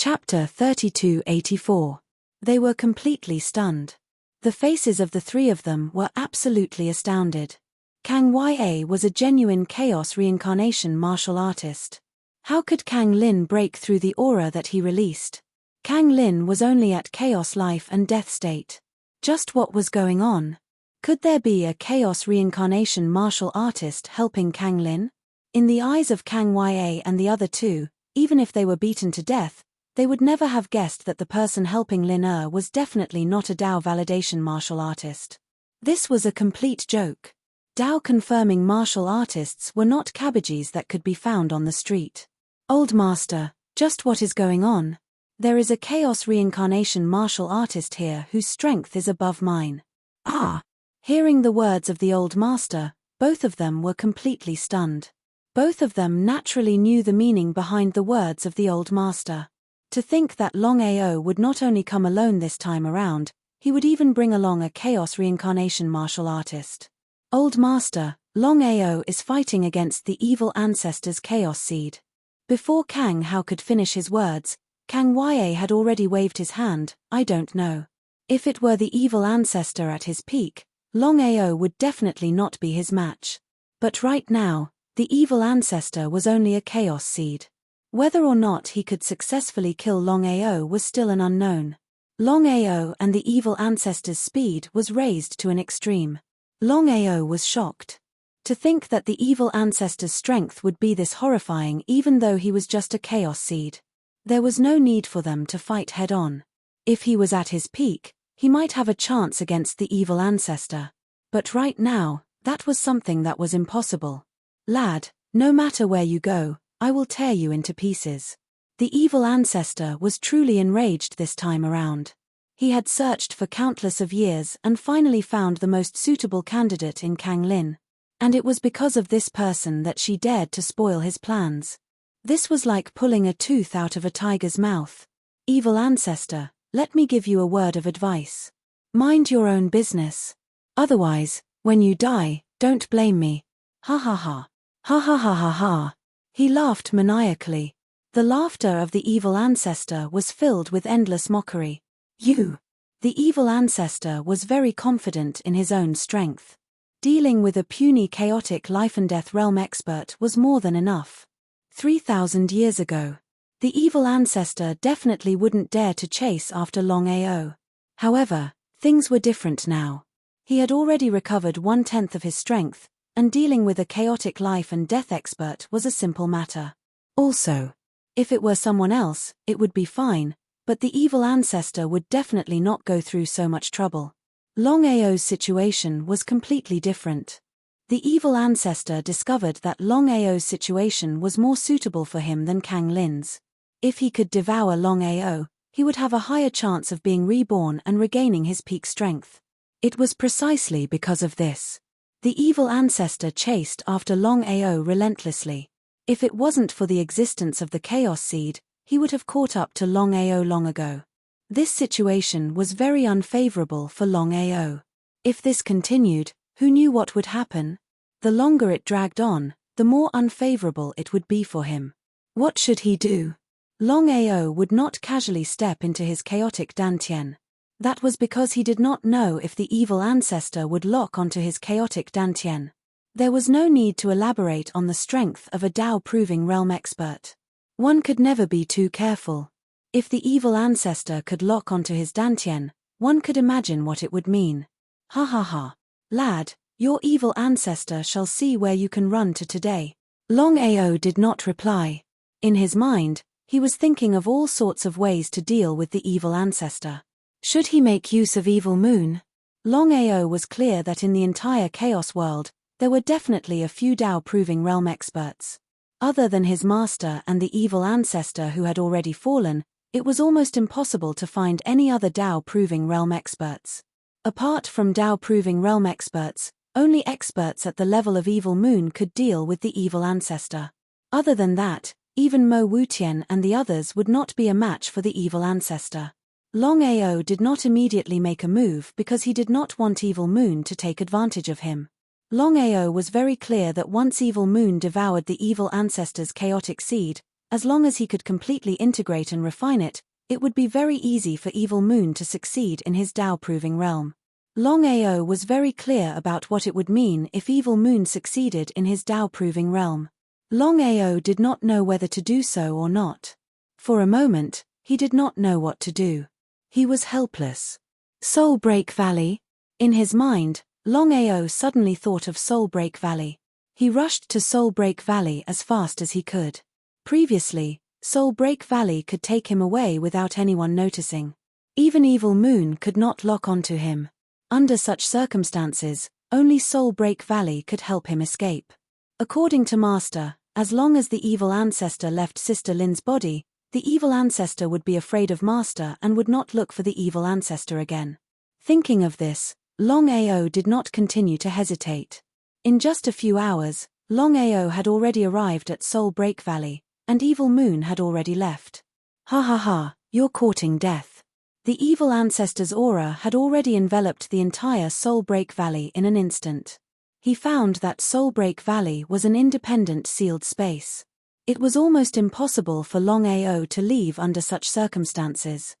Chapter 3284. They were completely stunned. The faces of the three of them were absolutely astounded. Kang Ya was a genuine chaos reincarnation martial artist. How could Kang Lin break through the aura that he released? Kang Lin was only at chaos life and death state. Just what was going on? Could there be a chaos reincarnation martial artist helping Kang Lin? In the eyes of Kang Ya and the other two, even if they were beaten to death, they would never have guessed that the person helping Lin was definitely not a Dao validation martial artist. This was a complete joke. Dao confirming martial artists were not cabbages that could be found on the street. Old master, just what is going on? There is a chaos reincarnation martial artist here whose strength is above mine. Ah! Hearing the words of the old master, both of them were completely stunned. Both of them naturally knew the meaning behind the words of the old master. To think that Longao would not only come alone this time around, he would even bring along a chaos reincarnation martial artist. Old master, Longao is fighting against the evil ancestor's chaos seed. Before Kang Hao could finish his words, Kang Ya had already waved his hand. I don't know. If it were the evil ancestor at his peak, Longao would definitely not be his match. But right now, the evil ancestor was only a chaos seed. Whether or not he could successfully kill Longao was still an unknown. Longao and the evil ancestor's speed was raised to an extreme. Longao was shocked. To think that the evil ancestor's strength would be this horrifying even though he was just a chaos seed. There was no need for them to fight head-on. If he was at his peak, he might have a chance against the evil ancestor. But right now, that was something that was impossible. Lad, no matter where you go, I will tear you into pieces. The evil ancestor was truly enraged this time around. He had searched for countless of years and finally found the most suitable candidate in Kang Lin. And it was because of this person that she dared to spoil his plans. This was like pulling a tooth out of a tiger's mouth. Evil ancestor, let me give you a word of advice. Mind your own business. Otherwise, when you die, don't blame me. Ha ha ha. Ha ha ha ha ha. He laughed maniacally. The laughter of the evil ancestor was filled with endless mockery. You! The evil ancestor was very confident in his own strength. Dealing with a puny chaotic life and death realm expert was more than enough. 3,000 years ago. The evil ancestor definitely wouldn't dare to chase after Longao. However, things were different now. He had already recovered 1/10 of his strength, and dealing with a chaotic life and death expert was a simple matter. Also, if it were someone else, it would be fine, but the evil ancestor would definitely not go through so much trouble. Longao's situation was completely different. The evil ancestor discovered that Longao's situation was more suitable for him than Kang Lin's. If he could devour Longao, he would have a higher chance of being reborn and regaining his peak strength. It was precisely because of this. The evil ancestor chased after Longao relentlessly. If it wasn't for the existence of the chaos seed, he would have caught up to Longao long ago. This situation was very unfavorable for Longao. If this continued, who knew what would happen? The longer it dragged on, the more unfavorable it would be for him. What should he do? Longao would not casually step into his chaotic Dantian. That was because he did not know if the evil ancestor would lock onto his chaotic Dantian. There was no need to elaborate on the strength of a Dao-proving realm expert. One could never be too careful. If the evil ancestor could lock onto his Dantian, one could imagine what it would mean. Ha ha ha. Lad, your evil ancestor shall see where you can run to today. Longao did not reply. In his mind, he was thinking of all sorts of ways to deal with the evil ancestor. Should he make use of Evil Moon? Longao was clear that in the entire Chaos world, there were definitely a few Dao-proving realm experts. Other than his master and the evil ancestor who had already fallen, it was almost impossible to find any other Dao-proving realm experts. Apart from Dao-proving realm experts, only experts at the level of Evil Moon could deal with the evil ancestor. Other than that, even Mo Wutian and the others would not be a match for the evil ancestor. Longao did not immediately make a move because he did not want Evil Moon to take advantage of him. Longao was very clear that once Evil Moon devoured the evil ancestor's chaotic seed, As long as he could completely integrate and refine it, it would be very easy for Evil Moon to succeed in his Dao-proving realm. Longao was very clear about what it would mean if Evil Moon succeeded in his Dao-proving realm. Longao did not know whether to do so or not. For a moment, he did not know what to do. He was helpless. Soul Break Valley? In his mind, Longao suddenly thought of Soul Break Valley. He rushed to Soul Break Valley as fast as he could. Previously, Soul Break Valley could take him away without anyone noticing. Even Evil Moon could not lock onto him. Under such circumstances, only Soul Break Valley could help him escape. According to Master, as long as the evil ancestor left Sister Lin's body, the evil ancestor would be afraid of Master and would not look for the evil ancestor again. Thinking of this, Longao did not continue to hesitate. In just a few hours, Longao had already arrived at Soul Break Valley, and Evil Moon had already left. Ha ha ha, you're courting death. The evil ancestor's aura had already enveloped the entire Soul Break Valley in an instant. He found that Soul Break Valley was an independent sealed space. It was almost impossible for Longao to leave under such circumstances.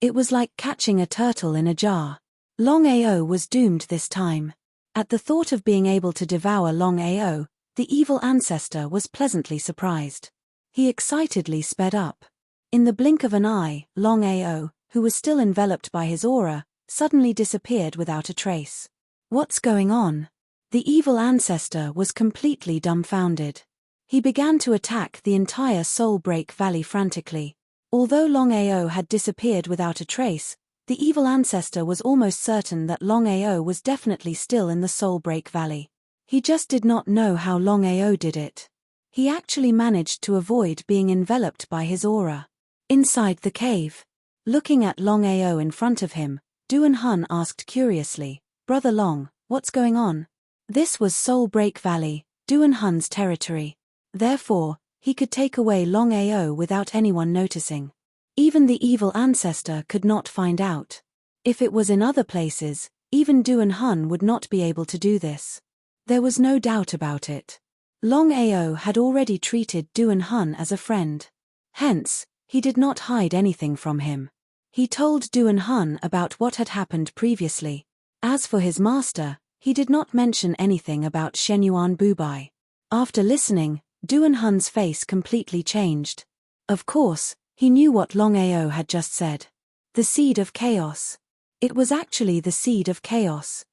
It was like catching a turtle in a jar. Longao was doomed this time. At the thought of being able to devour Longao, the evil ancestor was pleasantly surprised. He excitedly sped up. In the blink of an eye, Longao, who was still enveloped by his aura, suddenly disappeared without a trace. What's going on? The evil ancestor was completely dumbfounded. He began to attack the entire Soul Break Valley frantically. Although Longao had disappeared without a trace, the evil ancestor was almost certain that Longao was definitely still in the Soul Break Valley. He just did not know how Longao did it. He actually managed to avoid being enveloped by his aura. Inside the cave, looking at Longao in front of him, Duan Hun asked curiously, "Brother Long, what's going on?" This was Soul Break Valley, Duan Hun's territory. Therefore, he could take away Longao without anyone noticing. Even the evil ancestor could not find out. If it was in other places, even Duan Hun would not be able to do this. There was no doubt about it. Longao had already treated Duan Hun as a friend. Hence, he did not hide anything from him. He told Duan Hun about what had happened previously. As for his master, he did not mention anything about Shenyuan Bubai. After listening, Duan Hun's face completely changed. Of course, he knew what Longao had just said. The seed of chaos. It was actually the seed of chaos.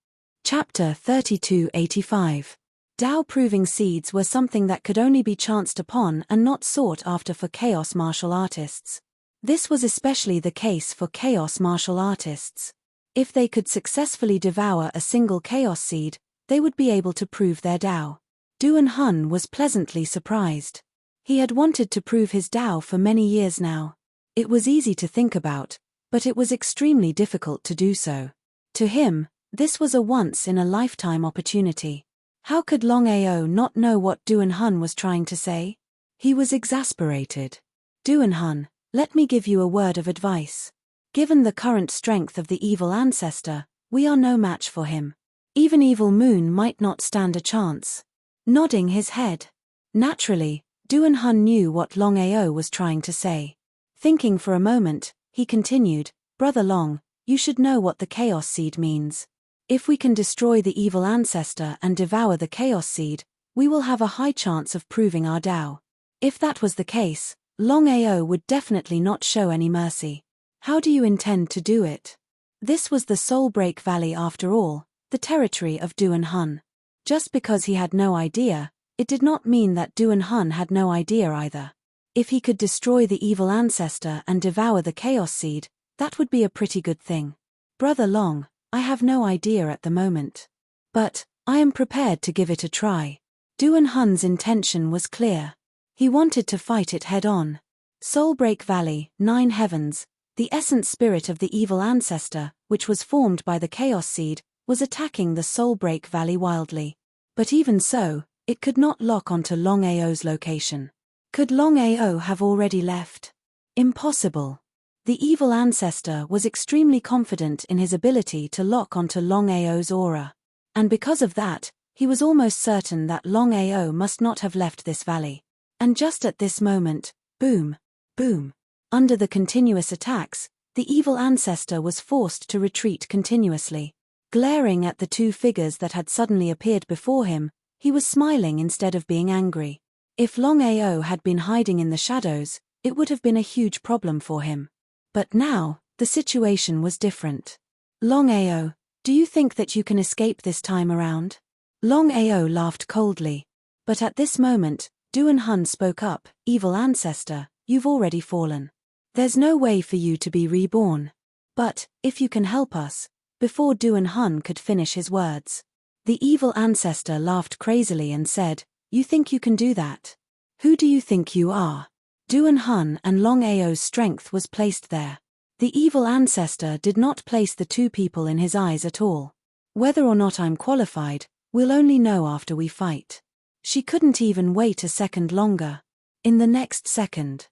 Chapter 3285. Dao-proving seeds were something that could only be chanced upon and not sought after for chaos martial artists. This was especially the case for chaos martial artists. If they could successfully devour a single chaos seed, they would be able to prove their Dao. Duan Hun was pleasantly surprised. He had wanted to prove his Dao for many years now. It was easy to think about, but it was extremely difficult to do so. To him, this was a once-in-a-lifetime opportunity. How could Longao not know what Duan Hun was trying to say? He was exasperated. Duan Hun, let me give you a word of advice. Given the current strength of the evil ancestor, we are no match for him. Even Evil Moon might not stand a chance. Nodding his head. Naturally, Duan Hun knew what Longao was trying to say. Thinking for a moment, he continued, "Brother Long, you should know what the Chaos Seed means. If we can destroy the evil ancestor and devour the Chaos Seed, we will have a high chance of proving our Dao. If that was the case, Longao would definitely not show any mercy. How do you intend to do it?" This was the Soul Break Valley after all, the territory of Duan Hun. Just because he had no idea, it did not mean that Duan Hun had no idea either. If he could destroy the evil ancestor and devour the Chaos Seed, that would be a pretty good thing. "Brother Long, I have no idea at the moment. But, I am prepared to give it a try." Duan Hun's intention was clear. He wanted to fight it head-on. Soul Break Valley, 9 heavens, the essence spirit of the evil ancestor, which was formed by the Chaos Seed, was attacking the Soul Break Valley wildly. But even so, it could not lock onto Longao's location. Could Longao have already left? Impossible. The evil ancestor was extremely confident in his ability to lock onto Longao's aura. And because of that, he was almost certain that Longao must not have left this valley. And just at this moment, Boom. Boom. Under the continuous attacks, the evil ancestor was forced to retreat continuously. Glaring at the two figures that had suddenly appeared before him, he was smiling instead of being angry. If Longao had been hiding in the shadows, it would have been a huge problem for him. But now, the situation was different. Longao, do you think that you can escape this time around? Longao laughed coldly. But at this moment, Duan Hun spoke up, evil ancestor, you've already fallen. There's no way for you to be reborn. But, if you can help us. Before Duan Hun could finish his words, the evil ancestor laughed crazily and said, you think you can do that? Who do you think you are? Duan Hun and Longao's strength was placed there. The evil ancestor did not place the two people in his eyes at all. Whether or not I'm qualified, we'll only know after we fight. She couldn't even wait a second longer. In the next second,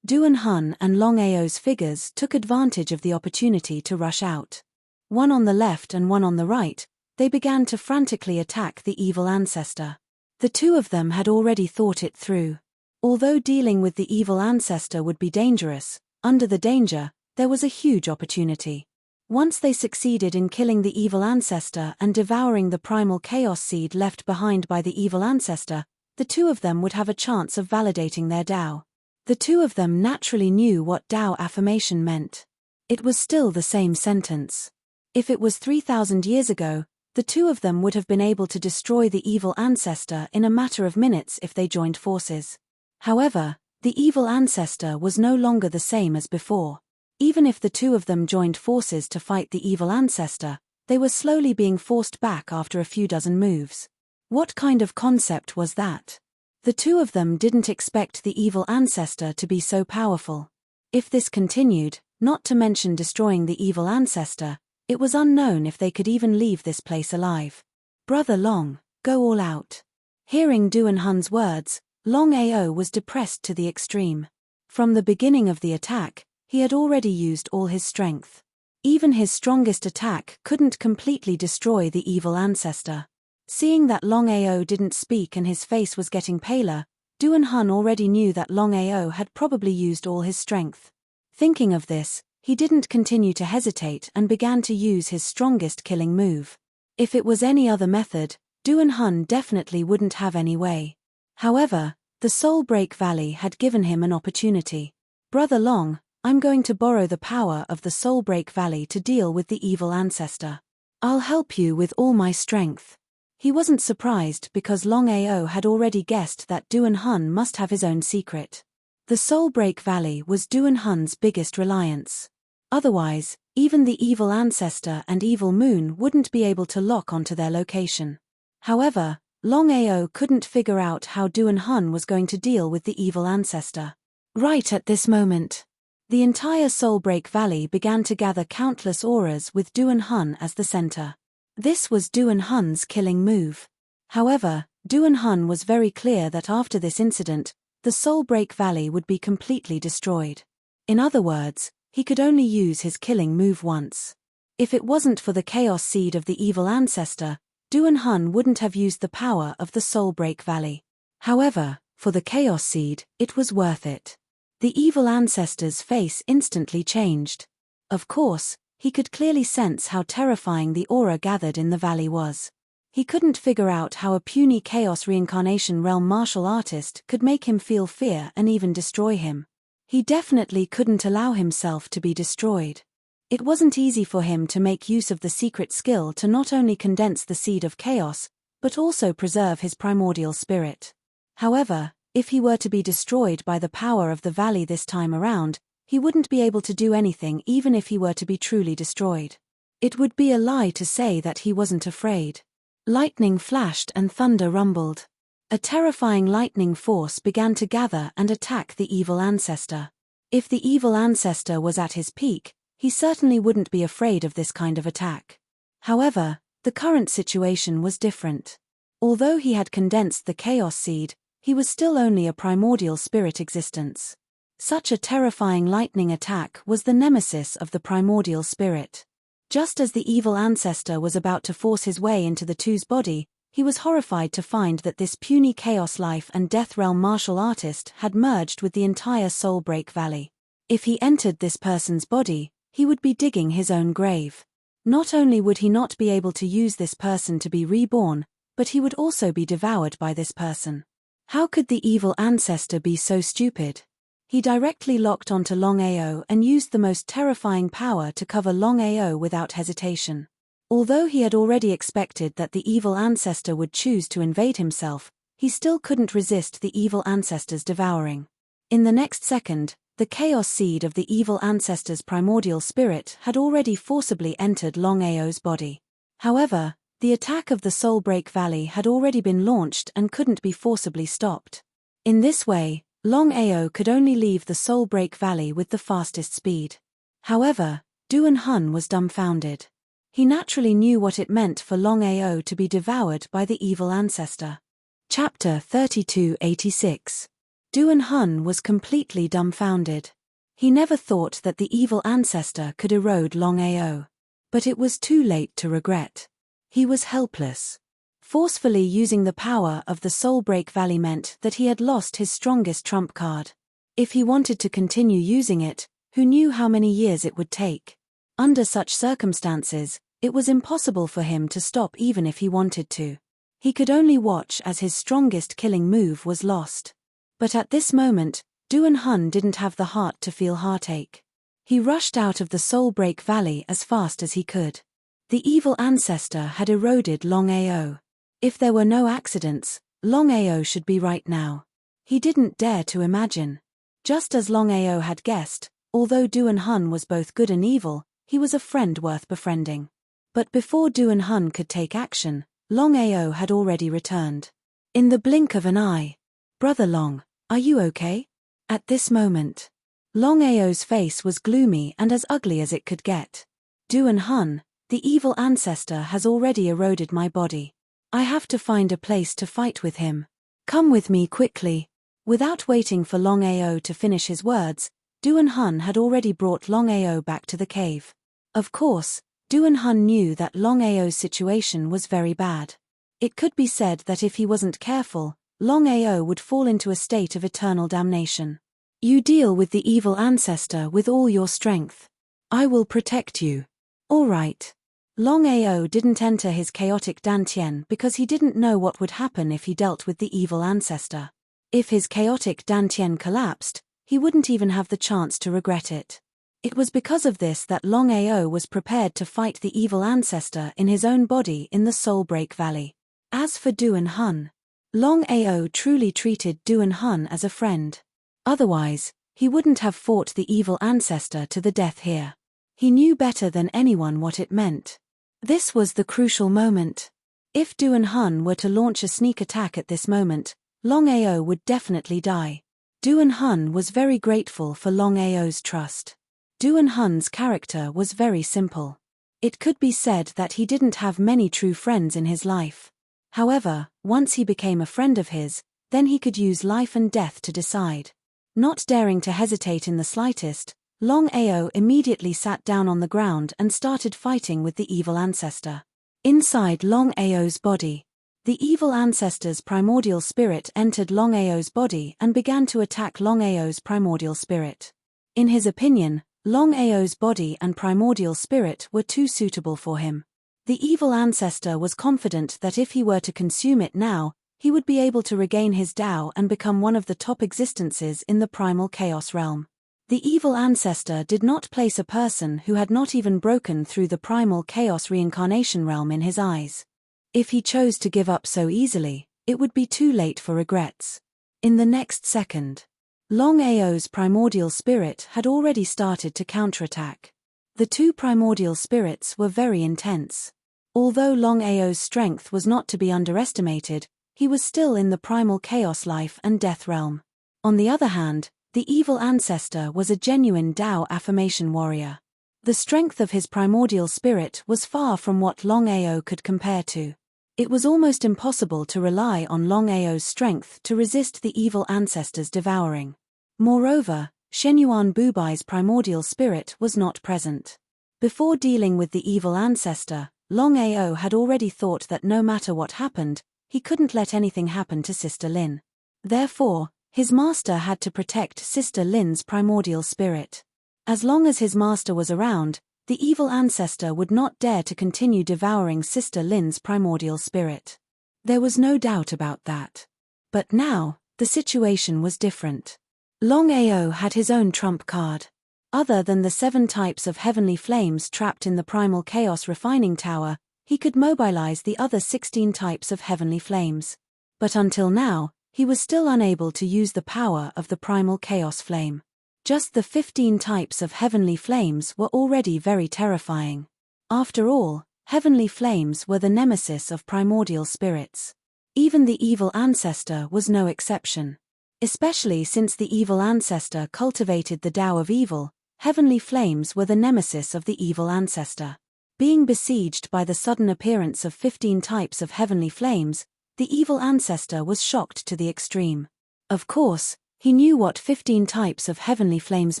Duan Hun and Longao's figures took advantage of the opportunity to rush out. One on the left and one on the right, they began to frantically attack the evil ancestor. The two of them had already thought it through. Although dealing with the evil ancestor would be dangerous, under the danger, there was a huge opportunity. Once they succeeded in killing the evil ancestor and devouring the primal chaos seed left behind by the evil ancestor, the two of them would have a chance of validating their Tao. The two of them naturally knew what Tao affirmation meant. It was still the same sentence. If it was 3,000 years ago, the two of them would have been able to destroy the evil ancestor in a matter of minutes if they joined forces. However, the evil ancestor was no longer the same as before. Even if the two of them joined forces to fight the evil ancestor, they were slowly being forced back after a few dozen moves. What kind of concept was that? The two of them didn't expect the evil ancestor to be so powerful. If this continued, not to mention destroying the evil ancestor, it was unknown if they could even leave this place alive. Brother Long, go all out. Hearing Duan Hun's words, Longao was depressed to the extreme. From the beginning of the attack, he had already used all his strength. Even his strongest attack couldn't completely destroy the evil ancestor. Seeing that Longao didn't speak and his face was getting paler, Duan Hun already knew that Longao had probably used all his strength. Thinking of this, he didn't continue to hesitate and began to use his strongest killing move. If it was any other method, Duan Hun definitely wouldn't have any way. However, the Soul Break Valley had given him an opportunity. Brother Long, I'm going to borrow the power of the Soul Break Valley to deal with the evil ancestor. I'll help you with all my strength. He wasn't surprised because Longao had already guessed that Duan Hun must have his own secret. The Soul Break Valley was Duan Hun's biggest reliance. Otherwise, even the evil ancestor and evil moon wouldn't be able to lock onto their location. However, Longao couldn't figure out how Duan Hun was going to deal with the evil ancestor. Right at this moment, the entire Soul Break Valley began to gather countless auras with Duan Hun as the center. This was Duan Hun's killing move. However, Duan Hun was very clear that after this incident, the Soul Break Valley would be completely destroyed. In other words, he could only use his killing move once. If it wasn't for the chaos seed of the evil ancestor, Duan Hun wouldn't have used the power of the Soul Break Valley. However, for the chaos seed, it was worth it. The evil ancestor's face instantly changed. Of course, he could clearly sense how terrifying the aura gathered in the valley was. He couldn't figure out how a puny chaos reincarnation realm martial artist could make him feel fear and even destroy him. He definitely couldn't allow himself to be destroyed. It wasn't easy for him to make use of the secret skill to not only condense the seed of chaos, but also preserve his primordial spirit. However, if he were to be destroyed by the power of the valley this time around, he wouldn't be able to do anything even if he were to be truly destroyed. It would be a lie to say that he wasn't afraid. Lightning flashed and thunder rumbled. A terrifying lightning force began to gather and attack the evil ancestor. If the evil ancestor was at his peak, he certainly wouldn't be afraid of this kind of attack. However, the current situation was different. Although he had condensed the chaos seed, he was still only a primordial spirit existence. Such a terrifying lightning attack was the nemesis of the primordial spirit. Just as the evil ancestor was about to force his way into the two's body, He was horrified to find that this puny Chaos Life and Death Realm martial artist had merged with the entire Soulbreak Valley. If he entered this person's body, he would be digging his own grave. Not only would he not be able to use this person to be reborn, but he would also be devoured by this person. How could the evil ancestor be so stupid? He directly locked onto Longao and used the most terrifying power to cover Longao without hesitation. Although he had already expected that the evil ancestor would choose to invade himself, he still couldn't resist the evil ancestor's devouring. In the next second, the chaos seed of the evil ancestor's primordial spirit had already forcibly entered Longao's body. However, the attack of the Soulbreak Valley had already been launched and couldn't be forcibly stopped. In this way, Longao could only leave the Soulbreak Valley with the fastest speed. However, Duan Hun was dumbfounded. He naturally knew what it meant for Longao to be devoured by the evil ancestor. Chapter 3286. Duan Hun was completely dumbfounded. He never thought that the evil ancestor could erode Longao. But it was too late to regret. He was helpless. Forcefully using the power of the Soulbreak Valley meant that he had lost his strongest trump card. If he wanted to continue using it, who knew how many years it would take? Under such circumstances, it was impossible for him to stop even if he wanted to. He could only watch as his strongest killing move was lost. But at this moment, Duan Hun didn't have the heart to feel heartache. He rushed out of the Soulbreak Valley as fast as he could. The evil ancestor had eroded Longao. If there were no accidents, Longao should be right now. He didn't dare to imagine. Just as Longao had guessed, although Duan Hun was both good and evil, he was a friend worth befriending. But before Duan Hun could take action, Longao had already returned. In the blink of an eye. "Brother Long, are you okay?" At this moment, Longao's face was gloomy and as ugly as it could get. "Duan Hun, the evil ancestor has already eroded my body. I have to find a place to fight with him. Come with me quickly." Without waiting for Longao to finish his words, Duan Hun had already brought Longao back to the cave. Of course, Duan Hun knew that Longao's situation was very bad. It could be said that if he wasn't careful, Longao would fall into a state of eternal damnation. "You deal with the evil ancestor with all your strength. I will protect you." "All right." Longao didn't enter his chaotic Dantian because he didn't know what would happen if he dealt with the evil ancestor. If his chaotic Dantian collapsed, he wouldn't even have the chance to regret it. It was because of this that Longao was prepared to fight the evil ancestor in his own body in the Soulbreak Valley. As for Duan Hun, Longao truly treated Duan Hun as a friend. Otherwise, he wouldn't have fought the evil ancestor to the death here. He knew better than anyone what it meant. This was the crucial moment. If Duan Hun were to launch a sneak attack at this moment, Longao would definitely die. Duan Hun was very grateful for Longao's trust. Duan Hun's character was very simple. It could be said that he didn't have many true friends in his life. However, once he became a friend of his, then he could use life and death to decide. Not daring to hesitate in the slightest, Longao immediately sat down on the ground and started fighting with the evil ancestor. Inside Longao's body, the evil ancestor's primordial spirit entered Longao's body and began to attack Longao's primordial spirit. In his opinion, Longao's body and primordial spirit were too suitable for him. The evil ancestor was confident that if he were to consume it now, he would be able to regain his Tao and become one of the top existences in the primal chaos realm. The evil ancestor did not place a person who had not even broken through the primal chaos reincarnation realm in his eyes. If he chose to give up so easily, it would be too late for regrets. In the next second, Longao's primordial spirit had already started to counterattack. The two primordial spirits were very intense. Although Longao's strength was not to be underestimated, he was still in the primal chaos life and death realm. On the other hand, the evil ancestor was a genuine Tao affirmation warrior. The strength of his primordial spirit was far from what Longao could compare to. It was almost impossible to rely on Longao's strength to resist the evil ancestor's devouring. Moreover, Shenyuan Bubai's primordial spirit was not present. Before dealing with the evil ancestor, Longao had already thought that no matter what happened, he couldn't let anything happen to Sister Lin. Therefore, his master had to protect Sister Lin's primordial spirit. As long as his master was around, the evil ancestor would not dare to continue devouring Sister Lin's primordial spirit. There was no doubt about that. But now, the situation was different. Longao had his own trump card. Other than the 7 types of heavenly flames trapped in the primal chaos refining tower, he could mobilize the other 16 types of heavenly flames. But until now, he was still unable to use the power of the primal chaos flame. Just the 15 types of heavenly flames were already very terrifying. After all, heavenly flames were the nemesis of primordial spirits. Even the evil ancestor was no exception. Especially since the evil ancestor cultivated the Tao of evil, heavenly flames were the nemesis of the evil ancestor. Being besieged by the sudden appearance of 15 types of heavenly flames, the evil ancestor was shocked to the extreme. Of course, he knew what 15 types of heavenly flames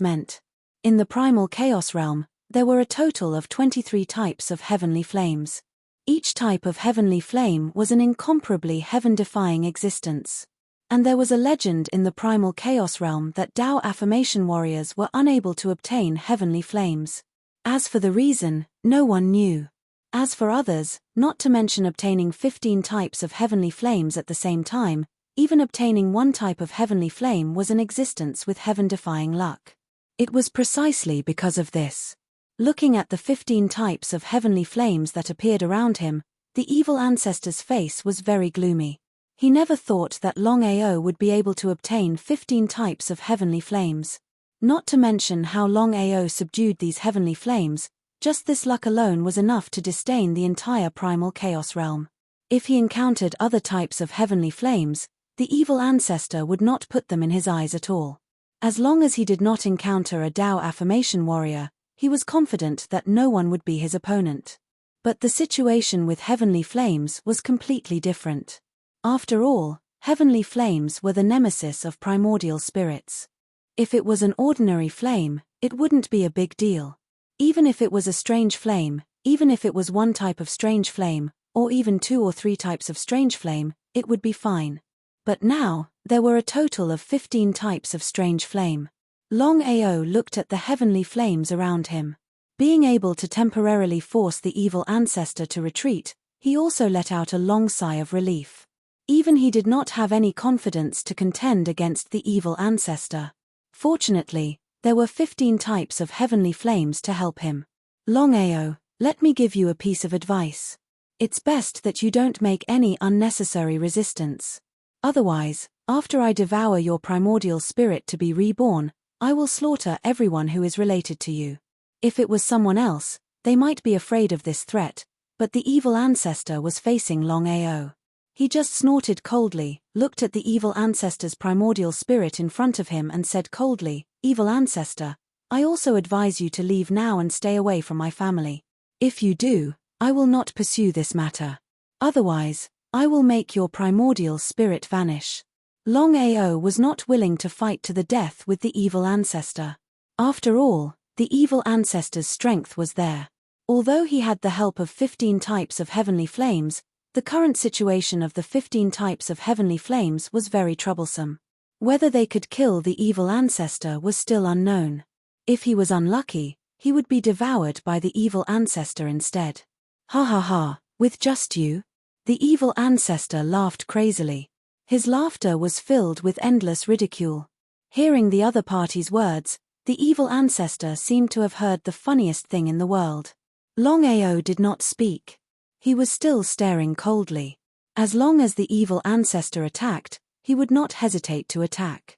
meant. In the primal chaos realm, there were a total of 23 types of heavenly flames. Each type of heavenly flame was an incomparably heaven-defying existence. And there was a legend in the primal chaos realm that Tao affirmation warriors were unable to obtain heavenly flames. As for the reason, no one knew. As for others, not to mention obtaining 15 types of heavenly flames at the same time, even obtaining one type of heavenly flame was an existence with heaven-defying luck. It was precisely because of this. Looking at the 15 types of heavenly flames that appeared around him, the evil ancestor's face was very gloomy. He never thought that Longao would be able to obtain 15 types of heavenly flames. Not to mention how Longao subdued these heavenly flames, just this luck alone was enough to disdain the entire primal chaos realm. If he encountered other types of heavenly flames, the evil ancestor would not put them in his eyes at all. As long as he did not encounter a Tao affirmation warrior, he was confident that no one would be his opponent. But the situation with heavenly flames was completely different. After all, heavenly flames were the nemesis of primordial spirits. If it was an ordinary flame, it wouldn't be a big deal. Even if it was a strange flame, even if it was one type of strange flame, or even 2 or 3 types of strange flame, it would be fine. But now, there were a total of 15 types of strange flame. Longao looked at the heavenly flames around him. Being able to temporarily force the evil ancestor to retreat, he also let out a long sigh of relief. Even he did not have any confidence to contend against the evil ancestor. Fortunately, there were 15 types of heavenly flames to help him. Longao, let me give you a piece of advice. It's best that you don't make any unnecessary resistance. Otherwise, after I devour your primordial spirit to be reborn, I will slaughter everyone who is related to you. If it was someone else, they might be afraid of this threat, but the evil ancestor was facing Longao. He just snorted coldly, looked at the evil ancestor's primordial spirit in front of him and said coldly, "Evil ancestor, I also advise you to leave now and stay away from my family. If you do, I will not pursue this matter. Otherwise, I will make your primordial spirit vanish." Longao was not willing to fight to the death with the evil ancestor. After all, the evil ancestor's strength was there. Although he had the help of 15 types of heavenly flames, the current situation of the 15 types of heavenly flames was very troublesome. Whether they could kill the evil ancestor was still unknown. If he was unlucky, he would be devoured by the evil ancestor instead. Ha ha ha, with just you? The evil ancestor laughed crazily. His laughter was filled with endless ridicule. Hearing the other party's words, the evil ancestor seemed to have heard the funniest thing in the world. Longao did not speak. He was still staring coldly. As long as the evil ancestor attacked, he would not hesitate to attack.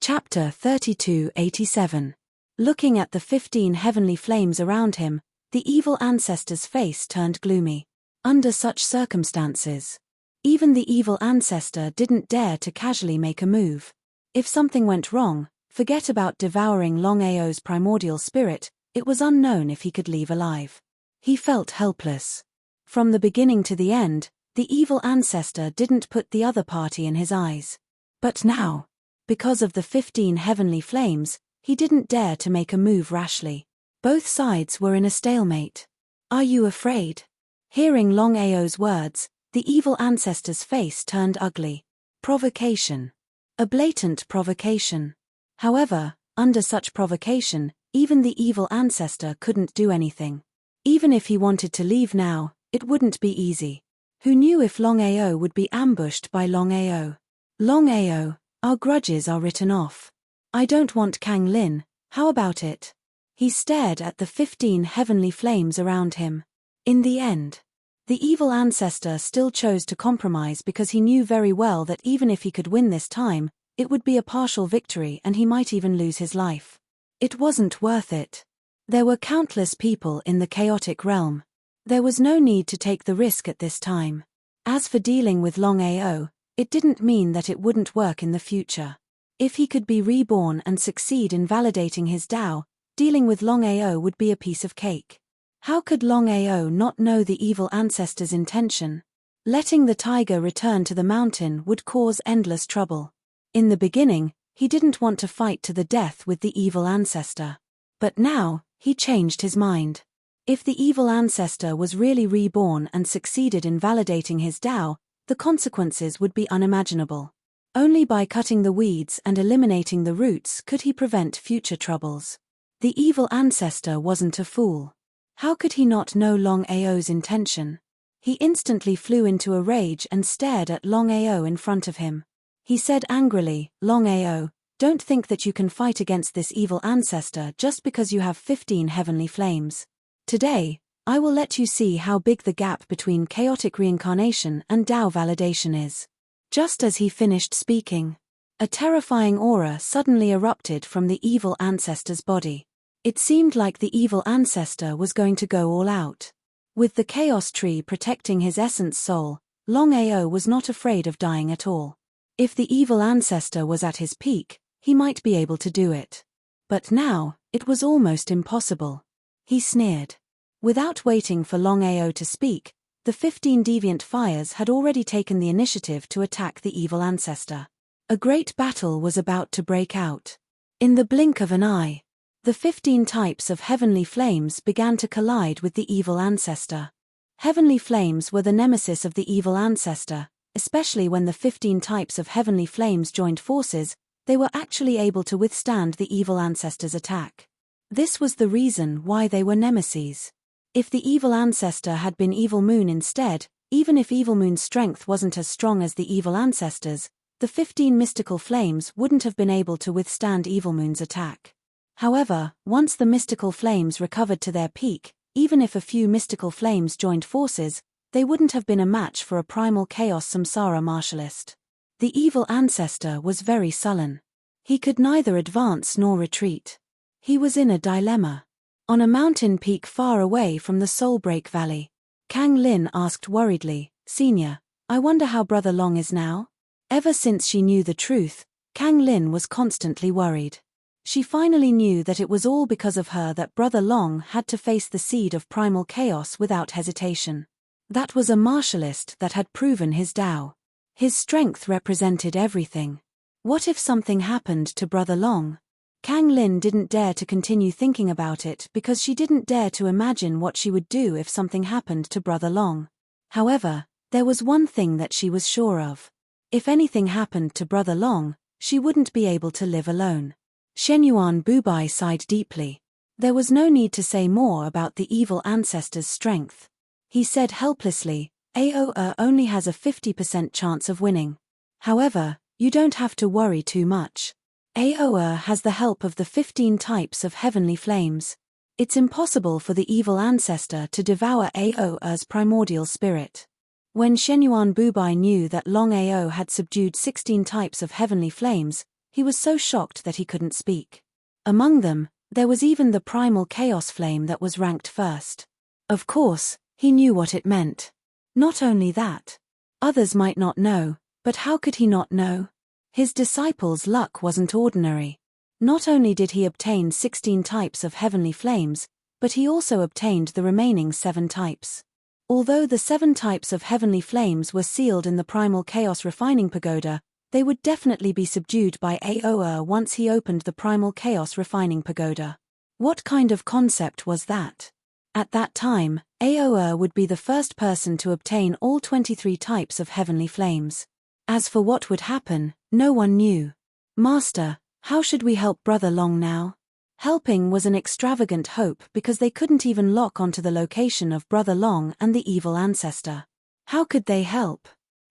Chapter 3287. Looking at the 15 heavenly flames around him, the evil ancestor's face turned gloomy. Under such circumstances, even the evil ancestor didn't dare to casually make a move. If something went wrong, forget about devouring Longao's primordial spirit, it was unknown if he could leave alive. He felt helpless. From the beginning to the end, the evil ancestor didn't put the other party in his eyes. But now, because of the 15 heavenly flames, he didn't dare to make a move rashly. Both sides were in a stalemate. "Are you afraid?" Hearing Longao's words, The evil ancestor's face turned ugly. Provocation. A blatant provocation. However, under such provocation, even the evil ancestor couldn't do anything. Even if he wanted to leave now, it wouldn't be easy. Who knew if Longao would be ambushed by Longao? Longao, our grudges are written off. I don't want Kang Lin, how about it? He stared at the 15 heavenly flames around him. In the end, the evil ancestor still chose to compromise because he knew very well that even if he could win this time, it would be a partial victory and he might even lose his life. It wasn't worth it. There were countless people in the chaotic realm. There was no need to take the risk at this time. As for dealing with Longao, it didn't mean that it wouldn't work in the future. If he could be reborn and succeed in validating his Tao, dealing with Longao would be a piece of cake. How could Longao not know the evil ancestor's intention? Letting the tiger return to the mountain would cause endless trouble. In the beginning, he didn't want to fight to the death with the evil ancestor. But now, he changed his mind. If the evil ancestor was really reborn and succeeded in validating his Tao, the consequences would be unimaginable. Only by cutting the weeds and eliminating the roots could he prevent future troubles. The evil ancestor wasn't a fool. How could he not know Longao's intention? He instantly flew into a rage and stared at Longao in front of him. He said angrily, "Longao, don't think that you can fight against this evil ancestor just because you have 15 heavenly flames. Today, I will let you see how big the gap between chaotic reincarnation and Tao validation is." Just as he finished speaking, a terrifying aura suddenly erupted from the evil ancestor's body. It seemed like the evil ancestor was going to go all out. With the chaos tree protecting his essence soul, Longao was not afraid of dying at all. If the evil ancestor was at his peak, he might be able to do it. But now, it was almost impossible. He sneered. Without waiting for Longao to speak, the 15 deviant fires had already taken the initiative to attack the evil ancestor. A great battle was about to break out. In the blink of an eye, the 15 types of heavenly flames began to collide with the evil ancestor. Heavenly flames were the nemesis of the evil ancestor, especially when the 15 types of heavenly flames joined forces. They were actually able to withstand the evil ancestor's attack. This was the reason why they were nemeses. If the evil ancestor had been Evil Moon instead, even if Evil Moon's strength wasn't as strong as the evil ancestor's, the 15 mystical flames wouldn't have been able to withstand Evil Moon's attack. However, once the mystical flames recovered to their peak, even if a few mystical flames joined forces, they wouldn't have been a match for a primal chaos samsara martialist. The evil ancestor was very sullen. He could neither advance nor retreat. He was in a dilemma. On a mountain peak far away from the Soulbreak Valley, Kang Lin asked worriedly, "Senior, I wonder how Brother Long is now?" Ever since she knew the truth, Kang Lin was constantly worried. She finally knew that it was all because of her that Brother Long had to face the seed of primal chaos without hesitation. That was a martialist that had proven his Tao. His strength represented everything. What if something happened to Brother Long? Kang Lin didn't dare to continue thinking about it because she didn't dare to imagine what she would do if something happened to Brother Long. However, there was one thing that she was sure of. If anything happened to Brother Long, she wouldn't be able to live alone. Shenyuan Bubai sighed deeply. There was no need to say more about the evil ancestor's strength. He said helplessly, "Aoa only has a 50% chance of winning. However, you don't have to worry too much. Aoa has the help of the 15 types of heavenly flames. It's impossible for the evil ancestor to devour Aoa's primordial spirit." When Shenyuan Bubai knew that Longao had subdued 16 types of heavenly flames, he was so shocked that he couldn't speak. Among them, there was even the primal chaos flame that was ranked first. Of course, he knew what it meant. Not only that. Others might not know, but how could he not know? His disciple's luck wasn't ordinary. Not only did he obtain 16 types of heavenly flames, but he also obtained the remaining 7 types. Although the 7 types of heavenly flames were sealed in the primal chaos refining pagoda, they would definitely be subdued by Aoa once he opened the primal chaos refining pagoda. What kind of concept was that? At that time, Aoer would be the first person to obtain all 23 types of heavenly flames. As for what would happen, no one knew. Master, how should we help Brother Long now? Helping was an extravagant hope because they couldn't even lock onto the location of Brother Long and the evil ancestor. How could they help?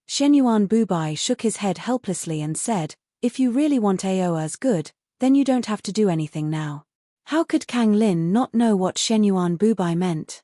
Shenyuan Bubai shook his head helplessly and said, if you really want Aoer's good, then you don't have to do anything now. How could Kang Lin not know what Shenyuan Bubai meant?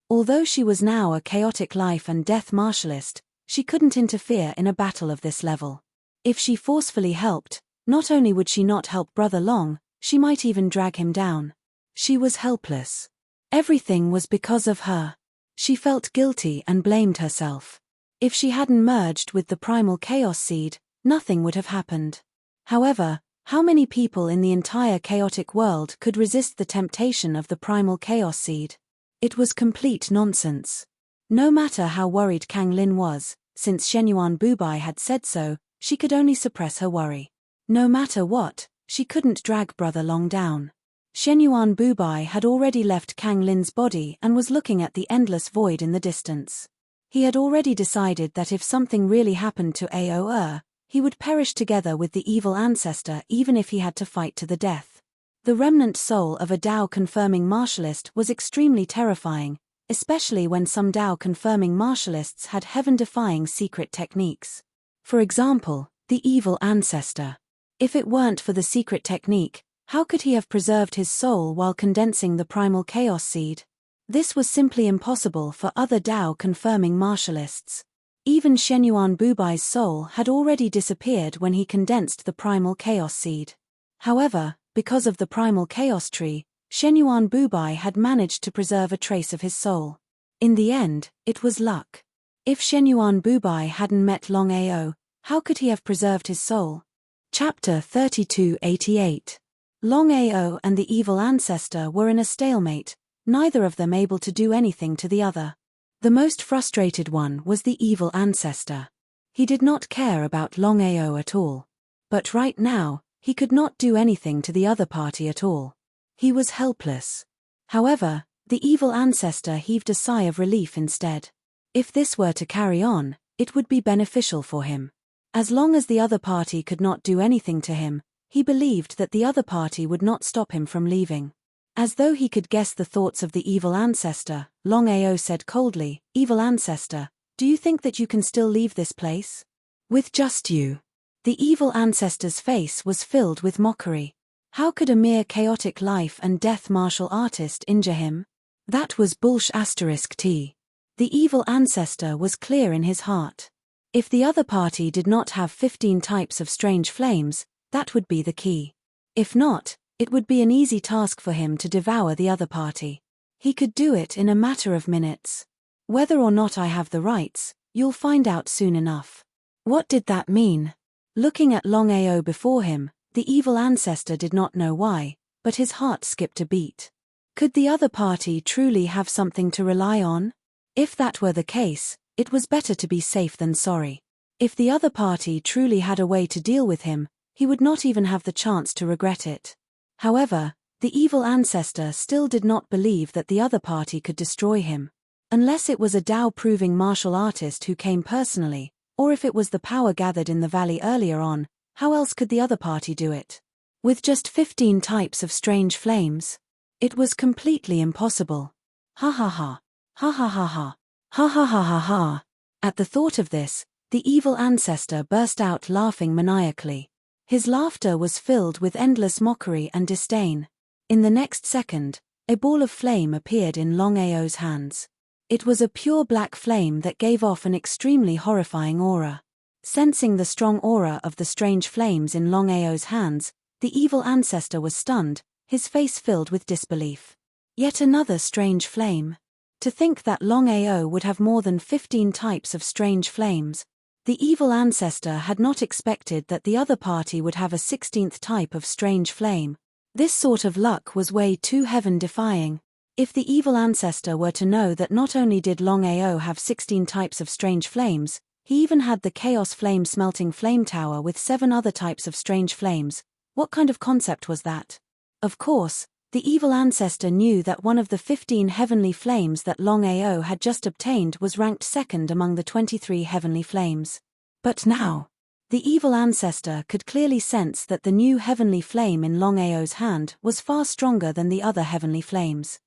Although she was now a chaotic life and death martialist, she couldn't interfere in a battle of this level. If she forcefully helped, not only would she not help Brother Long, she might even drag him down. She was helpless. Everything was because of her. She felt guilty and blamed herself. If she hadn't merged with the primal chaos seed, nothing would have happened. However, how many people in the entire chaotic world could resist the temptation of the primal chaos seed? It was complete nonsense. No matter how worried Kang Lin was, since Shenyuan Bubai had said so, she could only suppress her worry. No matter what, she couldn't drag Brother Long down. Shenyuan Bubai had already left Kang Lin's body and was looking at the endless void in the distance. He had already decided that if something really happened to Aoer, he would perish together with the evil ancestor even if he had to fight to the death. The remnant soul of a Dao-confirming martialist was extremely terrifying, especially when some Dao-confirming martialists had heaven-defying secret techniques. For example, the evil ancestor. If it weren't for the secret technique, how could he have preserved his soul while condensing the primal chaos seed? This was simply impossible for other Dao-confirming martialists. Even Shenyuan Bubai's soul had already disappeared when he condensed the primal chaos seed. However, because of the primal chaos tree, Shenyuan Bubai had managed to preserve a trace of his soul. In the end, it was luck. If Shenyuan Bubai hadn't met Longao, how could he have preserved his soul? Chapter 3288. Longao and the evil ancestor were in a stalemate, neither of them able to do anything to the other. The most frustrated one was the evil ancestor. He did not care about Longao at all. But right now, he could not do anything to the other party at all. He was helpless. However, the evil ancestor heaved a sigh of relief instead. If this were to carry on, it would be beneficial for him. As long as the other party could not do anything to him, he believed that the other party would not stop him from leaving. As though he could guess the thoughts of the evil ancestor, Longao said coldly, "Evil ancestor, do you think that you can still leave this place? With just you?" The evil ancestor's face was filled with mockery. How could a mere chaotic life and death martial artist injure him? That was bullsh*t. The evil ancestor was clear in his heart. If the other party did not have 15 types of strange flames, that would be the key. If not, it would be an easy task for him to devour the other party. He could do it in a matter of minutes. Whether or not I have the rights, you'll find out soon enough. What did that mean? Looking at Longao before him, the evil ancestor did not know why, but his heart skipped a beat. Could the other party truly have something to rely on? If that were the case, it was better to be safe than sorry. If the other party truly had a way to deal with him, he would not even have the chance to regret it. However, the evil ancestor still did not believe that the other party could destroy him. Unless it was a Dao-proving martial artist who came personally, or if it was the power gathered in the valley earlier on, how else could the other party do it? With just 15 types of strange flames? It was completely impossible. Ha ha ha. Ha ha ha ha. Ha ha ha ha ha. At the thought of this, the evil ancestor burst out laughing maniacally. His laughter was filled with endless mockery and disdain. In the next second, a ball of flame appeared in Longao's hands. It was a pure black flame that gave off an extremely horrifying aura. Sensing the strong aura of the strange flames in Longao's hands, the evil ancestor was stunned, his face filled with disbelief. Yet another strange flame. To think that Longao would have more than 15 types of strange flames. The evil ancestor had not expected that the other party would have a 16th type of strange flame. This sort of luck was way too heaven-defying. If the evil ancestor were to know that not only did Longao have 16 types of strange flames, he even had the chaos flame smelting flame tower with 7 other types of strange flames, what kind of concept was that? Of course, The evil ancestor knew that one of the 15 heavenly flames that Longao had just obtained was ranked second among the 23 heavenly flames. But now, the evil ancestor could clearly sense that the new heavenly flame in Longao's hand was far stronger than the other heavenly flames.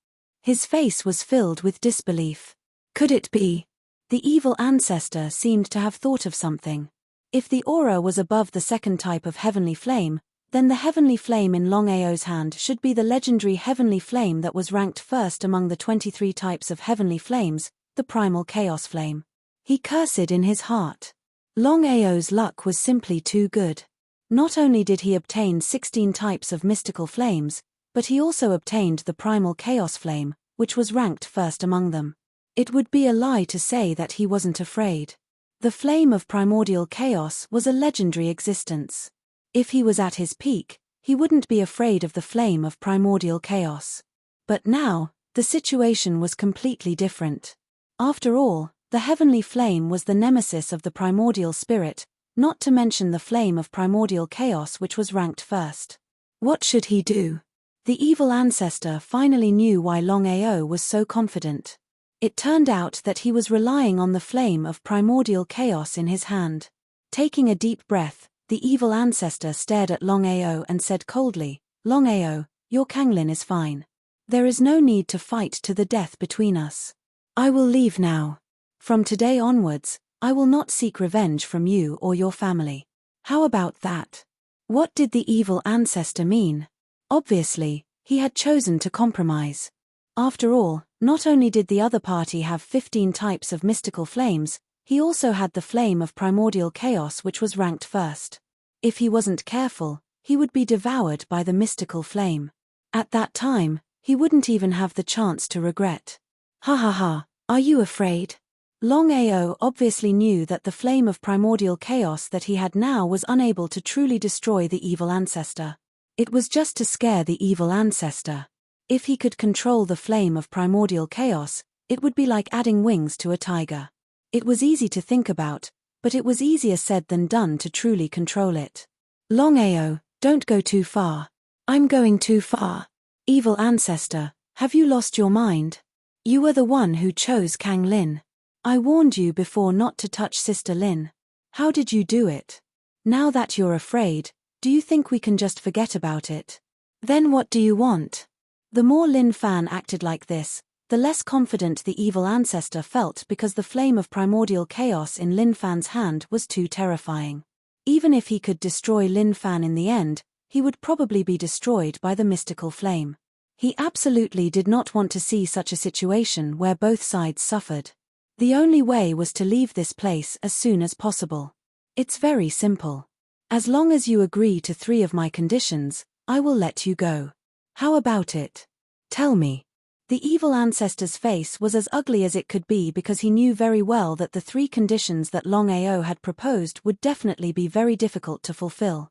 His face was filled with disbelief. Could it be? The evil ancestor seemed to have thought of something. If the aura was above the second type of heavenly flame, then the heavenly flame in Longao's hand should be the legendary heavenly flame that was ranked first among the 23 types of heavenly flames, the primal chaos flame. He cursed in his heart. Longao's luck was simply too good. Not only did he obtain 16 types of mystical flames, but he also obtained the primal chaos flame, which was ranked first among them. It would be a lie to say that he wasn't afraid. The flame of primordial chaos was a legendary existence. If he was at his peak, he wouldn't be afraid of the flame of primordial chaos. But now, the situation was completely different. After all, the heavenly flame was the nemesis of the primordial spirit, not to mention the flame of primordial chaos which was ranked first. What should he do? The evil ancestor finally knew why Longao was so confident. It turned out that he was relying on the flame of primordial chaos in his hand. Taking a deep breath, the evil ancestor stared at Longao and said coldly, "Longao, your Kanglin is fine. There is no need to fight to the death between us. I will leave now. From today onwards, I will not seek revenge from you or your family." How about that? What did the evil ancestor mean? Obviously, he had chosen to compromise. After all, not only did the other party have 15 types of mystical flames, he also had the flame of primordial chaos which was ranked first. If he wasn't careful, he would be devoured by the mystical flame. At that time, he wouldn't even have the chance to regret. Ha ha ha, are you afraid? Longao obviously knew that the flame of primordial chaos that he had now was unable to truly destroy the evil ancestor. It was just to scare the evil ancestor. If he could control the flame of primordial chaos, it would be like adding wings to a tiger. It was easy to think about, but it was easier said than done to truly control it. Longao, don't go too far. I'm going too far. Evil ancestor, have you lost your mind? You were the one who chose Kang Lin. I warned you before not to touch Sister Lin. How did you do it? Now that you're afraid, do you think we can just forget about it? Then what do you want? The more Lin Fan acted like this, the less confident the evil ancestor felt because the flame of primordial chaos in Lin Fan's hand was too terrifying. Even if he could destroy Lin Fan in the end, he would probably be destroyed by the mystical flame. He absolutely did not want to see such a situation where both sides suffered. The only way was to leave this place as soon as possible. It's very simple. As long as you agree to 3 of my conditions, I will let you go. How about it? Tell me. The evil ancestor's face was as ugly as it could be because he knew very well that the 3 conditions that Longao had proposed would definitely be very difficult to fulfill.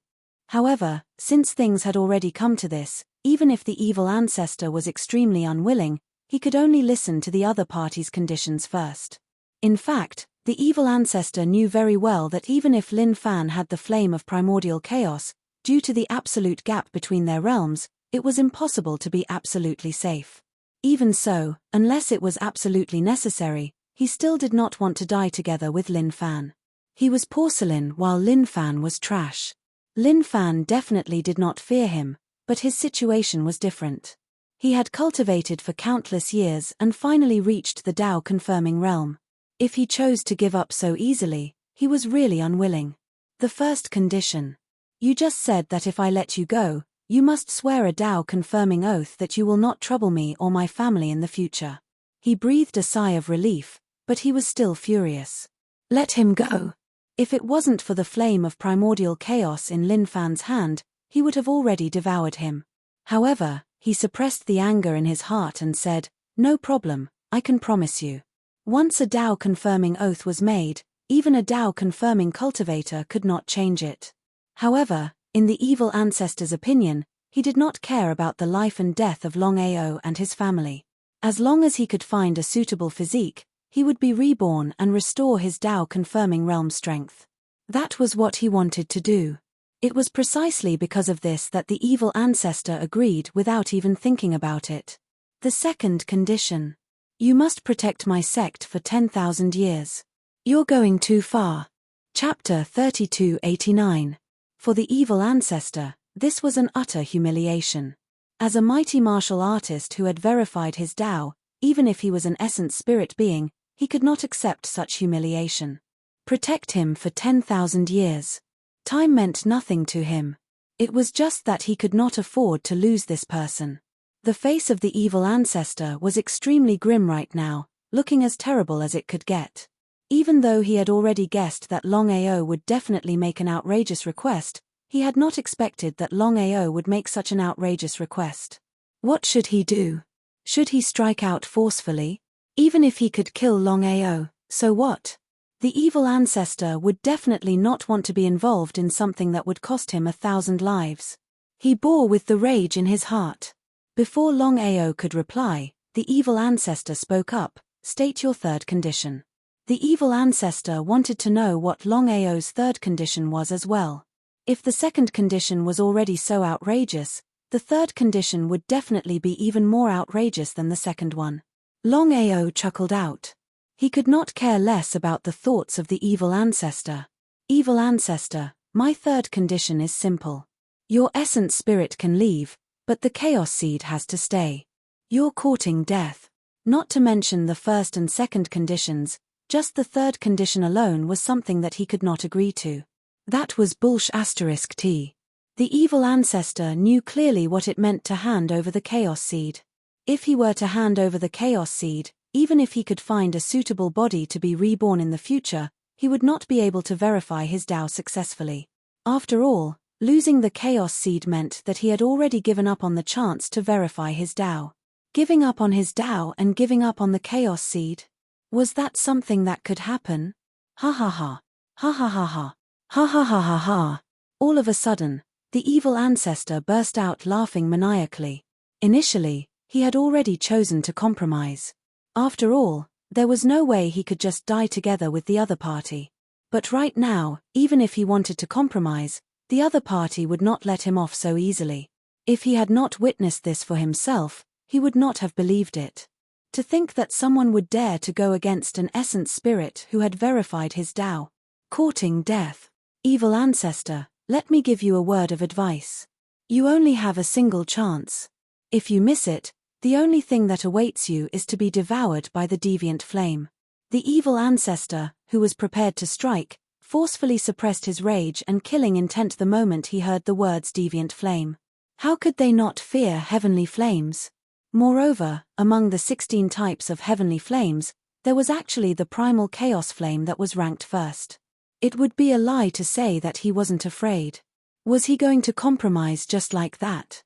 However, since things had already come to this, even if the evil ancestor was extremely unwilling, he could only listen to the other party's conditions first. In fact, the evil ancestor knew very well that even if Lin Fan had the flame of primordial chaos, due to the absolute gap between their realms, it was impossible to be absolutely safe. Even so, unless it was absolutely necessary, he still did not want to die together with Lin Fan. He was porcelain while Lin Fan was trash. Lin Fan definitely did not fear him, but his situation was different. He had cultivated for countless years and finally reached the Tao-confirming realm. If he chose to give up so easily, he was really unwilling. The first condition. You just said that if I let you go, you must swear a Tao-confirming oath that you will not trouble me or my family in the future. He breathed a sigh of relief, but he was still furious. Let him go. If it wasn't for the flame of primordial chaos in Lin Fan's hand, he would have already devoured him. However, he suppressed the anger in his heart and said, "No problem, I can promise you." Once a Tao-confirming oath was made, even a Tao-confirming cultivator could not change it. However, in the evil ancestor's opinion, he did not care about the life and death of Longao and his family. As long as he could find a suitable physique, he would be reborn and restore his Tao-confirming realm strength. That was what he wanted to do. It was precisely because of this that the evil ancestor agreed without even thinking about it. The second condition. You must protect my sect for 10,000 years. You're going too far. Chapter 3289. For the evil ancestor, this was an utter humiliation. As a mighty martial artist who had verified his Tao, even if he was an essence spirit being, he could not accept such humiliation. Protect him for 10,000 years. Time meant nothing to him. It was just that he could not afford to lose this person. The face of the evil ancestor was extremely grim right now, looking as terrible as it could get. Even though he had already guessed that Longao would definitely make an outrageous request, he had not expected that Longao would make such an outrageous request. What should he do? Should he strike out forcefully? Even if he could kill Longao, so what? The evil ancestor would definitely not want to be involved in something that would cost him 1,000 lives. He bore with the rage in his heart. Before Longao could reply, the evil ancestor spoke up. State your third condition. The evil ancestor wanted to know what Longao's third condition was as well. If the second condition was already so outrageous, the third condition would definitely be even more outrageous than the second one. Longao chuckled out. He could not care less about the thoughts of the evil ancestor. Evil ancestor, my third condition is simple. Your essence spirit can leave, but the chaos seed has to stay. You're courting death. Not to mention the first and second conditions, just the third condition alone was something that he could not agree to. That was bullsh*t. The evil ancestor knew clearly what it meant to hand over the chaos seed. If he were to hand over the chaos seed, even if he could find a suitable body to be reborn in the future, he would not be able to verify his Tao successfully. After all, losing the chaos seed meant that he had already given up on the chance to verify his Tao. Giving up on his Tao and giving up on the chaos seed? Was that something that could happen? Ha ha ha. Ha ha ha ha. Ha ha ha ha ha. All of a sudden, the evil ancestor burst out laughing maniacally. Initially, he had already chosen to compromise. After all, there was no way he could just die together with the other party. But right now, even if he wanted to compromise, the other party would not let him off so easily. If he had not witnessed this for himself, he would not have believed it. To think that someone would dare to go against an essence spirit who had verified his Tao. Courting death. Evil ancestor, let me give you a word of advice. You only have a single chance. If you miss it, the only thing that awaits you is to be devoured by the deviant flame. The evil ancestor, who was prepared to strike, forcefully suppressed his rage and killing intent the moment he heard the words deviant flame. How could they not fear heavenly flames? Moreover, among the 16 types of heavenly flames, there was actually the primal chaos flame that was ranked first. It would be a lie to say that he wasn't afraid. Was he going to compromise just like that?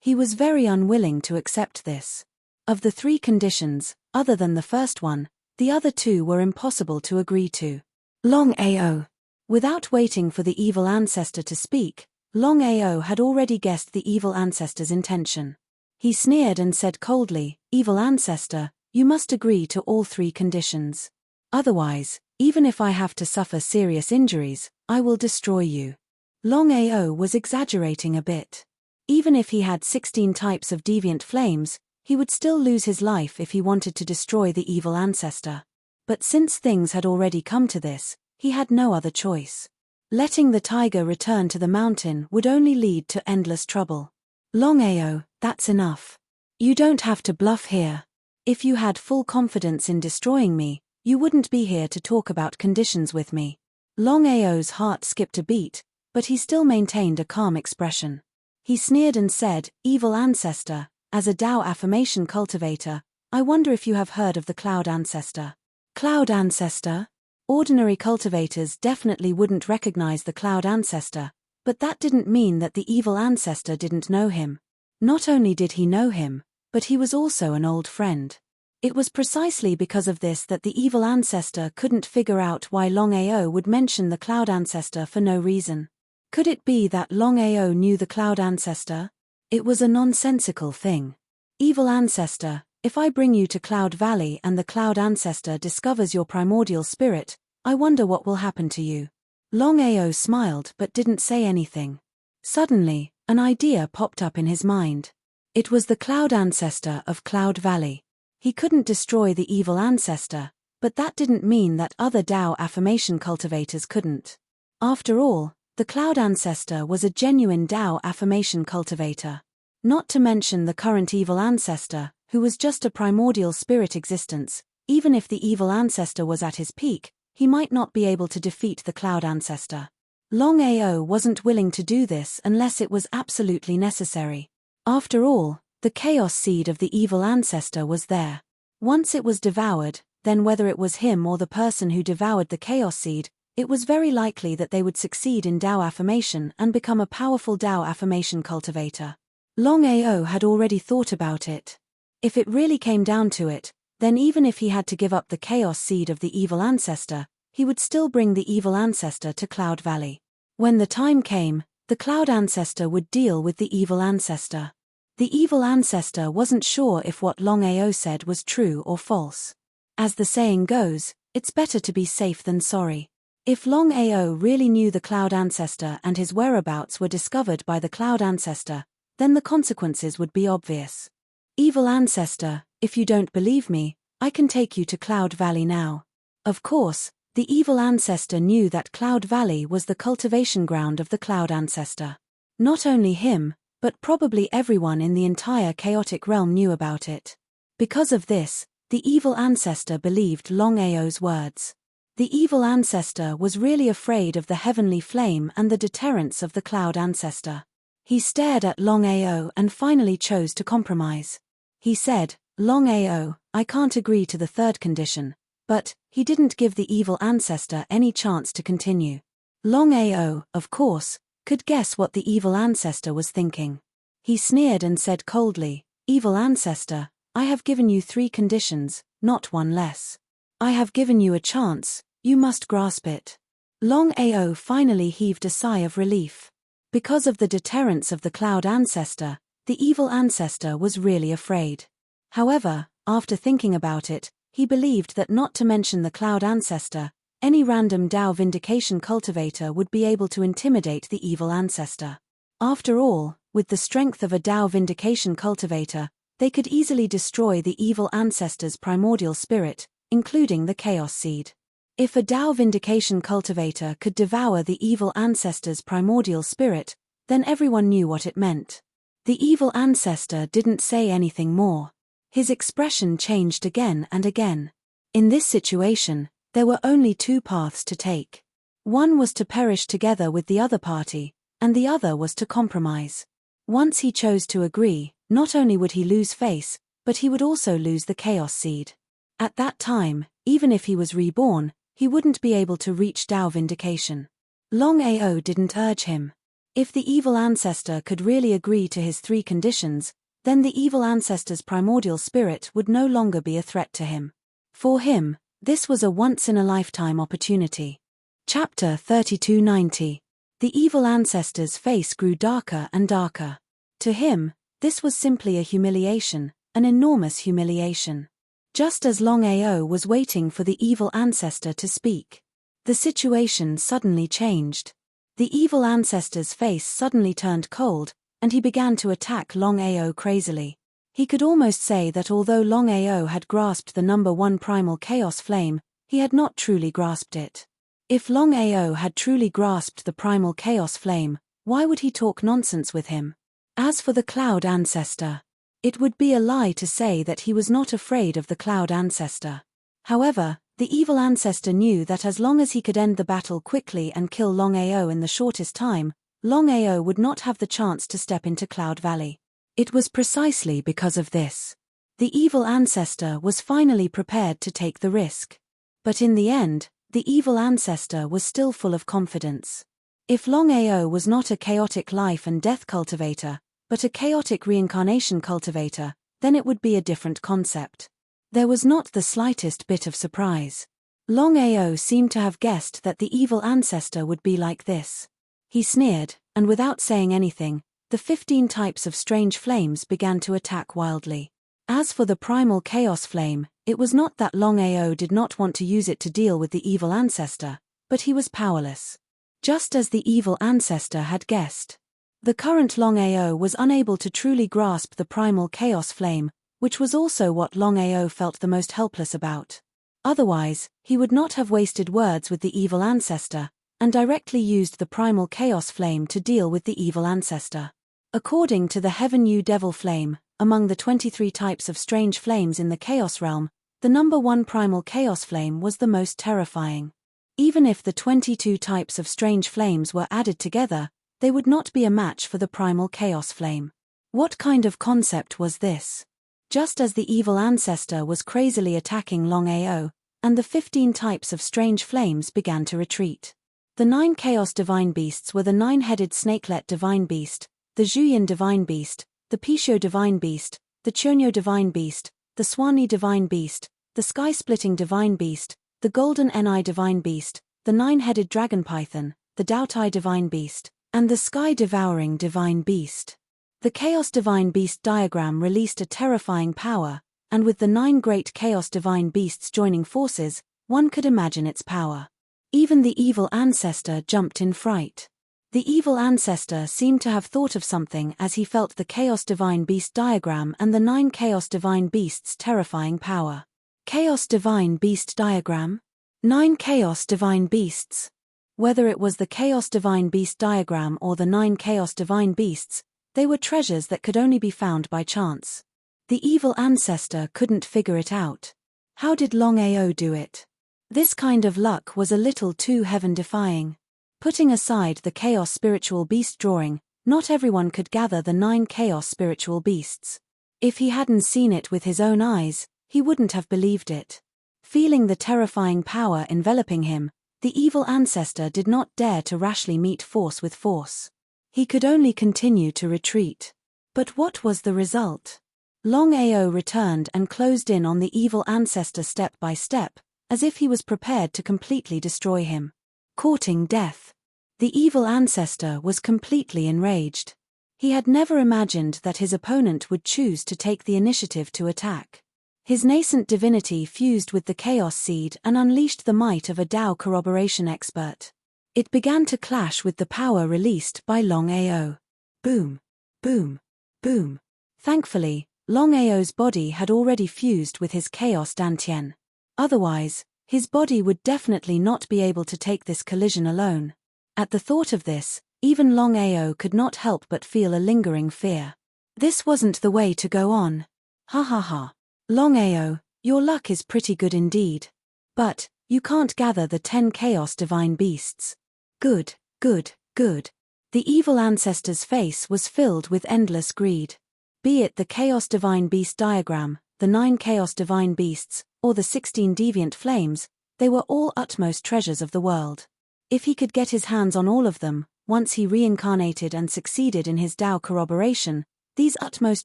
He was very unwilling to accept this. Of the 3 conditions, other than the first one, the other 2 were impossible to agree to. Longao. Without waiting for the evil ancestor to speak, Longao had already guessed the evil ancestor's intention. He sneered and said coldly, "Evil ancestor, you must agree to all 3 conditions. Otherwise, even if I have to suffer serious injuries, I will destroy you." Longao was exaggerating a bit. Even if he had 16 types of deviant flames, he would still lose his life if he wanted to destroy the evil ancestor. But since things had already come to this, he had no other choice. Letting the tiger return to the mountain would only lead to endless trouble. Longao, that's enough. You don't have to bluff here. If you had full confidence in destroying me, you wouldn't be here to talk about conditions with me. Longao's heart skipped a beat, but he still maintained a calm expression. He sneered and said, "Evil ancestor, as a Tao affirmation cultivator, I wonder if you have heard of the cloud ancestor." Cloud ancestor? Ordinary cultivators definitely wouldn't recognize the cloud ancestor, but that didn't mean that the evil ancestor didn't know him. Not only did he know him, but he was also an old friend. It was precisely because of this that the evil ancestor couldn't figure out why Longao would mention the cloud ancestor for no reason. Could it be that Longao knew the cloud ancestor? It was a nonsensical thing. Evil ancestor, if I bring you to Cloud Valley and the cloud ancestor discovers your primordial spirit, I wonder what will happen to you. Longao smiled but didn't say anything. Suddenly, an idea popped up in his mind. It was the Cloud Ancestor of Cloud Valley. He couldn't destroy the evil ancestor, but that didn't mean that other Dao affirmation cultivators couldn't. After all, the Cloud Ancestor was a genuine Dao affirmation cultivator. Not to mention the current evil ancestor, who was just a primordial spirit existence. Even if the evil ancestor was at his peak, he might not be able to defeat the Cloud Ancestor. Longao wasn't willing to do this unless it was absolutely necessary. After all, the chaos seed of the evil ancestor was there. Once it was devoured, then whether it was him or the person who devoured the chaos seed, it was very likely that they would succeed in Dao affirmation and become a powerful Dao affirmation cultivator. Longao had already thought about it. If it really came down to it, then even if he had to give up the chaos seed of the evil ancestor, he would still bring the evil ancestor to Cloud Valley. When the time came, the Cloud Ancestor would deal with the evil ancestor. The evil ancestor wasn't sure if what Longao said was true or false. As the saying goes, it's better to be safe than sorry. If Longao really knew the Cloud Ancestor and his whereabouts were discovered by the Cloud Ancestor, then the consequences would be obvious. Evil ancestor, if you don't believe me, I can take you to Cloud Valley now. Of course, the evil ancestor knew that Cloud Valley was the cultivation ground of the Cloud Ancestor. Not only him, but probably everyone in the entire chaotic realm knew about it. Because of this, the evil ancestor believed Longao's words. The evil ancestor was really afraid of the heavenly flame and the deterrence of the Cloud Ancestor. He stared at Longao and finally chose to compromise. He said, "Longao, I can't agree to the third condition," but he didn't give the evil ancestor any chance to continue. Longao, of course, could guess what the evil ancestor was thinking. He sneered and said coldly, "Evil ancestor, I have given you 3 conditions, not one less. I have given you a chance, you must grasp it." Longao finally heaved a sigh of relief. Because of the deterrence of the Cloud Ancestor, the evil ancestor was really afraid. However, after thinking about it, he believed that not to mention the Cloud Ancestor, any random Dao vindication cultivator would be able to intimidate the evil ancestor. After all, with the strength of a Dao vindication cultivator, they could easily destroy the evil ancestor's primordial spirit, including the chaos seed. If a Dao vindication cultivator could devour the evil ancestor's primordial spirit, then everyone knew what it meant. The evil ancestor didn't say anything more. His expression changed again and again. In this situation, there were only 2 paths to take. One was to perish together with the other party, and the other was to compromise. Once he chose to agree, not only would he lose face, but he would also lose the chaos seed. At that time, even if he was reborn, he wouldn't be able to reach Dao vindication. Longao didn't urge him. If the evil ancestor could really agree to his 3 conditions, then the evil ancestor's primordial spirit would no longer be a threat to him. For him, this was a once-in-a-lifetime opportunity. Chapter 3290. The evil ancestor's face grew darker and darker. To him, this was simply a humiliation, an enormous humiliation. Just as Longao was waiting for the evil ancestor to speak, the situation suddenly changed. The evil ancestor's face suddenly turned cold, and he began to attack Longao crazily. He could almost say that although Longao had grasped the number 1 primal chaos flame, he had not truly grasped it. If Longao had truly grasped the primal chaos flame, why would he talk nonsense with him? As for the Cloud Ancestor, it would be a lie to say that he was not afraid of the Cloud Ancestor. However, the evil ancestor knew that as long as he could end the battle quickly and kill Longao in the shortest time, Longao would not have the chance to step into Cloud Valley. It was precisely because of this. The evil ancestor was finally prepared to take the risk. But in the end, the evil ancestor was still full of confidence. If Longao was not a chaotic life and death cultivator, but a chaotic reincarnation cultivator, then it would be a different concept. There was not the slightest bit of surprise. Longao seemed to have guessed that the evil ancestor would be like this. He sneered, and without saying anything, the 15 types of strange flames began to attack wildly. As for the primal chaos flame, it was not that Longao did not want to use it to deal with the evil ancestor, but he was powerless. Just as the evil ancestor had guessed. The current Longao was unable to truly grasp the primal chaos flame, which was also what Longao felt the most helpless about. Otherwise, he would not have wasted words with the evil ancestor, and directly used the primal chaos flame to deal with the evil ancestor. According to the Heaven U Devil Flame, among the 23 types of strange flames in the Chaos realm, the number 1 primal chaos flame was the most terrifying. Even if the 22 types of strange flames were added together, they would not be a match for the primal chaos flame. What kind of concept was this? Just as the evil ancestor was crazily attacking Longao, and the 15 types of strange flames began to retreat. The 9 chaos divine beasts were the 9-headed snakelet divine beast, the Zhuyin divine beast, the Pishio divine beast, the Chonyo divine beast, the Swani divine beast, the sky-splitting divine beast, the golden Ni divine beast, the 9-headed dragon python, the Daotai divine beast, and the sky-devouring divine beast. The Chaos Divine Beast diagram released a terrifying power, and with the 9 great Chaos Divine Beasts joining forces, one could imagine its power. Even the evil ancestor jumped in fright. The evil ancestor seemed to have thought of something as he felt the Chaos Divine Beast diagram and the 9 Chaos Divine Beasts' terrifying power. Chaos Divine Beast diagram? 9 Chaos Divine Beasts. Whether it was the Chaos Divine Beast diagram or the 9 Chaos Divine Beasts, they were treasures that could only be found by chance. The evil ancestor couldn't figure it out. How did Longao do it? This kind of luck was a little too heaven-defying. Putting aside the Chaos Spiritual Beast drawing, not everyone could gather the 9 Chaos Spiritual Beasts. If he hadn't seen it with his own eyes, he wouldn't have believed it. Feeling the terrifying power enveloping him, the evil ancestor did not dare to rashly meet force with force. He could only continue to retreat. But what was the result? Longao returned and closed in on the evil ancestor step by step, as if he was prepared to completely destroy him. Courting death. The evil ancestor was completely enraged. He had never imagined that his opponent would choose to take the initiative to attack. His nascent divinity fused with the chaos seed and unleashed the might of a Tao corroboration expert. It began to clash with the power released by Longao. Boom, boom, boom. Thankfully, Longao's body had already fused with his chaos dantian. Otherwise, his body would definitely not be able to take this collision alone. At the thought of this, even Longao could not help but feel a lingering fear. This wasn't the way to go on. Ha ha ha. Longao, your luck is pretty good indeed. But, you can't gather the 10 Chaos Divine Beasts. Good, good, good. The evil ancestor's face was filled with endless greed. Be it the Chaos Divine Beast diagram, the 9 Chaos Divine Beasts, or the 16 Deviant Flames, they were all utmost treasures of the world. If he could get his hands on all of them, once he reincarnated and succeeded in his Tao corroboration, these utmost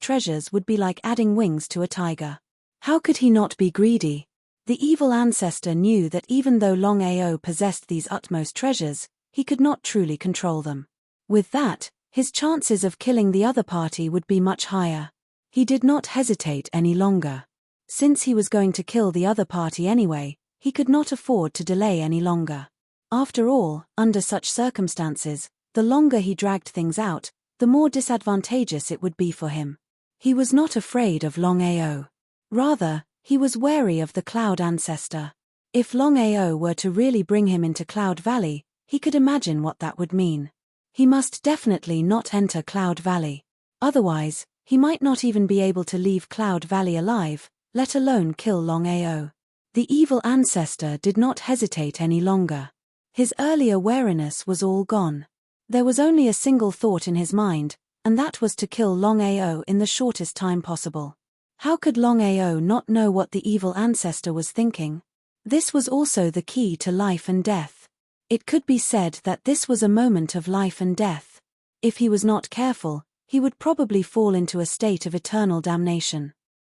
treasures would be like adding wings to a tiger. How could he not be greedy? The evil ancestor knew that even though Longao possessed these utmost treasures, he could not truly control them. With that, his chances of killing the other party would be much higher. He did not hesitate any longer. Since he was going to kill the other party anyway, he could not afford to delay any longer. After all, under such circumstances, the longer he dragged things out, the more disadvantageous it would be for him. He was not afraid of Longao. Rather, he was wary of the Cloud Ancestor. If Longao were to really bring him into Cloud Valley, he could imagine what that would mean. He must definitely not enter Cloud Valley. Otherwise, he might not even be able to leave Cloud Valley alive, let alone kill Longao. The evil ancestor did not hesitate any longer. His earlier wariness was all gone. There was only a single thought in his mind, and that was to kill Longao in the shortest time possible. How could Longao not know what the evil ancestor was thinking? This was also the key to life and death. It could be said that this was a moment of life and death. If he was not careful, he would probably fall into a state of eternal damnation.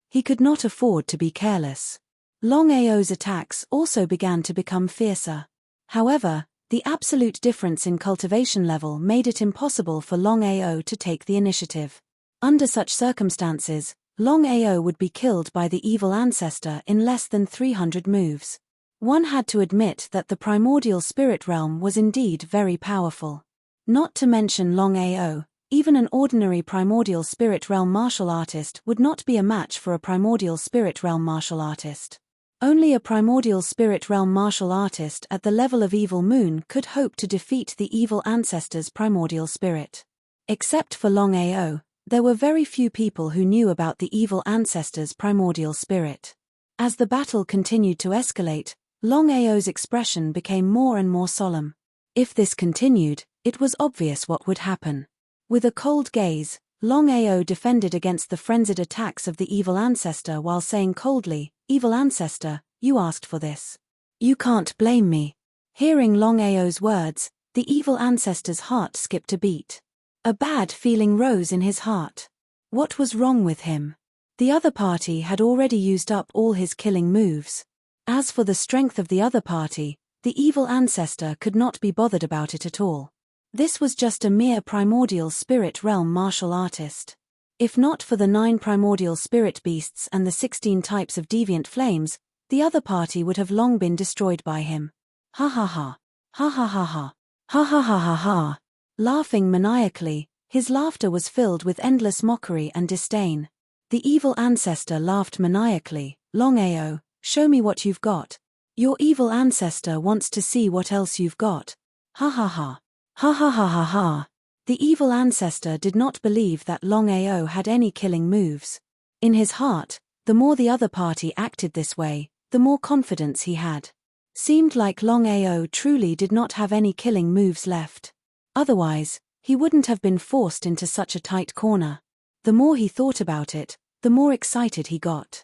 He could not afford to be careless. Longao's attacks also began to become fiercer. However, the absolute difference in cultivation level made it impossible for Longao to take the initiative. Under such circumstances, Longao would be killed by the evil ancestor in less than 300 moves. One had to admit that the primordial spirit realm was indeed very powerful. Not to mention Longao, even an ordinary primordial spirit realm martial artist would not be a match for a primordial spirit realm martial artist. Only a primordial spirit realm martial artist at the level of Evil Moon could hope to defeat the evil ancestor's primordial spirit. Except for Longao, there were very few people who knew about the evil ancestor's primordial spirit. As the battle continued to escalate, Longao's expression became more and more solemn. If this continued, it was obvious what would happen. With a cold gaze, Longao defended against the frenzied attacks of the evil ancestor while saying coldly, "Evil ancestor, you asked for this. You can't blame me." Hearing Longao's words, the evil ancestor's heart skipped a beat. A bad feeling rose in his heart. What was wrong with him? The other party had already used up all his killing moves. As for the strength of the other party, the evil ancestor could not be bothered about it at all. This was just a mere primordial spirit realm martial artist. If not for the 9 primordial spirit beasts and the 16 types of deviant flames, the other party would have long been destroyed by him. Ha ha ha. Ha ha ha ha. Ha ha ha ha ha. Laughing maniacally, his laughter was filled with endless mockery and disdain. The evil ancestor laughed maniacally. "Longao, show me what you've got. Your evil ancestor wants to see what else you've got. Ha ha ha. Ha ha ha ha ha." The evil ancestor did not believe that Longao had any killing moves. In his heart, the more the other party acted this way, the more confidence he had. Seemed like Longao truly did not have any killing moves left. Otherwise, he wouldn't have been forced into such a tight corner. The more he thought about it, the more excited he got.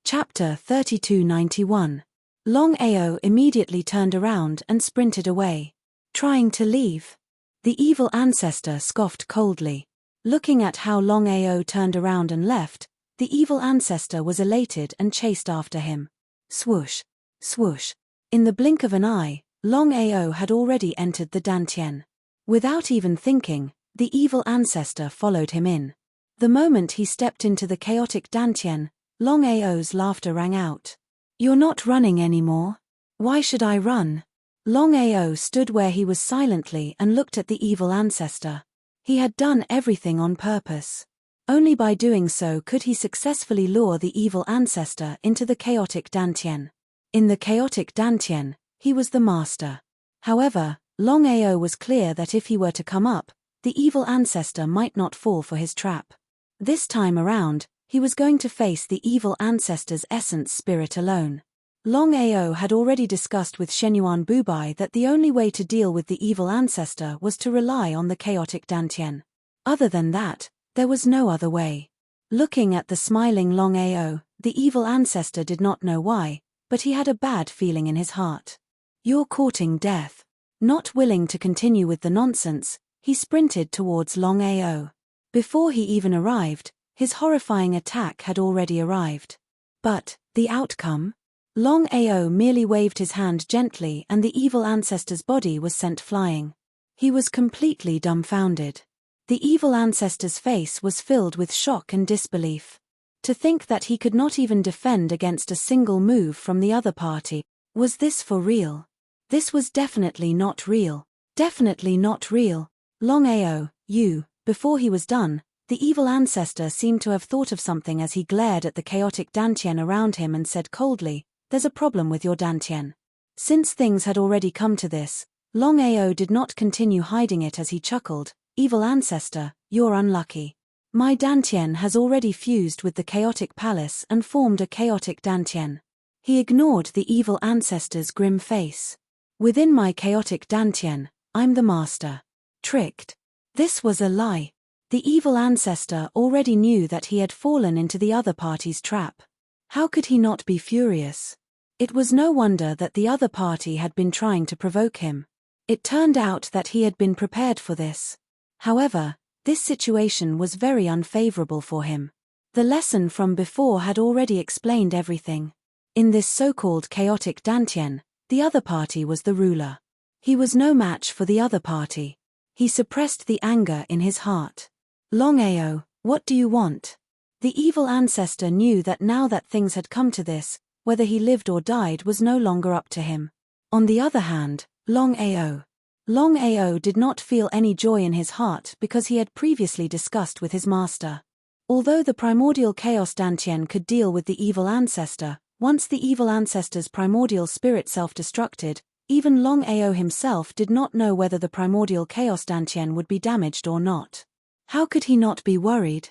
Chapter 3291. Longao immediately turned around and sprinted away. Trying to leave. The evil ancestor scoffed coldly. Looking at how Longao turned around and left, the evil ancestor was elated and chased after him. Swoosh. Swoosh. In the blink of an eye, Longao had already entered the Dantian. Without even thinking, the evil ancestor followed him in. The moment he stepped into the chaotic Dantian, Longao's laughter rang out. "You're not running anymore. Why should I run?" Longao stood where he was silently and looked at the evil ancestor. He had done everything on purpose. Only by doing so could he successfully lure the evil ancestor into the chaotic Dantian. In the chaotic Dantian, he was the master. However, Longao was clear that if he were to come up, the evil ancestor might not fall for his trap. This time around, he was going to face the evil ancestor's essence spirit alone. Longao had already discussed with Shenyuan Bubai that the only way to deal with the evil ancestor was to rely on the chaotic Dantian. Other than that, there was no other way. Looking at the smiling Longao, the evil ancestor did not know why, but he had a bad feeling in his heart. "You're courting death." Not willing to continue with the nonsense, he sprinted towards Longao. Before he even arrived, his horrifying attack had already arrived. But, the outcome? Longao merely waved his hand gently and the evil ancestor's body was sent flying. He was completely dumbfounded. The evil ancestor's face was filled with shock and disbelief. To think that he could not even defend against a single move from the other party. Was this for real? This was definitely not real. Definitely not real. Longao, you. Before he was done, the evil ancestor seemed to have thought of something as he glared at the chaotic Dantian around him and said coldly, "There's a problem with your Dantian." Since things had already come to this, Longao did not continue hiding it as he chuckled, "Evil ancestor, you're unlucky. My Dantian has already fused with the chaotic palace and formed a chaotic Dantian." He ignored the evil ancestor's grim face. "Within my chaotic Dantian, I'm the master." Tricked. This was a lie. The evil ancestor already knew that he had fallen into the other party's trap. How could he not be furious? It was no wonder that the other party had been trying to provoke him. It turned out that he had been prepared for this. However, this situation was very unfavorable for him. The lesson from before had already explained everything. In this so-called chaotic Dantian, the other party was the ruler. He was no match for the other party. He suppressed the anger in his heart. "Longao, what do you want?" The evil ancestor knew that now that things had come to this, Whether he lived or died was no longer up to him. On the other hand, Longao did not feel any joy in his heart because he had previously discussed with his master. Although the primordial chaos Dantian could deal with the evil ancestor, once the evil ancestor's primordial spirit self-destructed, even Longao himself did not know whether the primordial chaos Dantian would be damaged or not. How could he not be worried?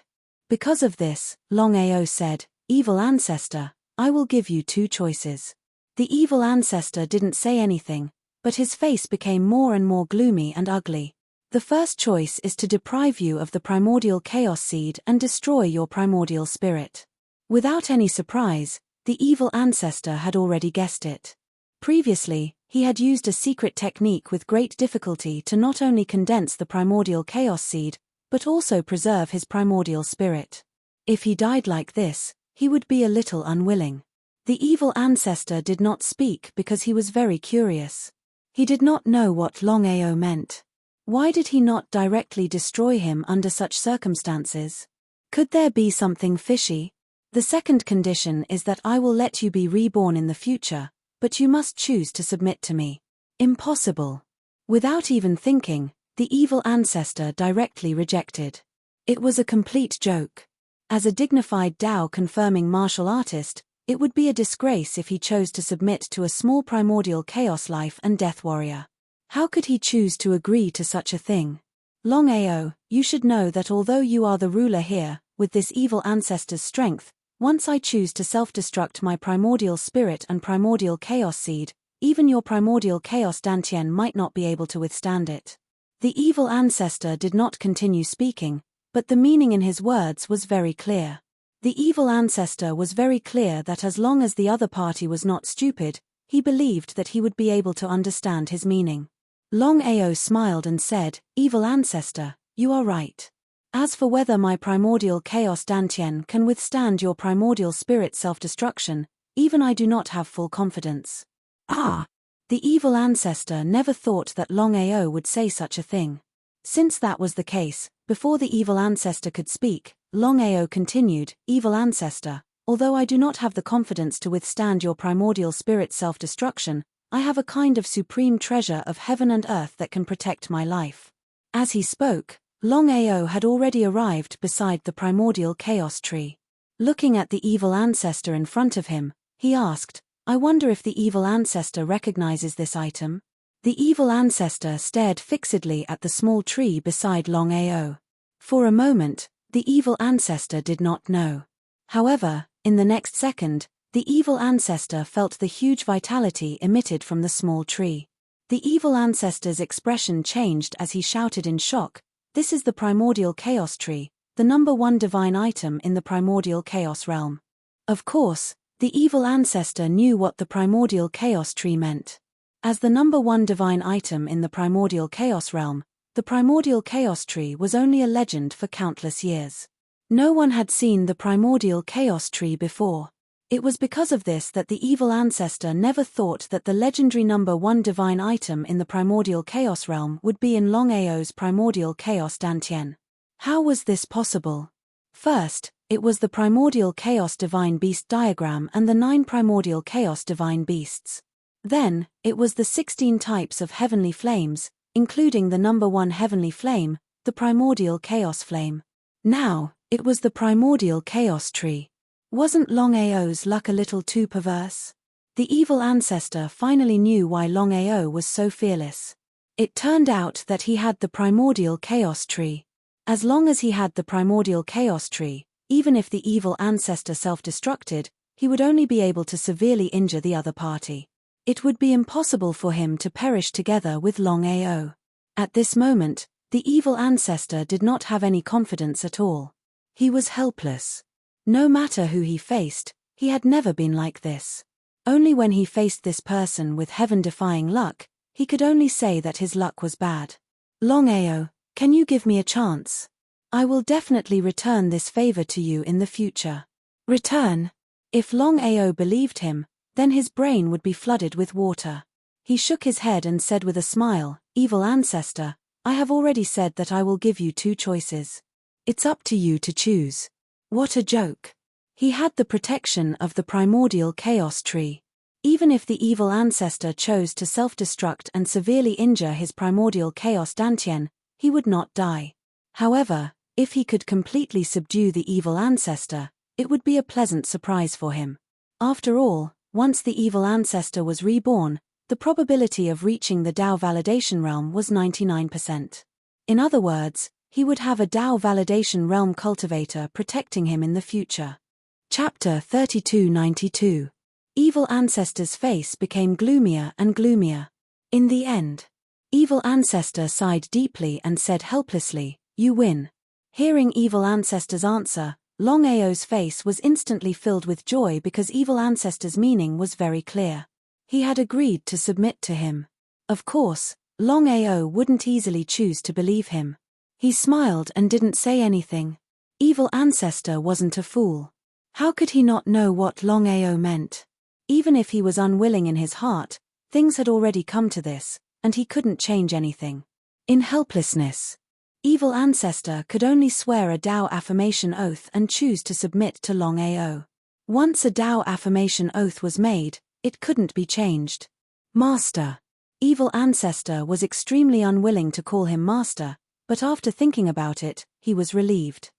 Because of this, Longao said, "Evil ancestor, I will give you two choices." The evil ancestor didn't say anything, but his face became more and more gloomy and ugly. The first choice is to deprive you of the primordial chaos seed and destroy your primordial spirit. Without any surprise, the evil ancestor had already guessed it. Previously, he had used a secret technique with great difficulty to not only condense the primordial chaos seed, but also preserve his primordial spirit. If he died like this, he would be a little unwilling. The evil ancestor did not speak because he was very curious. He did not know what Longao meant. Why did he not directly destroy him under such circumstances? Could there be something fishy? The second condition is that I will let you be reborn in the future, but you must choose to submit to me. Impossible. Without even thinking, the evil ancestor directly rejected. It was a complete joke. As a dignified Dao-confirming martial artist, it would be a disgrace if he chose to submit to a small primordial chaos life and death warrior. How could he choose to agree to such a thing? Longao, you should know that although you are the ruler here, with this evil ancestor's strength, once I choose to self-destruct my primordial spirit and primordial chaos seed, even your primordial chaos Dantian might not be able to withstand it. The evil ancestor did not continue speaking, but the meaning in his words was very clear. The evil ancestor was very clear that as long as the other party was not stupid, he believed that he would be able to understand his meaning. Longao smiled and said, "Evil ancestor, you are right. As for whether my primordial chaos Dantian can withstand your primordial spirit self-destruction, even I do not have full confidence." Ah! The evil ancestor never thought that Longao would say such a thing. Since that was the case, before the evil ancestor could speak, Longao continued, "Evil ancestor, although I do not have the confidence to withstand your primordial spirit self-destruction, I have a kind of supreme treasure of heaven and earth that can protect my life." As he spoke, Longao had already arrived beside the primordial chaos tree. Looking at the evil ancestor in front of him, he asked, "I wonder if the evil ancestor recognizes this item?" The evil ancestor stared fixedly at the small tree beside Longao. For a moment, the evil ancestor did not know. However, in the next second, the evil ancestor felt the huge vitality emitted from the small tree. The evil ancestor's expression changed as he shouted in shock, "This is the primordial chaos tree, the #1 divine item in the primordial chaos realm." Of course, the evil ancestor knew what the primordial chaos tree meant. As the #1 divine item in the primordial chaos realm, the primordial chaos tree was only a legend for countless years. No one had seen the primordial chaos tree before. It was because of this that the evil ancestor never thought that the legendary #1 divine item in the primordial chaos realm would be in Longao's primordial chaos Dantian. How was this possible? First, it was the primordial chaos divine beast diagram and the 9 primordial chaos divine beasts. Then, it was the 16 types of heavenly flames, including the #1 heavenly flame, the primordial chaos flame. Now, it was the primordial chaos tree. Wasn't Longao's luck a little too perverse? The evil ancestor finally knew why Longao was so fearless. It turned out that he had the primordial chaos tree. As long as he had the primordial chaos tree, even if the evil ancestor self-destructed, he would only be able to severely injure the other party. It would be impossible for him to perish together with Longao. At this moment, the evil ancestor did not have any confidence at all. He was helpless. No matter who he faced, he had never been like this. Only when he faced this person with heaven-defying luck, he could only say that his luck was bad. "Longao, can you give me a chance? I will definitely return this favor to you in the future." Return? If Longao believed him, then his brain would be flooded with water. He shook his head and said with a smile, "Evil ancestor, I have already said that I will give you 2 choices. It's up to you to choose." What a joke. He had the protection of the primordial chaos tree. Even if the evil ancestor chose to self-destruct and severely injure his primordial chaos Dantian, he would not die. However, if he could completely subdue the evil ancestor, it would be a pleasant surprise for him. After all, once the evil ancestor was reborn, the probability of reaching the Dao validation realm was 99%. In other words, he would have a Dao validation realm cultivator protecting him in the future. Chapter 3292. Evil ancestor's face became gloomier and gloomier. In the end, evil ancestor sighed deeply and said helplessly, "You win." Hearing evil ancestor's answer, Longao's face was instantly filled with joy because evil ancestor's meaning was very clear. He had agreed to submit to him. Of course, Longao wouldn't easily choose to believe him. He smiled and didn't say anything. Evil ancestor wasn't a fool. How could he not know what Longao meant? Even if he was unwilling in his heart, things had already come to this, and he couldn't change anything. In helplessness, evil ancestor could only swear a Dao affirmation oath and choose to submit to Longao. Once a Dao affirmation oath was made, it couldn't be changed. Master. Evil ancestor was extremely unwilling to call him master, but after thinking about it, he was relieved.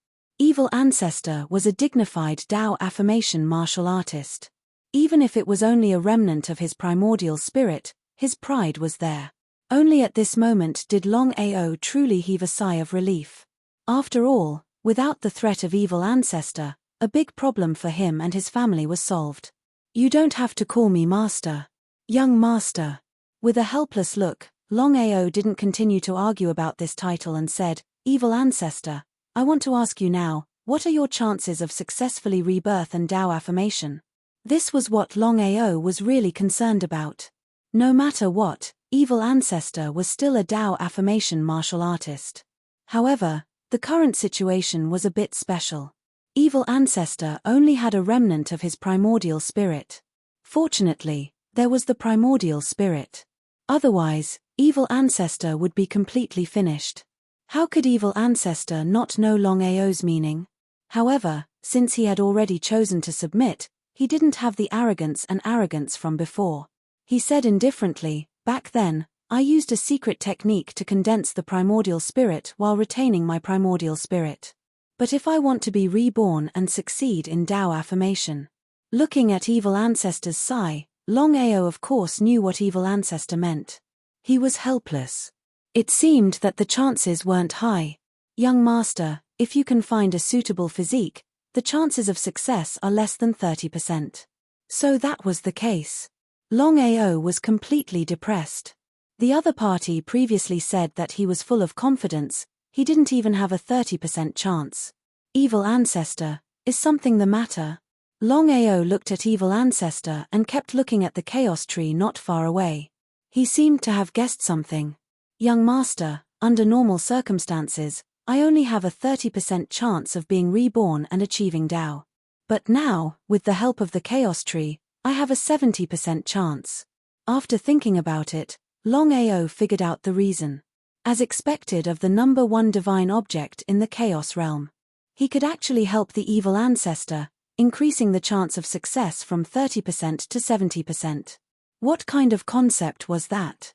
Evil ancestor was a dignified Dao affirmation martial artist. Even if it was only a remnant of his primordial spirit, his pride was there. Only at this moment did Longao truly heave a sigh of relief. After all, without the threat of evil ancestor, a big problem for him and his family was solved. "You don't have to call me master. Young master." With a helpless look, Longao didn't continue to argue about this title and said, "Evil ancestor, I want to ask you now, what are your chances of successfully rebirth and Dao affirmation?" This was what Longao was really concerned about. No matter what, evil ancestor was still a Dao affirmation martial artist. However, the current situation was a bit special. Evil ancestor only had a remnant of his primordial spirit. Fortunately, there was the primordial spirit. Otherwise, evil ancestor would be completely finished. How could evil ancestor not know Longao's meaning? However, since he had already chosen to submit, he didn't have the arrogance from before. He said indifferently, "Back then, I used a secret technique to condense the primordial spirit while retaining my primordial spirit. But if I want to be reborn and succeed in Dao affirmation." Looking at evil ancestor's sigh, Longao of course knew what evil ancestor meant. He was helpless. It seemed that the chances weren't high. "Young master, if you can find a suitable physique, the chances of success are less than 30%. So that was the case. Longao was completely depressed. The other party previously said that he was full of confidence, he didn't even have a 30% chance. Evil ancestor, is something the matter? Longao looked at evil ancestor and kept looking at the chaos tree not far away. He seemed to have guessed something. "Young master, under normal circumstances, I only have a 30% chance of being reborn and achieving Dao. But now, with the help of the chaos tree, I have a 70% chance." After thinking about it, Longao figured out the reason. As expected of the number one divine object in the chaos realm, he could actually help the evil ancestor, increasing the chance of success from 30% to 70%. What kind of concept was that?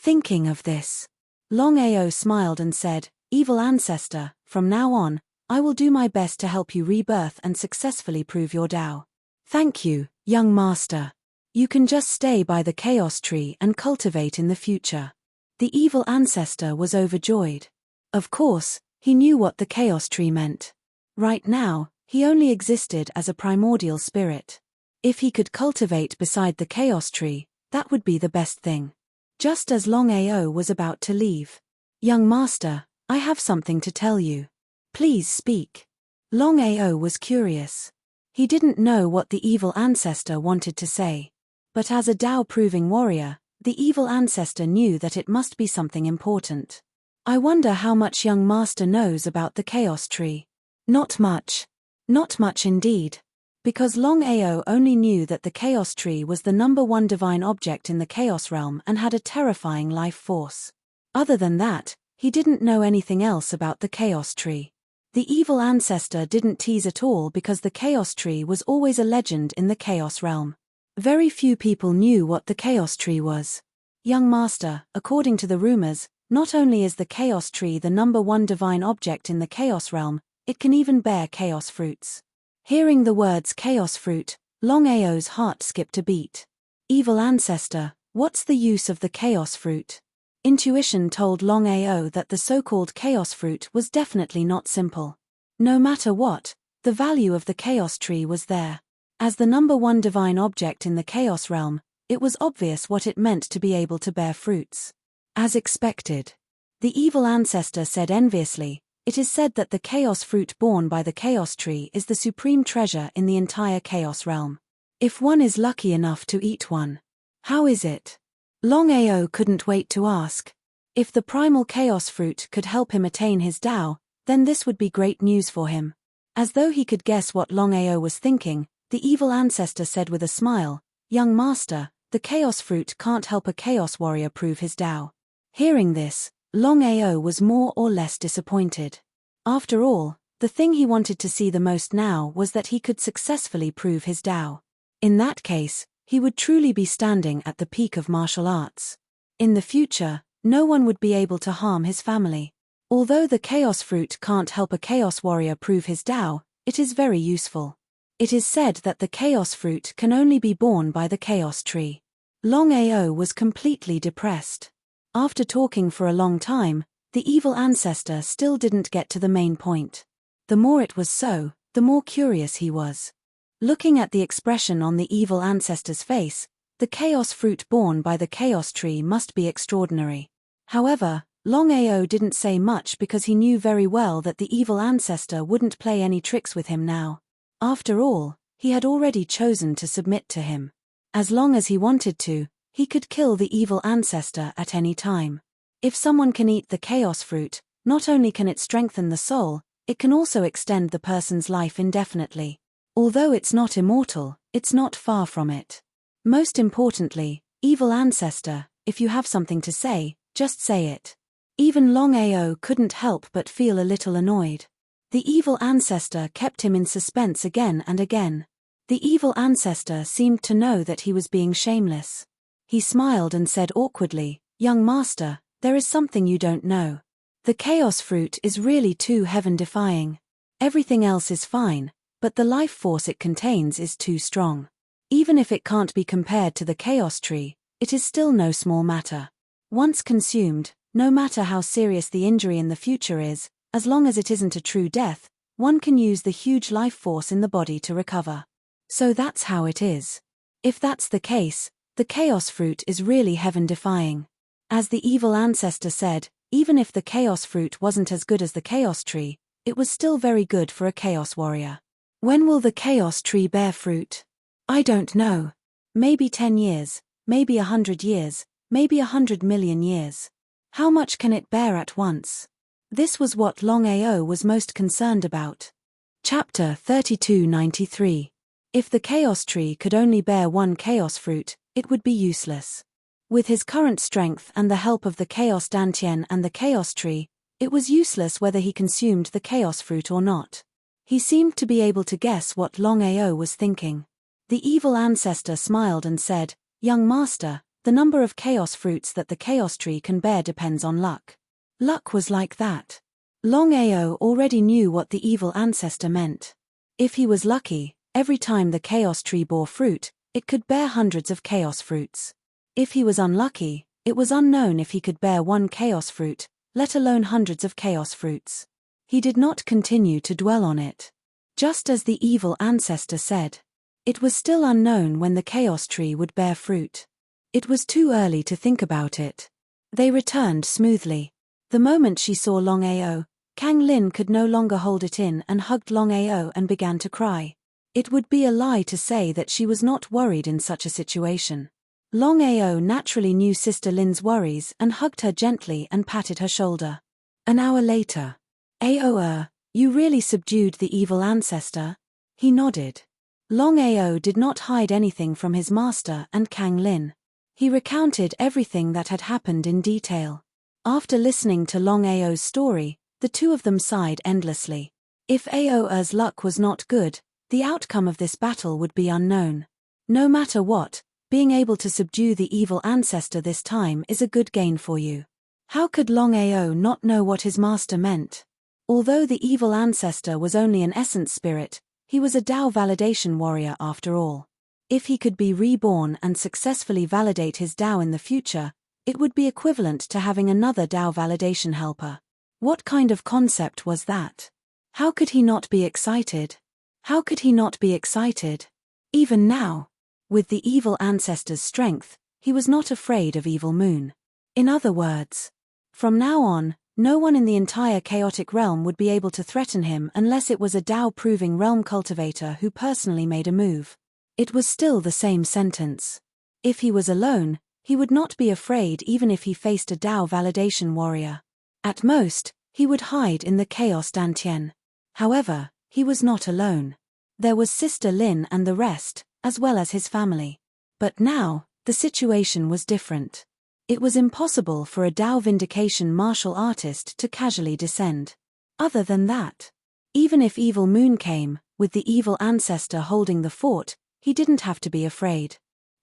Thinking of this, Longao smiled and said, "Evil ancestor, from now on, I will do my best to help you rebirth and successfully prove your Dao." "Thank you, young master. You can just stay by the chaos tree and cultivate in the future." The evil ancestor was overjoyed. Of course, he knew what the chaos tree meant. Right now, he only existed as a primordial spirit. If he could cultivate beside the chaos tree, that would be the best thing. Just as Longao was about to leave, "Young master, I have something to tell you. Please speak." Longao was curious. He didn't know what the evil ancestor wanted to say. But as a Dao-proving warrior, the evil ancestor knew that it must be something important. "I wonder how much young master knows about the chaos tree." Not much. Not much indeed. Because Longao only knew that the chaos tree was the number one divine object in the chaos realm and had a terrifying life force. Other than that, he didn't know anything else about the chaos tree. The evil ancestor didn't tease at all because the Chaos Tree was always a legend in the Chaos realm. Very few people knew what the Chaos Tree was. Young Master, according to the rumors, not only is the Chaos Tree the #1 divine object in the Chaos realm, it can even bear Chaos fruits. Hearing the words Chaos fruit, Longao's heart skipped a beat. Evil ancestor, what's the use of the Chaos fruit? Intuition told Longao that the so-called Chaos fruit was definitely not simple. No matter what, the value of the Chaos Tree was there. As the #1 divine object in the Chaos realm, it was obvious what it meant to be able to bear fruits. As expected. The evil ancestor said enviously, it is said that the Chaos fruit borne by the Chaos Tree is the supreme treasure in the entire Chaos realm. If one is lucky enough to eat one. How is it? Longao couldn't wait to ask. If the primal Chaos fruit could help him attain his Tao, then this would be great news for him. As though he could guess what Longao was thinking, the evil ancestor said with a smile, Young Master, the Chaos fruit can't help a Chaos warrior prove his Tao. Hearing this, Longao was more or less disappointed. After all, the thing he wanted to see the most now was that he could successfully prove his Tao. In that case, he would truly be standing at the peak of martial arts. In the future, no one would be able to harm his family. Although the Chaos fruit can't help a Chaos warrior prove his Tao, it is very useful. It is said that the Chaos fruit can only be borne by the Chaos Tree. Longao was completely depressed. After talking for a long time, the evil ancestor still didn't get to the main point. The more it was so, the more curious he was. Looking at the expression on the evil ancestor's face, the Chaos fruit borne by the Chaos Tree must be extraordinary. However, Longao didn't say much because he knew very well that the evil ancestor wouldn't play any tricks with him now. After all, he had already chosen to submit to him. As long as he wanted to, he could kill the evil ancestor at any time. If someone can eat the Chaos fruit, not only can it strengthen the soul, it can also extend the person's life indefinitely. Although it's not immortal, it's not far from it. Most importantly, evil ancestor, if you have something to say, just say it. Even Longao couldn't help but feel a little annoyed. The evil ancestor kept him in suspense again and again. The evil ancestor seemed to know that he was being shameless. He smiled and said awkwardly, Young Master, there is something you don't know. The Chaos fruit is really too heaven-defying. Everything else is fine, but the life force it contains is too strong. Even if it can't be compared to the Chaos Tree, it is still no small matter. Once consumed, no matter how serious the injury in the future is, as long as it isn't a true death, one can use the huge life force in the body to recover. So that's how it is. If that's the case, the Chaos fruit is really heaven-defying. As the evil ancestor said, even if the Chaos fruit wasn't as good as the Chaos Tree, it was still very good for a Chaos warrior. When will the Chaos Tree bear fruit? I don't know. Maybe 10 years, maybe 100 years, maybe 100 million years. How much can it bear at once? This was what Longao was most concerned about. Chapter 3293. If the Chaos Tree could only bear one Chaos fruit, it would be useless. With his current strength and the help of the Chaos Dantian and the Chaos Tree, it was useless whether he consumed the Chaos fruit or not. He seemed to be able to guess what Longao was thinking. The evil ancestor smiled and said, Young Master, the number of Chaos fruits that the Chaos Tree can bear depends on luck. Luck was like that. Longao already knew what the evil ancestor meant. If he was lucky, every time the Chaos Tree bore fruit, it could bear hundreds of Chaos fruits. If he was unlucky, it was unknown if he could bear one Chaos fruit, let alone hundreds of Chaos fruits. He did not continue to dwell on it. Just as the evil ancestor said, it was still unknown when the Chaos Tree would bear fruit. It was too early to think about it. They returned smoothly. The moment she saw Longao, Kang Lin could no longer hold it in and hugged Longao and began to cry. It would be a lie to say that she was not worried in such a situation. Longao naturally knew Sister Lin's worries and hugged her gently and patted her shoulder. An hour later. Ao, you really subdued the evil ancestor? He nodded. Longao did not hide anything from his master and Kang Lin. He recounted everything that had happened in detail. After listening to Longao's story, the two of them sighed endlessly. If Ao's luck was not good, the outcome of this battle would be unknown. No matter what, being able to subdue the evil ancestor this time is a good gain for you. How could Longao not know what his master meant? Although the evil ancestor was only an essence spirit, he was a Tao validation warrior after all. If he could be reborn and successfully validate his Tao in the future, it would be equivalent to having another Tao validation helper. What kind of concept was that? How could he not be excited? How could he not be excited? Even now, with the evil ancestor's strength, he was not afraid of Evil Moon. In other words, from now on, no one in the entire chaotic realm would be able to threaten him unless it was a Tao-proving realm cultivator who personally made a move. It was still the same sentence. If he was alone, he would not be afraid even if he faced a Tao validation warrior. At most, he would hide in the Chaos Dantian. However, he was not alone. There was Sister Lin and the rest, as well as his family. But now, the situation was different. It was impossible for a Tao vindication martial artist to casually descend. Other than that, even if Evil Moon came, with the evil ancestor holding the fort, he didn't have to be afraid.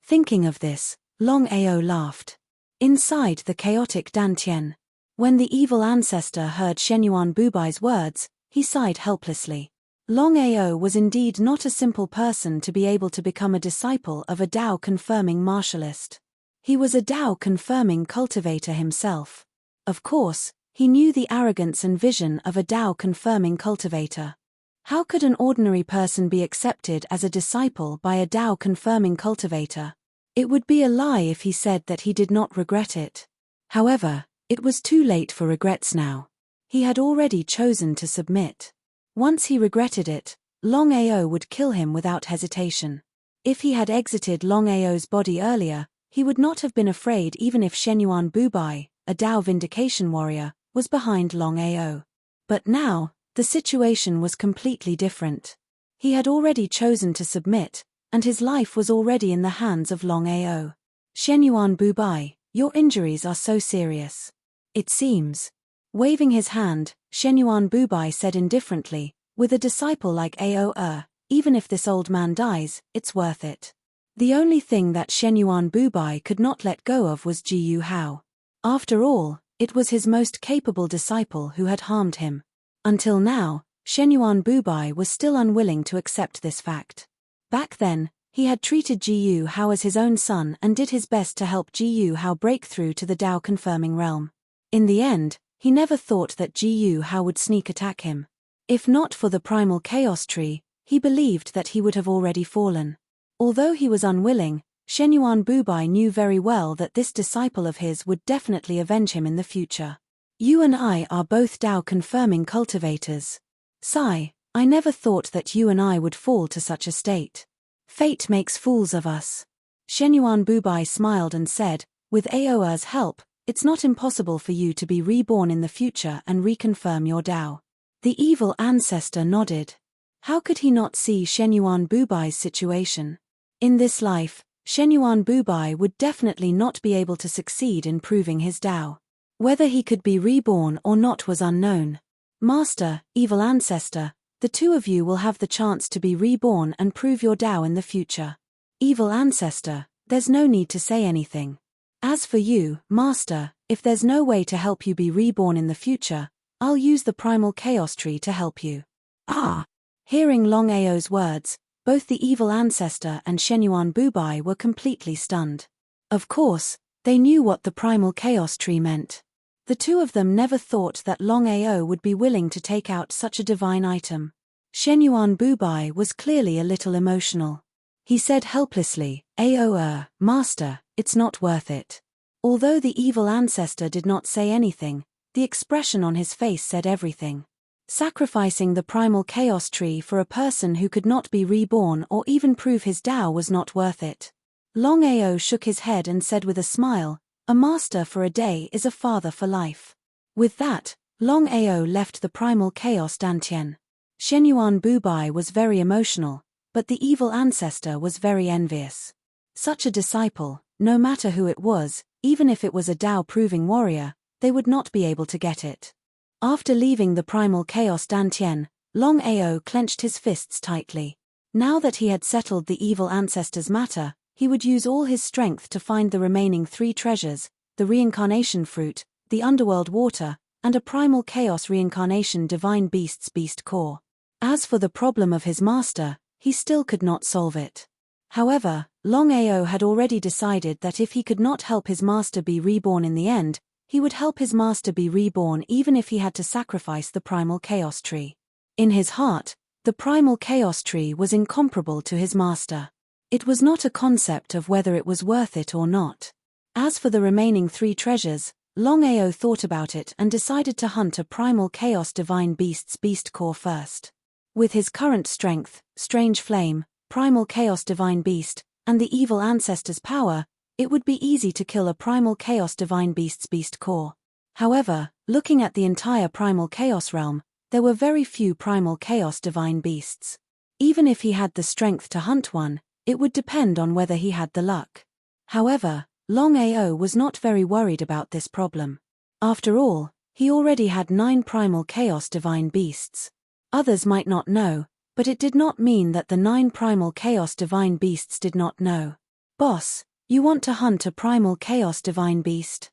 Thinking of this, Longao laughed. Inside the chaotic Dantian, when the evil ancestor heard Shenyuan Bubai's words, he sighed helplessly. Longao was indeed not a simple person to be able to become a disciple of a Tao-confirming martialist. He was a Tao-confirming cultivator himself. Of course, he knew the arrogance and vision of a Tao-confirming cultivator. How could an ordinary person be accepted as a disciple by a Tao-confirming cultivator? It would be a lie if he said that he did not regret it. However, it was too late for regrets now. He had already chosen to submit. Once he regretted it, Longao would kill him without hesitation. If he had exited Longao's body earlier, he would not have been afraid even if Shenyuan Bubai, a Tao vindication warrior, was behind Longao. But now, the situation was completely different. He had already chosen to submit, and his life was already in the hands of Longao. Shenyuan Bubai, your injuries are so serious. It seems. Waving his hand, Shenyuan Bubai said indifferently, with a disciple like Ao, even if this old man dies, it's worth it. The only thing that Shenyuan Bubai could not let go of was Jiyu Hao. After all, it was his most capable disciple who had harmed him. Until now, Shenyuan Bubai was still unwilling to accept this fact. Back then, he had treated Jiyu Hao as his own son and did his best to help Jiyu Hao break through to the Tao-confirming realm. In the end, he never thought that Jiyu Hao would sneak attack him. If not for the primal chaos tree, he believed that he would have already fallen. Although he was unwilling, Shenyuan Bubai knew very well that this disciple of his would definitely avenge him in the future. You and I are both Tao-confirming cultivators. Sigh, I never thought that you and I would fall to such a state. Fate makes fools of us. Shenyuan Bubai smiled and said, with Aoa's help, it's not impossible for you to be reborn in the future and reconfirm your Tao. The evil ancestor nodded. How could he not see Shenyuan Bubai's situation? In this life, Shenyuan Bubai would definitely not be able to succeed in proving his Tao. Whether he could be reborn or not was unknown. Master, evil ancestor, the two of you will have the chance to be reborn and prove your Tao in the future. Evil ancestor, there's no need to say anything. As for you, Master, if there's no way to help you be reborn in the future, I'll use the primal chaos tree to help you. Ah! Hearing Longao's words, both the evil ancestor and Shenyuan Bubai were completely stunned. Of course, they knew what the primal chaos tree meant. The two of them never thought that Longao would be willing to take out such a divine item. Shenyuan Bubai was clearly a little emotional. He said helplessly, Ao, Master, it's not worth it. Although the evil ancestor did not say anything, the expression on his face said everything. Sacrificing the primal chaos tree for a person who could not be reborn or even prove his Tao was not worth it. Longao shook his head and said with a smile, a master for a day is a father for life. With that, Longao left the primal chaos Dantian. Shenyuan Bubai was very emotional, but the evil ancestor was very envious. Such a disciple, no matter who it was, even if it was a Tao-proving warrior, they would not be able to get it. After leaving the primal chaos Dantian, Longao clenched his fists tightly. Now that he had settled the evil ancestors' matter, he would use all his strength to find the remaining 3 treasures, the reincarnation fruit, the underworld water, and a primal chaos reincarnation divine beast's beast core. As for the problem of his master, he still could not solve it. However, Longao had already decided that if he could not help his master be reborn in the end, he would help his master be reborn even if he had to sacrifice the primal chaos tree. In his heart, the primal chaos tree was incomparable to his master. It was not a concept of whether it was worth it or not. As for the remaining 3 treasures, Longao thought about it and decided to hunt a primal chaos divine beast's beast core first. With his current strength, strange flame, primal chaos divine beast, and the evil ancestor's power, it would be easy to kill a primal chaos divine beast's beast core. However, looking at the entire primal chaos realm, there were very few primal chaos divine beasts. Even if he had the strength to hunt one, it would depend on whether he had the luck. However, Longao was not very worried about this problem. After all, he already had 9 primal chaos divine beasts. Others might not know, but it did not mean that the 9 primal chaos divine beasts did not know. Boss, you want to hunt a primal chaos divine beast?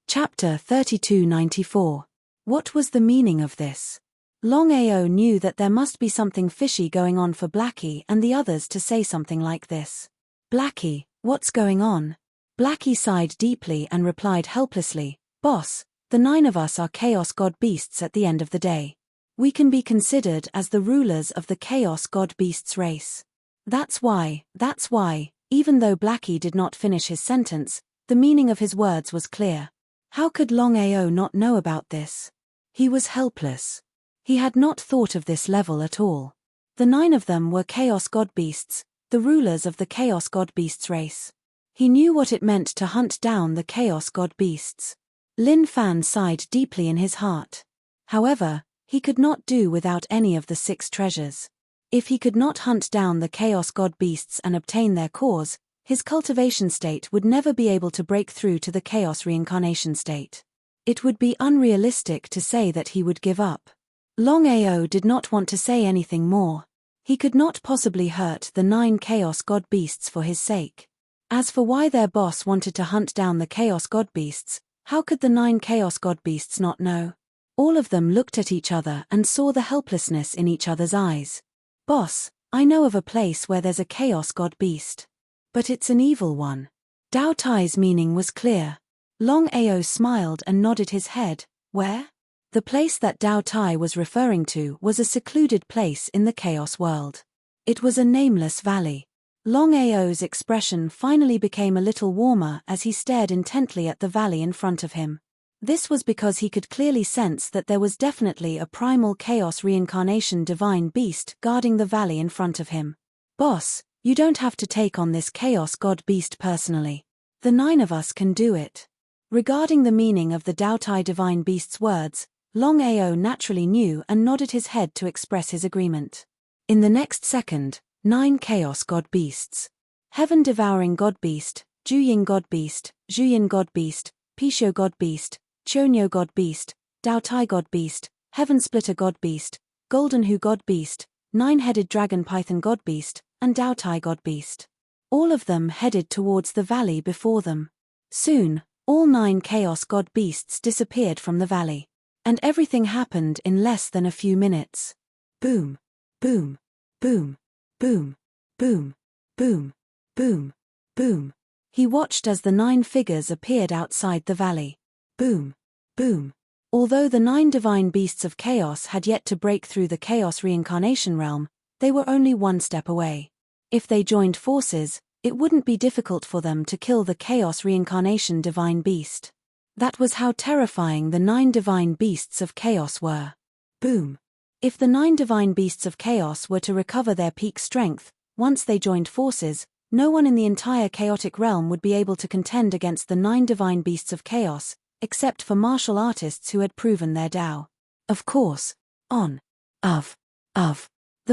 Chapter 3294. What was the meaning of this? Longao knew that there must be something fishy going on for Blackie and the others to say something like this. Blackie, what's going on? Blackie sighed deeply and replied helplessly, Boss, the 9 of us are chaos god beasts at the end of the day. We can be considered as the rulers of the chaos god beasts race. That's why, even though Blackie did not finish his sentence, the meaning of his words was clear. How could Longao not know about this? He was helpless. He had not thought of this level at all. The 9 of them were chaos god beasts, the rulers of the chaos god beasts race. He knew what it meant to hunt down the chaos god beasts. Lin Fan sighed deeply in his heart. However, he could not do without any of the 6 treasures. If he could not hunt down the chaos god beasts and obtain their cores, his cultivation state would never be able to break through to the chaos reincarnation state. It would be unrealistic to say that he would give up. Longao did not want to say anything more. He could not possibly hurt the 9 chaos god beasts for his sake. As for why their boss wanted to hunt down the chaos god beasts, how could the 9 chaos god beasts not know? All of them looked at each other and saw the helplessness in each other's eyes. Boss, I know of a place where there's a chaos god beast. But it's an evil one. Dao Tai's meaning was clear. Longao smiled and nodded his head. Where? The place that Dao Tai was referring to was a secluded place in the chaos world. It was a nameless valley. Longao's expression finally became a little warmer as he stared intently at the valley in front of him. This was because he could clearly sense that there was definitely a primal chaos reincarnation divine beast guarding the valley in front of him. Boss, you don't have to take on this chaos god beast personally. The 9 of us can do it. Regarding the meaning of the Dao Tai divine beast's words, Longao naturally knew and nodded his head to express his agreement. In the next second, 9 chaos god beasts. Heaven devouring god beast, Juying god beast, Juyin god beast, Pisho god beast, Chonyo god beast, Dao Tai god beast, Heaven splitter god beast, Golden Hu god beast, 9-headed dragon python god beast, and Dao Tai god beast. All of them headed towards the valley before them. Soon, all 9 chaos god beasts disappeared from the valley. And everything happened in less than a few minutes. Boom, boom, boom, boom, boom, boom, boom, boom. He watched as the 9 figures appeared outside the valley. Boom, boom. Although the 9 divine beasts of chaos had yet to break through the chaos reincarnation realm, they were only one step away. If they joined forces, it wouldn't be difficult for them to kill the chaos reincarnation divine beast. That was how terrifying the 9 divine beasts of chaos were. Boom. If the 9 divine beasts of chaos were to recover their peak strength, once they joined forces, no one in the entire chaotic realm would be able to contend against the 9 divine beasts of chaos, except for martial artists who had proven their Dao. Of course, the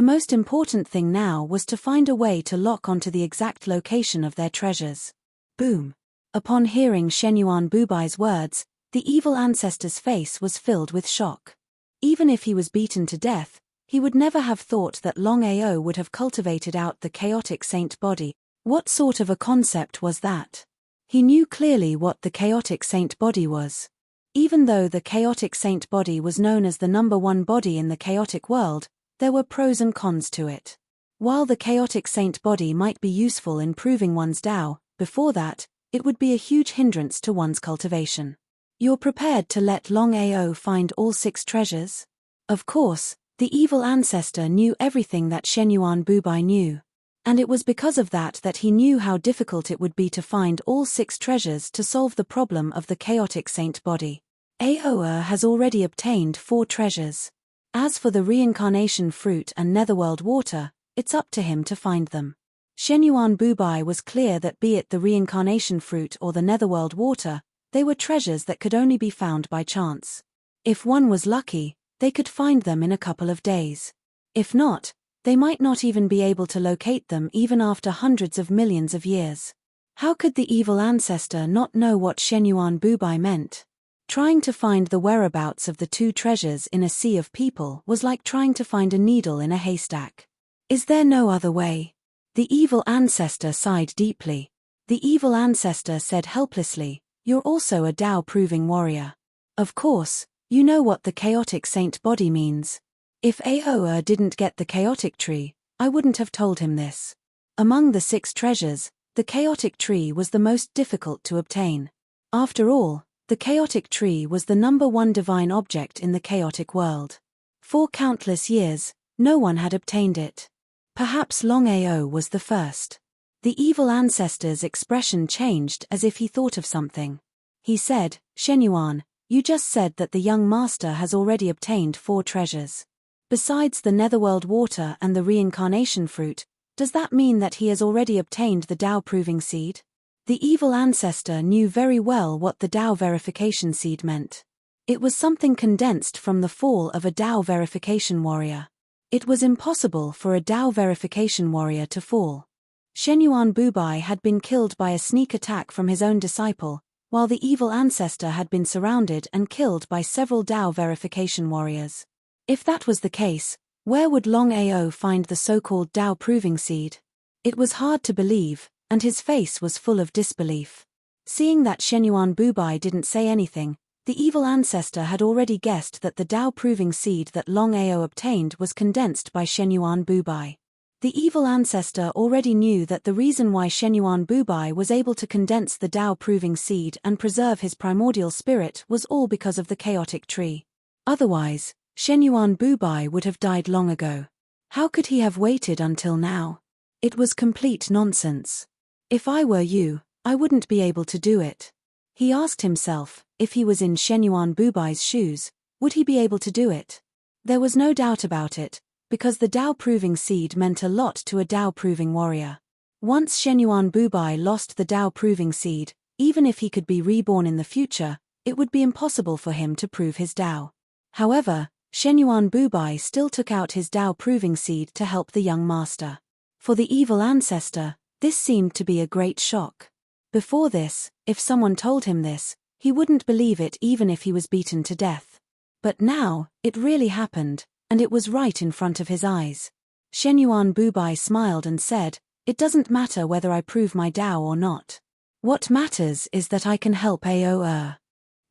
most important thing now was to find a way to lock onto the exact location of their treasures. Boom. Upon hearing Shenyuan Bubai's words, the evil ancestor's face was filled with shock. Even if he was beaten to death, He would never have thought that Longao would have cultivated out the chaotic saint body. What sort of a concept was that? He knew clearly what the chaotic saint body was. Even though the chaotic saint body was known as the number one body in the chaotic world, there were pros and cons to it. While the chaotic saint body might be useful in proving one's Tao, before that, it would be a huge hindrance to one's cultivation. You're prepared to let Longao find all 6 treasures? Of course, the evil ancestor knew everything that Shenyuan Bubai knew. And it was because of that he knew how difficult it would be to find all 6 treasures to solve the problem of the chaotic saint body. Aoa has already obtained 4 treasures. As for the reincarnation fruit and netherworld water, it's up to him to find them. Shenyuan Bubai was clear that be it the reincarnation fruit or the netherworld water, they were treasures that could only be found by chance. If one was lucky, they could find them in a couple of days. If not, they might not even be able to locate them even after hundreds of millions of years. How could the evil ancestor not know what Shenyuan Bubai meant? Trying to find the whereabouts of the 2 treasures in a sea of people was like trying to find a needle in a haystack. Is there no other way? The evil ancestor sighed deeply. The evil ancestor said helplessly, "You're also a Tao-proving warrior. Of course, you know what the chaotic saint body means. If Aoa didn't get the chaotic tree, I wouldn't have told him this. Among the 6 treasures, the chaotic tree was the most difficult to obtain. After all, the chaotic tree was the number one divine object in the chaotic world. For countless years, no one had obtained it. Perhaps Longao was the first." The evil ancestor's expression changed as if he thought of something. He said, "Shenyuan, you just said that the young master has already obtained 4 treasures. Besides the netherworld water and the reincarnation fruit, does that mean that he has already obtained the Tao-proving seed?" The evil ancestor knew very well what the Tao verification seed meant. It was something condensed from the fall of a Tao verification warrior. It was impossible for a Tao verification warrior to fall. Shenyuan Bubai had been killed by a sneak attack from his own disciple, while the evil ancestor had been surrounded and killed by several Tao verification warriors. If that was the case, where would Longao find the so-called Tao-proving seed? It was hard to believe, and his face was full of disbelief. Seeing that Shenyuan Bubai didn't say anything, the evil ancestor had already guessed that the Tao-proving seed that Longao obtained was condensed by Shenyuan Bubai. The evil ancestor already knew that the reason why Shenyuan Bubai was able to condense the Tao-proving seed and preserve his primordial spirit was all because of the chaotic tree. Otherwise, Shenyuan Bubai would have died long ago. How could he have waited until now? It was complete nonsense. If I were you, I wouldn't be able to do it. He asked himself, if he was in Shenyuan Bubai's shoes, would he be able to do it? There was no doubt about it, because the Tao-proving seed meant a lot to a Tao-proving warrior. Once Shenyuan Bubai lost the Tao-proving seed, even if he could be reborn in the future, it would be impossible for him to prove his Tao. However, Shenyuan Bubai still took out his Tao-proving seed to help the young master. For the evil ancestor, this seemed to be a great shock. Before this, if someone told him this, he wouldn't believe it even if he was beaten to death. But now, it really happened, and it was right in front of his eyes. Shenyuan Bubai smiled and said, "It doesn't matter whether I prove my Tao or not. What matters is that I can help Aoa."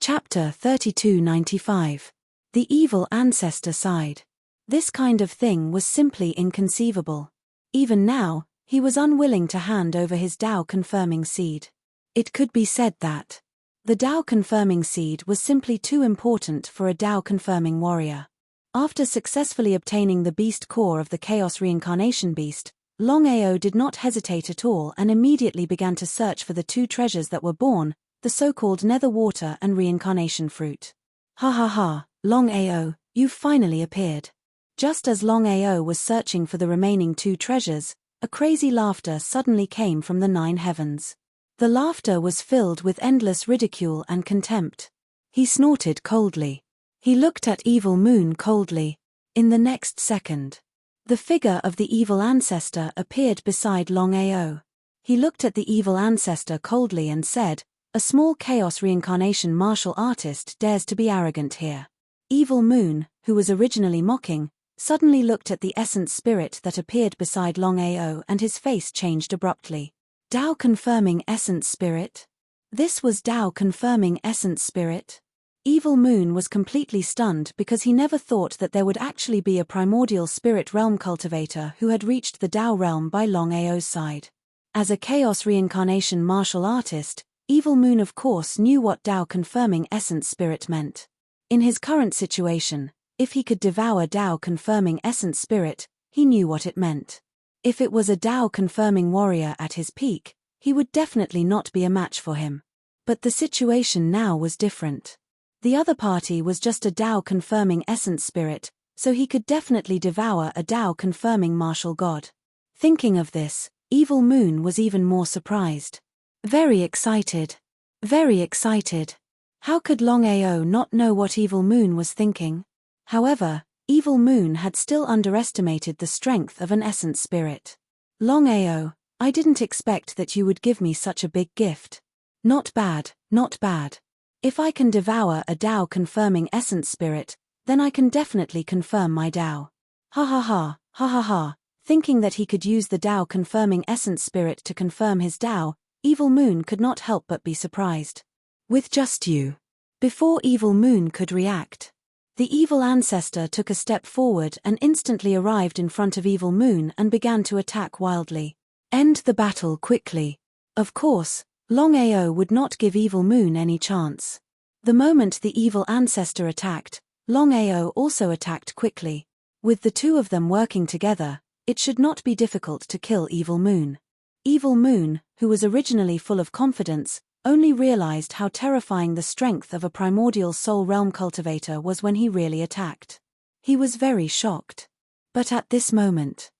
Chapter 3295. The evil ancestor sighed. This kind of thing was simply inconceivable. Even now, he was unwilling to hand over his Tao-confirming seed. It could be said that the Tao-confirming seed was simply too important for a Tao-confirming warrior. After successfully obtaining the beast core of the Chaos Reincarnation Beast, Longao did not hesitate at all and immediately began to search for the 2 treasures that were born, the so-called Nether Water and Reincarnation Fruit. "Ha ha ha, Longao, you've finally appeared." Just as Longao was searching for the remaining 2 treasures, a crazy laughter suddenly came from the 9 heavens. The laughter was filled with endless ridicule and contempt. He snorted coldly. He looked at Evil Moon coldly. In the next second, the figure of the evil ancestor appeared beside Longao. He looked at the evil ancestor coldly and said, "A small chaos reincarnation martial artist dares to be arrogant here." Evil Moon, who was originally mocking, suddenly looked at the essence spirit that appeared beside Longao and his face changed abruptly. Tao confirming essence spirit? This was Tao confirming essence spirit? Evil Moon was completely stunned because he never thought that there would actually be a primordial spirit realm cultivator who had reached the Tao realm by Longao's side. As a chaos reincarnation martial artist, Evil Moon of course knew what Tao confirming essence spirit meant. In his current situation, if he could devour Tao confirming essence spirit, he knew what it meant. If it was a Tao confirming warrior at his peak, he would definitely not be a match for him. But the situation now was different. The other party was just a Tao confirming essence spirit, so he could definitely devour a Tao confirming martial god. Thinking of this, Evil Moon was even more surprised. Very excited. Very excited. How could Longao not know what Evil Moon was thinking? However, Evil Moon had still underestimated the strength of an essence spirit. Longao, I didn't expect that you would give me such a big gift. Not bad, not bad. If I can devour a Tao confirming essence spirit, then I can definitely confirm my Tao. Ha ha ha, ha ha ha. Thinking that he could use the Tao confirming essence spirit to confirm his Tao, Evil Moon could not help but be surprised. With just you. Before Evil Moon could react, the evil ancestor took a step forward and instantly arrived in front of Evil Moon and began to attack wildly. End the battle quickly. Of course, Longao would not give Evil Moon any chance. The moment the evil ancestor attacked, Longao also attacked quickly. With the two of them working together, it should not be difficult to kill Evil Moon. Evil Moon, who was originally full of confidence, only realized how terrifying the strength of a primordial soul realm cultivator was when he really attacked. He was very shocked. But at this moment,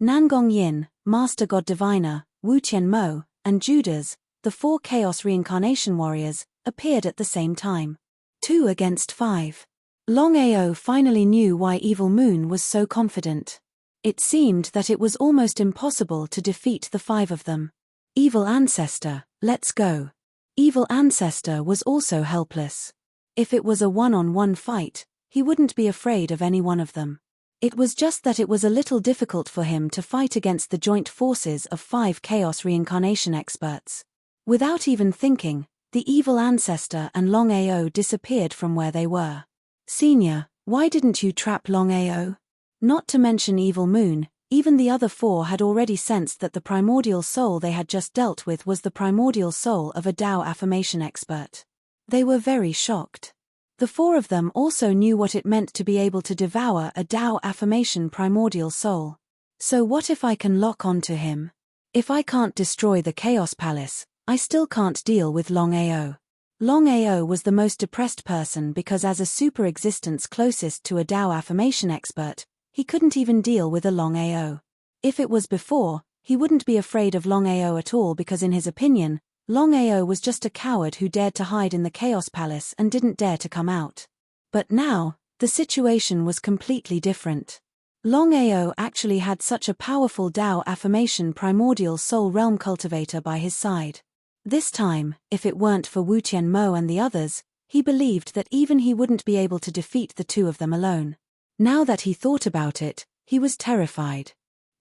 Nangong Yin, Master God Diviner, Wu Tianmo, and Judas, the 4 Chaos Reincarnation Warriors, appeared at the same time. 2 against 5. Longao finally knew why Evil Moon was so confident. It seemed that it was almost impossible to defeat the 5 of them. Evil Ancestor, let's go. Evil Ancestor was also helpless. If it was a one-on-one fight, he wouldn't be afraid of any one of them. It was just that it was a little difficult for him to fight against the joint forces of 5 Chaos Reincarnation experts. Without even thinking, the Evil Ancestor and Longao disappeared from where they were. Senior, why didn't you trap Longao? Not to mention Evil Moon, even the other 4 had already sensed that the primordial soul they had just dealt with was the primordial soul of a Tao affirmation expert. They were very shocked. The 4 of them also knew what it meant to be able to devour a Tao affirmation primordial soul. So what if I can lock onto him? If I can't destroy the Chaos Palace, I still can't deal with Longao. Longao was the most depressed person because as a super existence closest to a Tao affirmation expert, he couldn't even deal with a Longao. If it was before, he wouldn't be afraid of Longao at all because in his opinion, Longao was just a coward who dared to hide in the Chaos Palace and didn't dare to come out. But now, the situation was completely different. Longao actually had such a powerful Tao affirmation primordial soul realm cultivator by his side. This time, if it weren't for Wu Tianmo and the others, he believed that even he wouldn't be able to defeat the 2 of them alone. Now that he thought about it, he was terrified.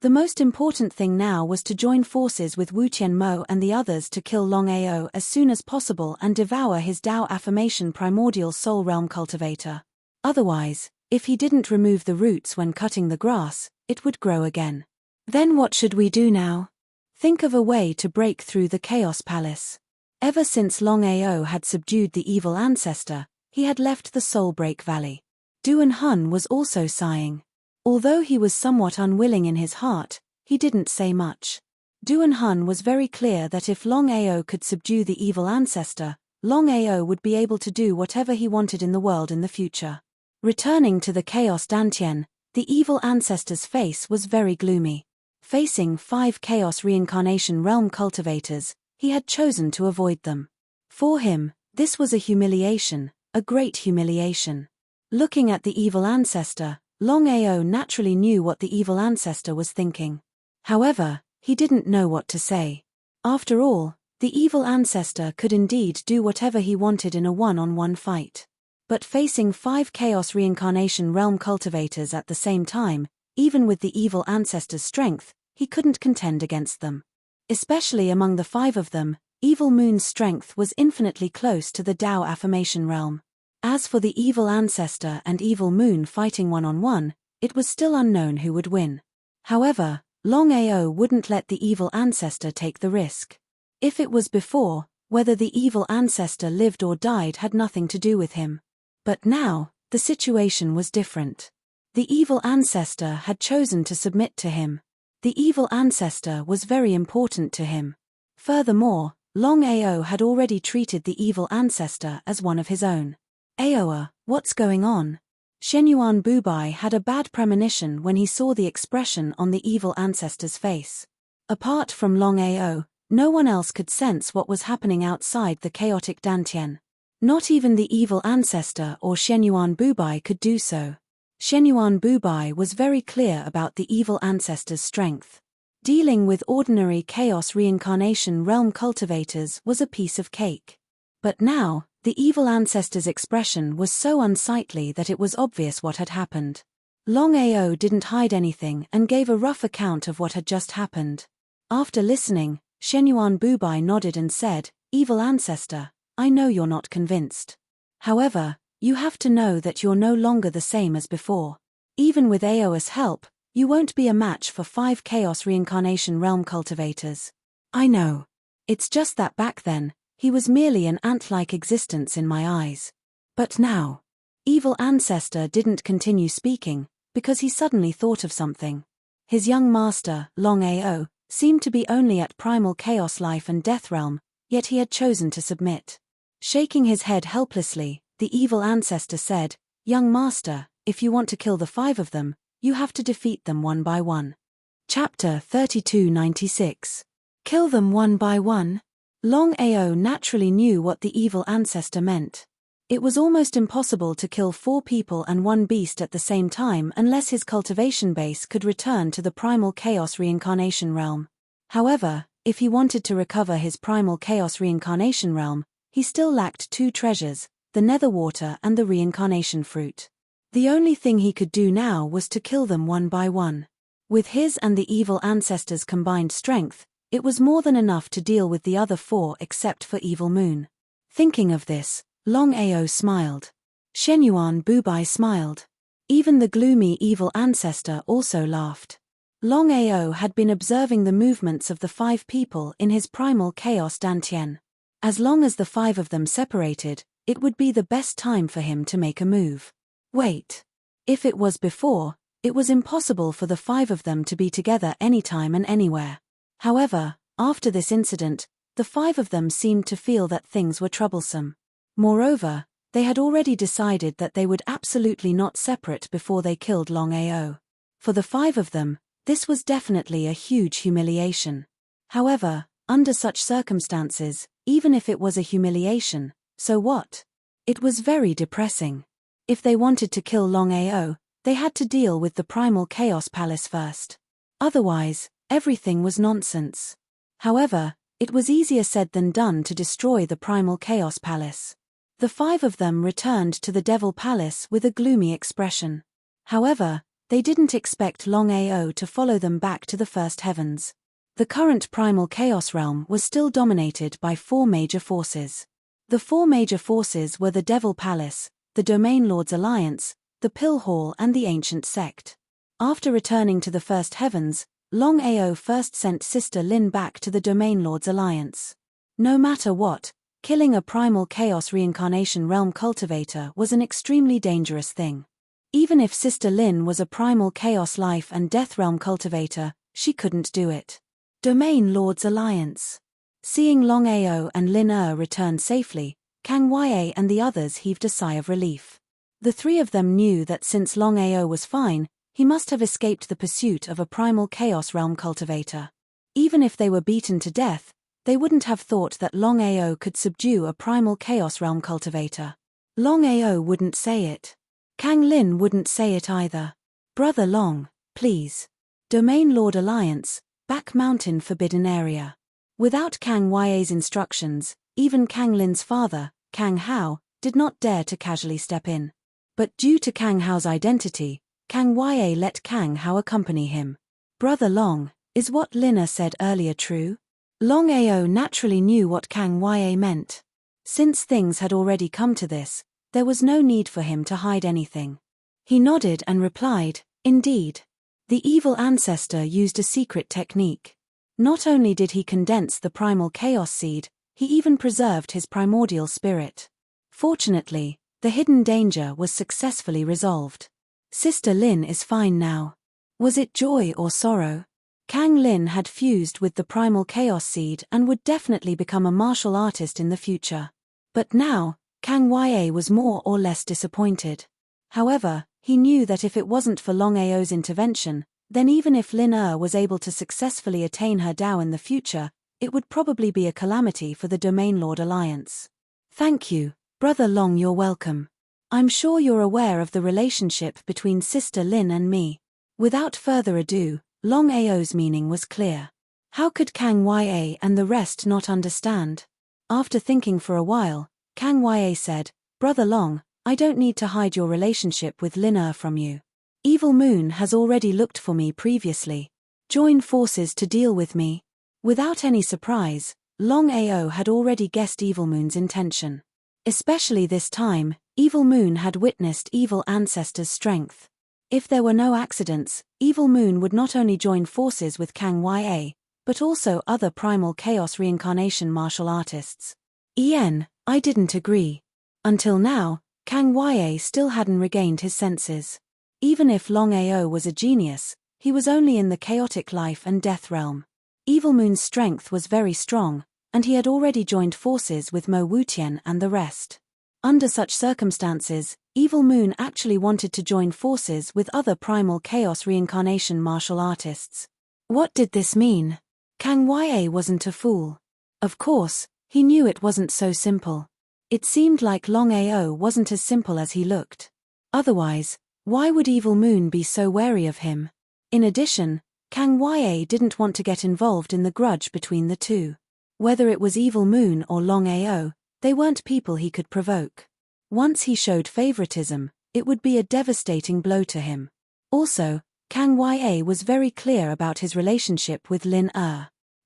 The most important thing now was to join forces with Wu Tianmo and the others to kill Longao as soon as possible and devour his Tao affirmation primordial soul realm cultivator. Otherwise, if he didn't remove the roots when cutting the grass, it would grow again. Then what should we do now? Think of a way to break through the Chaos Palace. Ever since Longao had subdued the evil ancestor, he had left the Soulbreak Valley. Duan Hun was also sighing. Although he was somewhat unwilling in his heart, he didn't say much. Duan Hun was very clear that if Longao could subdue the evil ancestor, Longao would be able to do whatever he wanted in the world in the future. Returning to the Chaos Dantian, the evil ancestor's face was very gloomy. Facing 5 Chaos Reincarnation Realm cultivators, he had chosen to avoid them. For him, this was a humiliation, a great humiliation. Looking at the evil ancestor, Longao naturally knew what the evil ancestor was thinking. However, he didn't know what to say. After all, the evil ancestor could indeed do whatever he wanted in a one-on-one fight. But facing 5 Chaos Reincarnation Realm cultivators at the same time, even with the evil ancestors' strength, he couldn't contend against them. Especially among the 5 of them, Evil Moon's strength was infinitely close to the Tao Affirmation Realm. As for the Evil Ancestor and Evil Moon fighting one-on-one, it was still unknown who would win. However, Longao wouldn't let the Evil Ancestor take the risk. If it was before, whether the Evil Ancestor lived or died had nothing to do with him. But now, the situation was different. The Evil Ancestor had chosen to submit to him. The Evil Ancestor was very important to him. Furthermore, Longao had already treated the Evil Ancestor as one of his own. Aoa, what's going on? Shenyuan Bubai had a bad premonition when he saw the expression on the Evil Ancestor's face. Apart from Longao, no one else could sense what was happening outside the chaotic Dantian. Not even the Evil Ancestor or Shenyuan Bubai could do so. Shenyuan Bubai was very clear about the Evil Ancestor's strength. Dealing with ordinary Chaos Reincarnation Realm cultivators was a piece of cake. But now, the Evil Ancestor's expression was so unsightly that it was obvious what had happened. Longao didn't hide anything and gave a rough account of what had just happened. After listening, Shenyuan Bubai nodded and said, "Evil Ancestor, I know you're not convinced. However, you have to know that you're no longer the same as before. Even with Aoa's help, you won't be a match for 5 Chaos Reincarnation Realm cultivators. I know. It's just that back then, he was merely an ant-like existence in my eyes. But now." Evil Ancestor didn't continue speaking, because he suddenly thought of something. His young master, Longao, seemed to be only at primal chaos life and death realm, yet he had chosen to submit. Shaking his head helplessly, the Evil Ancestor said, "Young master, if you want to kill the 5 of them, you have to defeat them one by one." Chapter 3296. Kill them one by one? Longao naturally knew what the Evil Ancestor meant. It was almost impossible to kill 4 people and 1 beast at the same time unless his cultivation base could return to the primal Chaos Reincarnation Realm. However, if he wanted to recover his primal Chaos Reincarnation Realm, he still lacked 2 treasures, the Netherwater and the Reincarnation Fruit. The only thing he could do now was to kill them one by one. With his and the Evil Ancestor's combined strength, it was more than enough to deal with the other 4 except for Evil Moon. Thinking of this, Longao smiled. Shenyuan Bubai smiled. Even the gloomy Evil Ancestor also laughed. Longao had been observing the movements of the 5 people in his primal chaos Dantian. As long as the 5 of them separated, it would be the best time for him to make a move. Wait. If it was before, it was impossible for the 5 of them to be together anytime and anywhere. However, after this incident, the 5 of them seemed to feel that things were troublesome. Moreover, they had already decided that they would absolutely not separate before they killed Longao. For the 5 of them, this was definitely a huge humiliation. However, under such circumstances, even if it was a humiliation, so what? It was very depressing. If they wanted to kill Longao, they had to deal with the Primal Chaos Palace first. Otherwise, everything was nonsense. However, it was easier said than done to destroy the Primal Chaos Palace. The 5 of them returned to the Devil Palace with a gloomy expression. However, they didn't expect Longao to follow them back to the first heavens. The current Primal Chaos Realm was still dominated by 4 major forces. The 4 major forces were the Devil Palace, the Domain Lords Alliance, the Pill Hall and the Ancient Sect. After returning to the first heavens, Longao first sent Sister Lin back to the Domain Lords Alliance. No matter what, killing a primal chaos reincarnation realm cultivator was an extremely dangerous thing. Even if Sister Lin was a primal chaos life and death realm cultivator, she couldn't do it. Domain Lords Alliance. Seeing Longao and Lin return safely, Kang Ya and the others heaved a sigh of relief. The 3 of them knew that since Longao was fine, he must have escaped the pursuit of a primal chaos realm cultivator. Even if they were beaten to death, they wouldn't have thought that Longao could subdue a primal chaos realm cultivator. Longao wouldn't say it. Kang Lin wouldn't say it either. Brother Long, please. Domain Lord Alliance, back mountain forbidden area. Without Kang Ya's instructions, even Kang Lin's father, Kang Hao, did not dare to casually step in. But due to Kang Hao's identity, Kang Ya let Kang Hao accompany him. Brother Long, is what Lina said earlier true? Longao naturally knew what Kang Ya meant. Since things had already come to this, there was no need for him to hide anything. He nodded and replied, indeed. The evil ancestor used a secret technique. Not only did he condense the primal chaos seed, he even preserved his primordial spirit. Fortunately, the hidden danger was successfully resolved. Sister Lin is fine now. Was it joy or sorrow? Kang Lin had fused with the primal chaos seed and would definitely become a martial artist in the future. But now, Kang Ya was more or less disappointed. However, he knew that if it wasn't for Longao's intervention, then even if Lin was able to successfully attain her Dao in the future, it would probably be a calamity for the Domain Lord Alliance. Thank you, Brother Long, you're welcome. I'm sure you're aware of the relationship between Sister Lin and me. Without further ado, Longao's meaning was clear. How could Kang Ya and the rest not understand? After thinking for a while, Kang Ya said, Brother Long, I don't need to hide your relationship with Lin from you. Evil Moon has already looked for me previously. Join forces to deal with me. Without any surprise, Longao had already guessed Evil Moon's intention. Especially this time, Evil Moon had witnessed Evil Ancestor's strength. If there were no accidents, Evil Moon would not only join forces with Kang Ya, but also other primal chaos reincarnation martial artists. I didn't agree. Until now, Kang Ya still hadn't regained his senses. Even if Longao was a genius, he was only in the chaotic life and death realm. Evil Moon's strength was very strong, and he had already joined forces with Mo Wutian and the rest. Under such circumstances, Evil Moon actually wanted to join forces with other primal chaos reincarnation martial artists. What did this mean? Kang Ya wasn't a fool. Of course, he knew it wasn't so simple. It seemed like Longao wasn't as simple as he looked. Otherwise, why would Evil Moon be so wary of him? In addition, Kang Ya didn't want to get involved in the grudge between the two. Whether it was Evil Moon or Longao, they weren't people he could provoke. Once he showed favoritism, it would be a devastating blow to him. Also, Kang Ya was very clear about his relationship with Lin.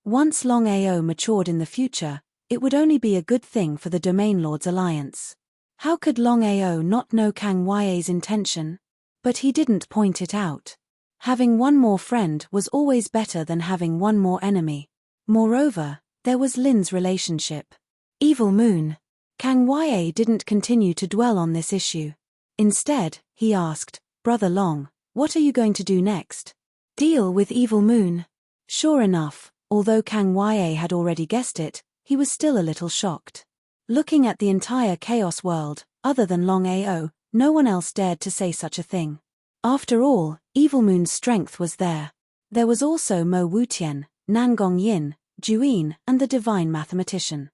Once Longao matured in the future, it would only be a good thing for the Domain Lords Alliance. How could Longao not know Kang Ya's intention? But he didn't point it out. Having one more friend was always better than having one more enemy. Moreover, there was Lin's relationship. Evil Moon. Kang Ya didn't continue to dwell on this issue. Instead, he asked, Brother Long, what are you going to do next? Deal with Evil Moon. Sure enough, although Kang Ya had already guessed it, he was still a little shocked. Looking at the entire Chaos world, other than Longao, no one else dared to say such a thing. After all, Evil Moon's strength was there. There was also Mo Wutian, Nangong Yin, Juyin, and the Divine Mathematician.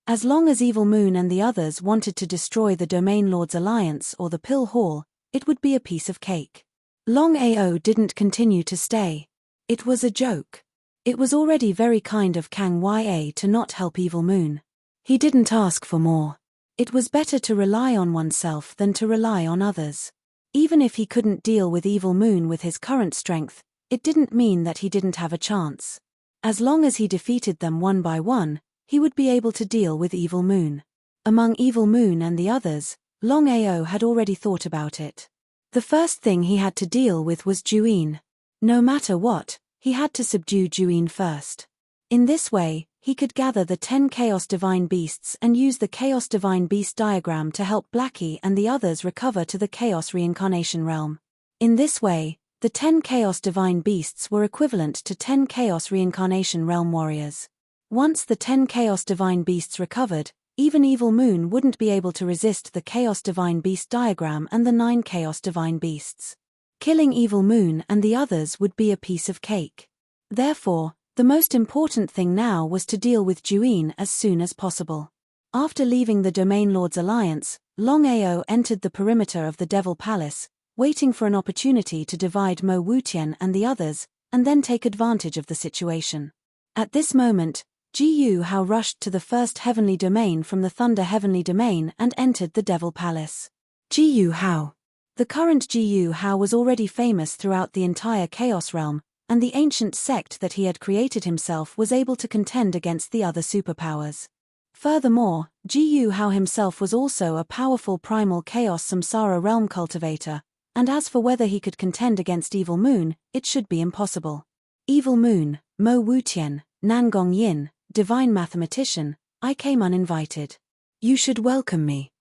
As long as Evil Moon and the others wanted to destroy the Domain Lords Alliance or the Pill Hall, it would be a piece of cake. Longao didn't continue to stay. It was a joke. It was already very kind of Kang Ya to not help Evil Moon. He didn't ask for more. It was better to rely on oneself than to rely on others. Even if he couldn't deal with Evil Moon with his current strength, it didn't mean that he didn't have a chance. As long as he defeated them one by one, he would be able to deal with Evil Moon. Among Evil Moon and the others, Longao had already thought about it. The first thing he had to deal with was Juyin. No matter what, he had to subdue Juyin first. In this way, he could gather the 10 Chaos Divine Beasts and use the Chaos Divine Beast diagram to help Blackie and the others recover to the Chaos Reincarnation Realm. In this way, the 10 Chaos Divine Beasts were equivalent to 10 Chaos Reincarnation Realm warriors. Once the 10 Chaos Divine Beasts recovered, even Evil Moon wouldn't be able to resist the Chaos Divine Beast diagram and the 9 Chaos Divine Beasts. Killing Evil Moon and the others would be a piece of cake. Therefore, the most important thing now was to deal with Juyin as soon as possible. After leaving the Domain Lords Alliance, Longao entered the perimeter of the Devil Palace, waiting for an opportunity to divide Mo Wutian and the others, and then take advantage of the situation. At this moment, Ji Hao rushed to the first heavenly domain from the Thunder Heavenly Domain and entered the Devil Palace. Ji Hao. The current Ji Hao was already famous throughout the entire Chaos Realm, and the ancient sect that he had created himself was able to contend against the other superpowers. Furthermore, Ji Hao himself was also a powerful primal Chaos Samsara realm cultivator, and as for whether he could contend against Evil Moon, it should be impossible. Evil Moon, Mo Wutian, Nangong Yin, Divine Mathematician, I came uninvited. You should welcome me.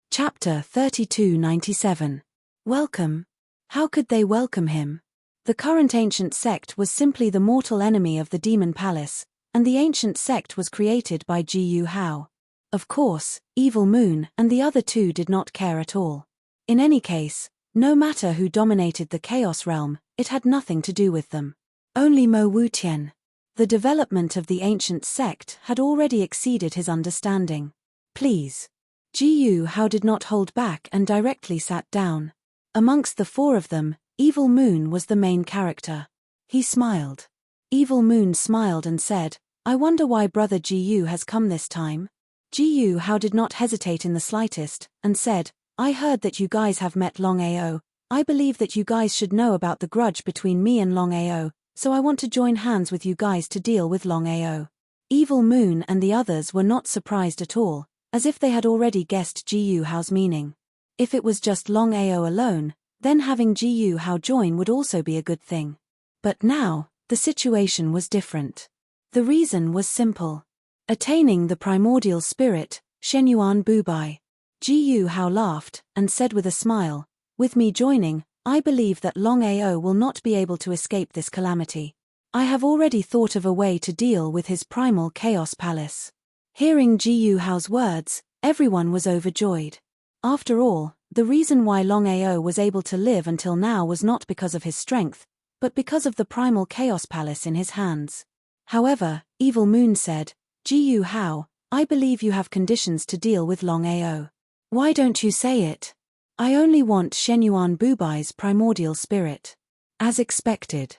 Chapter 3297. Welcome? How could they welcome him? The current ancient sect was simply the mortal enemy of the Demon Palace, and the ancient sect was created by Ji Hao. Of course, Evil Moon and the other two did not care at all. In any case, no matter who dominated the Chaos Realm, it had nothing to do with them. Only Mo Wutian. The development of the ancient sect had already exceeded his understanding. Please. Ji Hao did not hold back and directly sat down. Amongst the four of them, Evil Moon was the main character. He smiled. Evil Moon smiled and said, I wonder why Brother Ji has come this time. Ji Hao did not hesitate in the slightest, and said, I heard that you guys have met Longao. I believe that you guys should know about the grudge between me and Longao, so I want to join hands with you guys to deal with Longao. Evil Moon and the others were not surprised at all, as if they had already guessed Ji Hao's meaning. If it was just Longao alone, then having Ji Hao join would also be a good thing. But now, the situation was different. The reason was simple. Attaining the primordial spirit, Shenyuan Bubai. Ji Hao laughed, and said with a smile, with me joining, I believe that Longao will not be able to escape this calamity. I have already thought of a way to deal with his primal Chaos Palace. Hearing Ji Hao's words, everyone was overjoyed. After all, the reason why Longao was able to live until now was not because of his strength, but because of the primal Chaos Palace in his hands. However, Evil Moon said, Ji Hao, I believe you have conditions to deal with Longao. Why don't you say it? I only want Shenyuan Bubai's primordial spirit. As expected.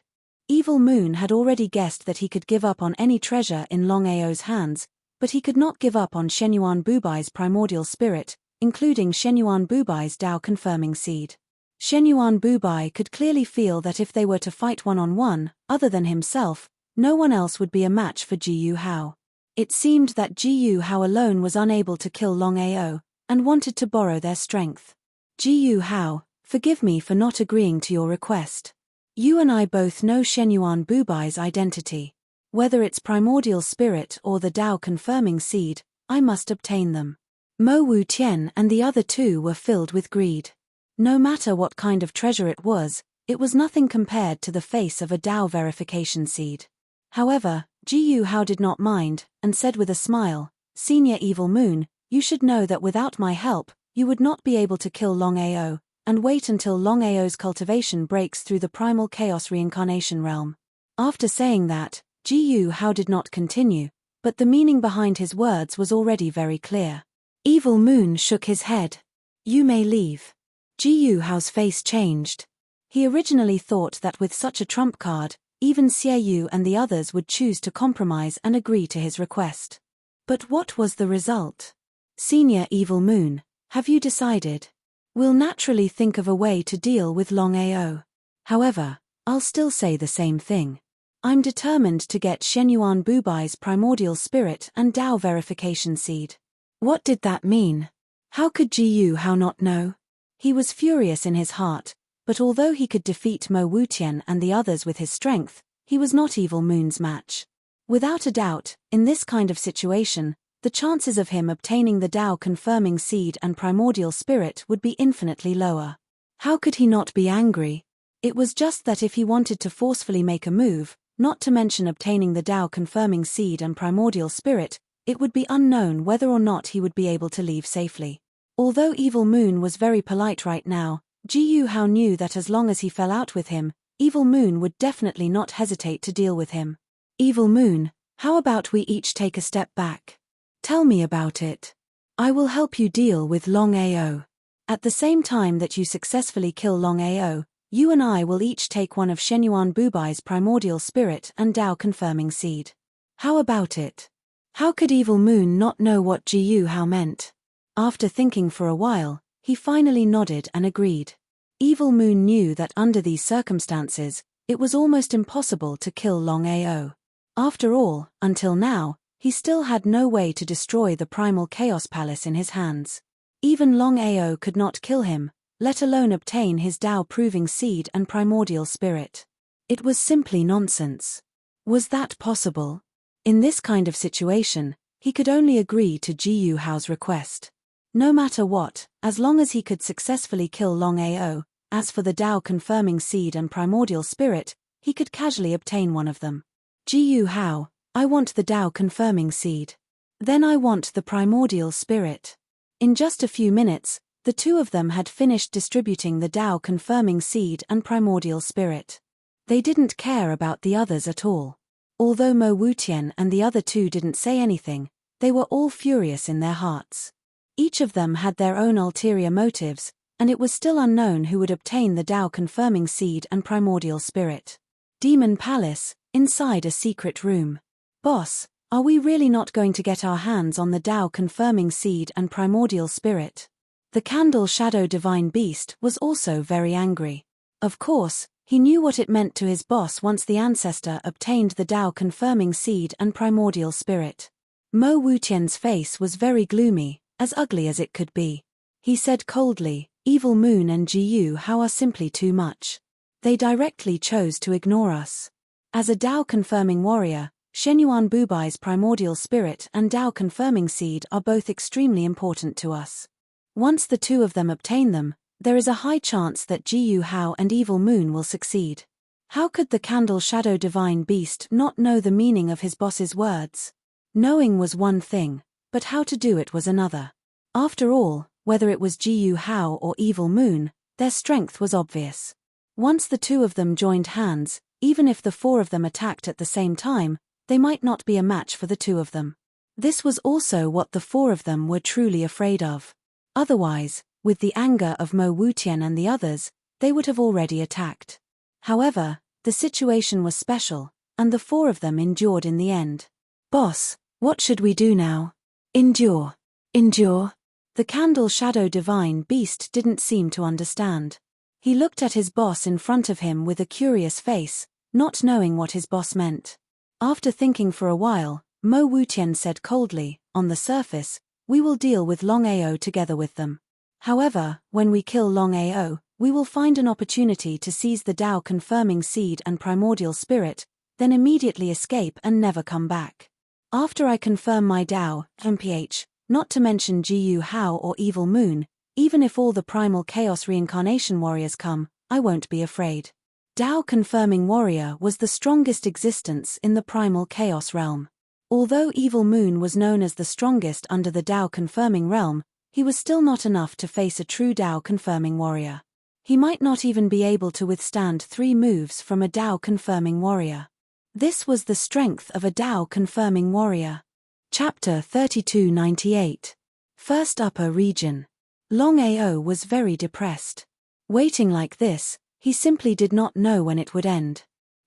Evil Moon had already guessed that he could give up on any treasure in Longao's hands, but he could not give up on Shenyuan Bubai's primordial spirit, including Shenyuan Bubai's Tao-confirming seed. Shenyuan Bubai could clearly feel that if they were to fight one-on-one, other than himself, no one else would be a match for Ji Hao. It seemed that Ji Hao alone was unable to kill Longao, and wanted to borrow their strength. Ji Hao, forgive me for not agreeing to your request. You and I both know Shenyuan Bubai's identity. Whether it's primordial spirit or the Tao-confirming seed, I must obtain them. Mo Wutian and the other two were filled with greed. No matter what kind of treasure it was nothing compared to the face of a Tao verification seed. However, Ji Hao did not mind, and said with a smile, Senior Evil Moon, you should know that without my help, you would not be able to kill Longao, and wait until Longao's cultivation breaks through the primal chaos reincarnation realm. After saying that, Ji Hao did not continue, but the meaning behind his words was already very clear. Evil Moon shook his head. You may leave. Ji Hao's face changed. He originally thought that with such a trump card, even Xie Yu and the others would choose to compromise and agree to his request. But what was the result? Senior Evil Moon, have you decided? We'll naturally think of a way to deal with Longao. However, I'll still say the same thing. I'm determined to get Shenyuan Bubai's primordial spirit and Tao verification seed. What did that mean? How could Ji Hao not know? He was furious in his heart, but although he could defeat Mo Wutian and the others with his strength, he was not Evil Moon's match. Without a doubt, in this kind of situation, the chances of him obtaining the Tao-confirming seed and primordial spirit would be infinitely lower. How could he not be angry? It was just that if he wanted to forcefully make a move, not to mention obtaining the Tao-confirming seed and primordial spirit, it would be unknown whether or not he would be able to leave safely. Although Evil Moon was very polite right now, Ji Hao knew that as long as he fell out with him, Evil Moon would definitely not hesitate to deal with him. Evil Moon, how about we each take a step back? Tell me about it. I will help you deal with Longao. At the same time that you successfully kill Longao, you and I will each take one of Shenyuan Bubai's primordial spirit and Tao-confirming seed. How about it? How could Evil Moon not know what Jiyu Hao meant? After thinking for a while, he finally nodded and agreed. Evil Moon knew that under these circumstances, it was almost impossible to kill Longao. After all, until now, he still had no way to destroy the primal chaos palace in his hands. Even Longao could not kill him, let alone obtain his Tao-proving seed and primordial spirit. It was simply nonsense. Was that possible? In this kind of situation, he could only agree to Jiyu Hao's request. No matter what, as long as he could successfully kill Longao, as for the Tao-confirming seed and primordial spirit, he could casually obtain one of them. Jiyu Hao, I want the Tao-confirming seed. Then I want the primordial spirit. In just a few minutes, the two of them had finished distributing the Tao-confirming seed and primordial spirit. They didn't care about the others at all. Although Mo Wutian and the other two didn't say anything, they were all furious in their hearts. Each of them had their own ulterior motives, and it was still unknown who would obtain the Tao-confirming seed and primordial spirit. Demon Palace, inside a secret room. Boss, are we really not going to get our hands on the Tao-confirming seed and primordial spirit? The Candle Shadow Divine Beast was also very angry. Of course, he knew what it meant to his boss once the ancestor obtained the Tao-confirming seed and primordial spirit. Mo Wutian's face was very gloomy, as ugly as it could be. He said coldly, Evil Moon and Jiyu Hao are simply too much. They directly chose to ignore us. As a Tao-confirming warrior, Shenyuan Bubai's primordial spirit and Tao-confirming seed are both extremely important to us. Once the two of them obtain them, there is a high chance that Jiyu Hao and Evil Moon will succeed. How could the Candle Shadow Divine Beast not know the meaning of his boss's words? Knowing was one thing, but how to do it was another. After all, whether it was Jiyu Hao or Evil Moon, their strength was obvious. Once the two of them joined hands, even if the four of them attacked at the same time, they might not be a match for the two of them. This was also what the four of them were truly afraid of. Otherwise, with the anger of Mo Wutian and the others, they would have already attacked. However, the situation was special, and the four of them endured in the end. Boss, what should we do now? Endure. Endure? The Candle Shadow Divine Beast didn't seem to understand. He looked at his boss in front of him with a curious face, not knowing what his boss meant. After thinking for a while, Mo Wutian said coldly, on the surface, we will deal with Longao together with them. However, when we kill Longao, we will find an opportunity to seize the Tao-confirming seed and primordial spirit, then immediately escape and never come back. After I confirm my Tao, MPH, not to mention Jiyu Hao or Evil Moon, even if all the primal chaos reincarnation warriors come, I won't be afraid. Tao-confirming warrior was the strongest existence in the primal chaos realm. Although Evil Moon was known as the strongest under the Tao-confirming realm, he was still not enough to face a true Tao-confirming warrior. He might not even be able to withstand 3 moves from a Tao-confirming warrior. This was the strength of a Tao-confirming warrior. Chapter 3298. First Upper Region. Longao was very depressed. Waiting like this, he simply did not know when it would end.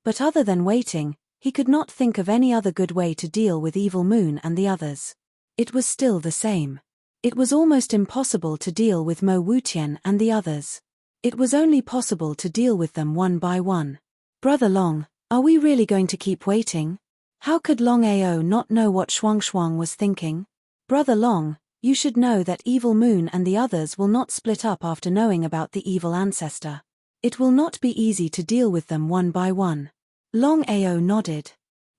But other than waiting, he could not think of any other good way to deal with Evil Moon and the others. It was still the same. It was almost impossible to deal with Mo Wutian and the others. It was only possible to deal with them one by one. Brother Long, are we really going to keep waiting? How could Longao not know what Shuang was thinking? Brother Long, you should know that Evil Moon and the others will not split up after knowing about the evil ancestor. It will not be easy to deal with them one by one. Longao nodded.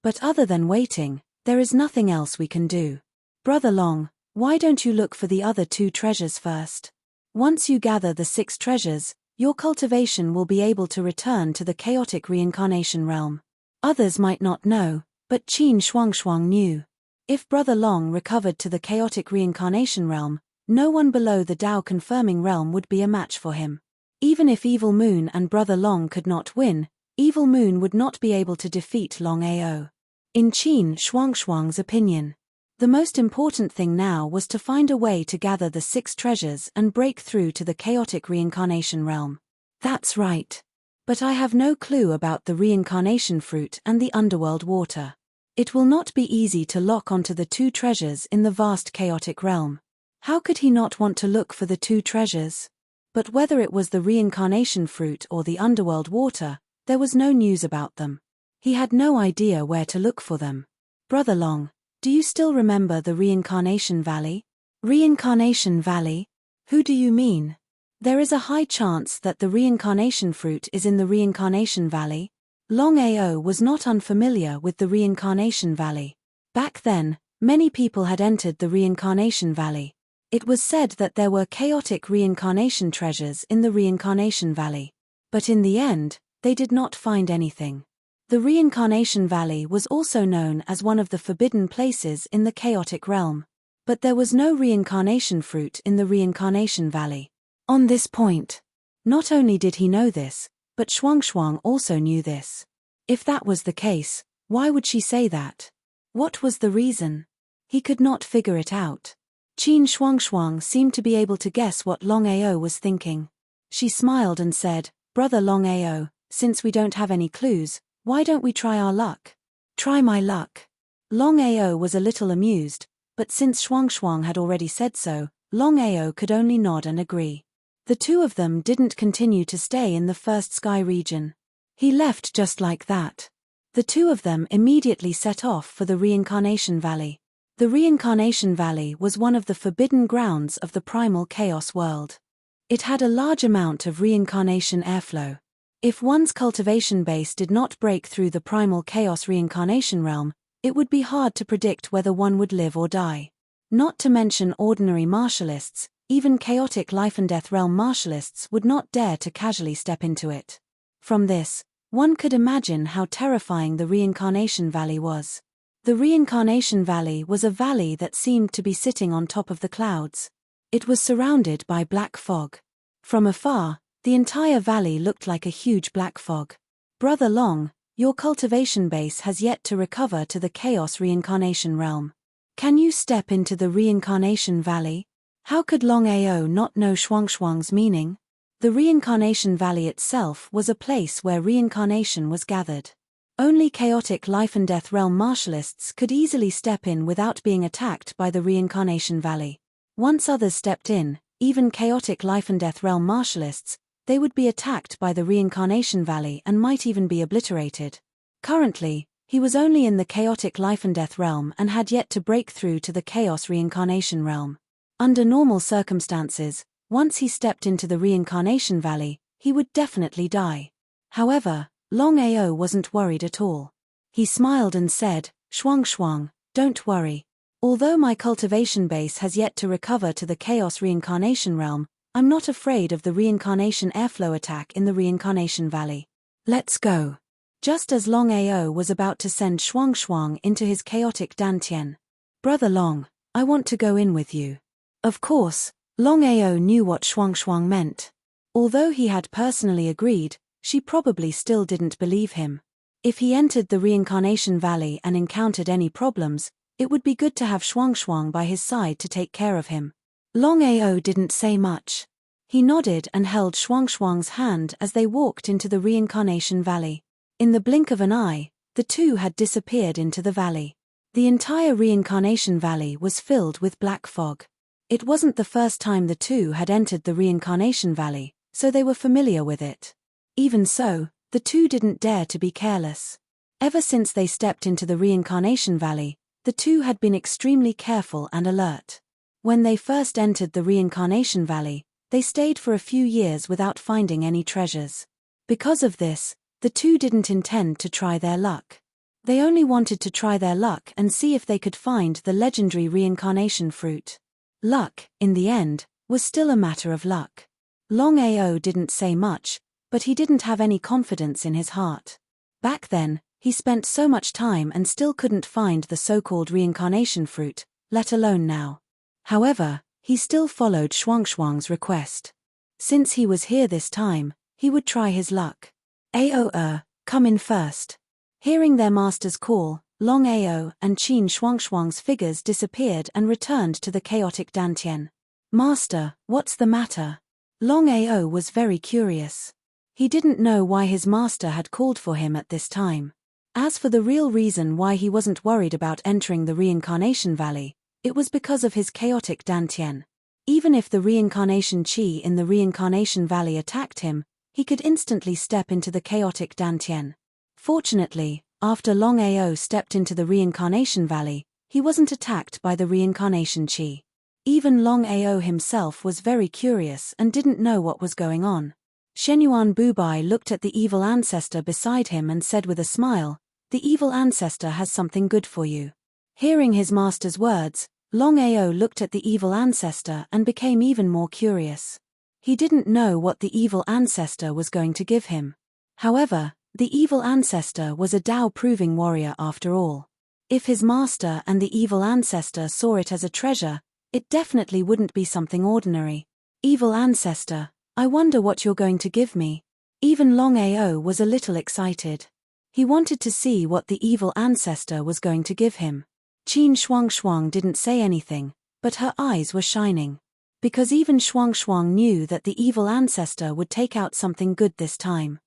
But other than waiting, there is nothing else we can do. Brother Long, why don't you look for the other 2 treasures first? Once you gather the 6 treasures, your cultivation will be able to return to the chaotic reincarnation realm. Others might not know, but Qin Shuang knew. If Brother Long recovered to the chaotic reincarnation realm, no one below the Tao-confirming realm would be a match for him. Even if Evil Moon and Brother Long could not win, Evil Moon would not be able to defeat Longao. In Qin Shuang's opinion, the most important thing now was to find a way to gather the 6 treasures and break through to the chaotic reincarnation realm. That's right. But I have no clue about the reincarnation fruit and the underworld water. It will not be easy to lock onto the two treasures in the vast chaotic realm. How could he not want to look for the two treasures? But whether it was the reincarnation fruit or the underworld water, there was no news about them. He had no idea where to look for them. Brother Long, do you still remember the Reincarnation Valley? Reincarnation Valley? Who do you mean? There is a high chance that the reincarnation fruit is in the Reincarnation Valley. Longao was not unfamiliar with the Reincarnation Valley. Back then, many people had entered the Reincarnation Valley. It was said that there were chaotic reincarnation treasures in the Reincarnation Valley. But in the end, they did not find anything. The Reincarnation Valley was also known as one of the forbidden places in the chaotic realm. But there was no reincarnation fruit in the Reincarnation Valley. On this point, not only did he know this, but Shuang also knew this. If that was the case, why would she say that? What was the reason? He could not figure it out. Qin Shuang seemed to be able to guess what Longao was thinking. She smiled and said, "Brother Longao, since we don't have any clues, why don't we try our luck?" "Try my luck." Longao was a little amused, but since Shuang had already said so, Longao could only nod and agree. The two of them didn't continue to stay in the first sky region. He left just like that. The two of them immediately set off for the Reincarnation Valley. The Reincarnation Valley was one of the forbidden grounds of the primal chaos world. It had a large amount of reincarnation airflow. If one's cultivation base did not break through the primal chaos reincarnation realm, it would be hard to predict whether one would live or die. Not to mention ordinary martialists, even chaotic life and death realm martialists would not dare to casually step into it. From this, one could imagine how terrifying the Reincarnation Valley was. The Reincarnation Valley was a valley that seemed to be sitting on top of the clouds. It was surrounded by black fog. From afar, the entire valley looked like a huge black fog. Brother Long, your cultivation base has yet to recover to the Chaos Reincarnation realm. Can you step into the Reincarnation Valley? How could Longao not know Shuang's meaning? The Reincarnation Valley itself was a place where reincarnation was gathered. Only chaotic life and death realm martialists could easily step in without being attacked by the Reincarnation Valley. Once others stepped in, even chaotic life and death realm martialists, they would be attacked by the Reincarnation Valley and might even be obliterated. Currently, he was only in the chaotic life and death realm and had yet to break through to the chaos reincarnation realm. Under normal circumstances, once he stepped into the Reincarnation Valley, he would definitely die. However, Longao wasn't worried at all. He smiled and said, Shuang, don't worry. Although my cultivation base has yet to recover to the Chaos Reincarnation realm, I'm not afraid of the reincarnation airflow attack in the Reincarnation Valley. Let's go. Just as Longao was about to send Shuang into his chaotic dantian. Brother Long, I want to go in with you. Of course, Longao knew what Shuang meant. Although he had personally agreed, she probably still didn't believe him. If he entered the Reincarnation Valley and encountered any problems, it would be good to have Shuang by his side to take care of him. Longao didn't say much. He nodded and held Shuang's hand as they walked into the Reincarnation Valley. In the blink of an eye, the two had disappeared into the valley. The entire Reincarnation Valley was filled with black fog. It wasn't the first time the two had entered the Reincarnation Valley, so they were familiar with it. Even so, the two didn't dare to be careless. Ever since they stepped into the Reincarnation Valley, the two had been extremely careful and alert. When they first entered the Reincarnation Valley, they stayed for a few years without finding any treasures. Because of this, the two didn't intend to try their luck. They only wanted to try their luck and see if they could find the legendary reincarnation fruit. Luck, in the end, was still a matter of luck. Longao didn't say much, but he didn't have any confidence in his heart. Back then, he spent so much time and still couldn't find the so-called reincarnation fruit, let alone now. However, he still followed Shuang's request. Since he was here this time, he would try his luck. Ao, come in first. Hearing their master's call, Longao and Qin Shuang's figures disappeared and returned to the chaotic dantian. Master, what's the matter? Longao was very curious. He didn't know why his master had called for him at this time. As for the real reason why he wasn't worried about entering the Reincarnation Valley, it was because of his chaotic Dantian. Even if the reincarnation chi in the Reincarnation Valley attacked him, he could instantly step into the chaotic Dantian. Fortunately, after Longao stepped into the Reincarnation Valley, he wasn't attacked by the reincarnation chi. Even Longao himself was very curious and didn't know what was going on. Shenyuan Bubai looked at the evil ancestor beside him and said with a smile, "The evil ancestor has something good for you." Hearing his master's words, Longao looked at the evil ancestor and became even more curious. He didn't know what the evil ancestor was going to give him. However, the evil ancestor was a Tao-proving warrior after all. If his master and the evil ancestor saw it as a treasure, it definitely wouldn't be something ordinary. "Evil ancestor, I wonder what you're going to give me." Even Longao was a little excited. He wanted to see what the evil ancestor was going to give him. Qin Shuangshuang didn't say anything, but her eyes were shining. Because even Shuangshuang knew that the evil ancestor would take out something good this time.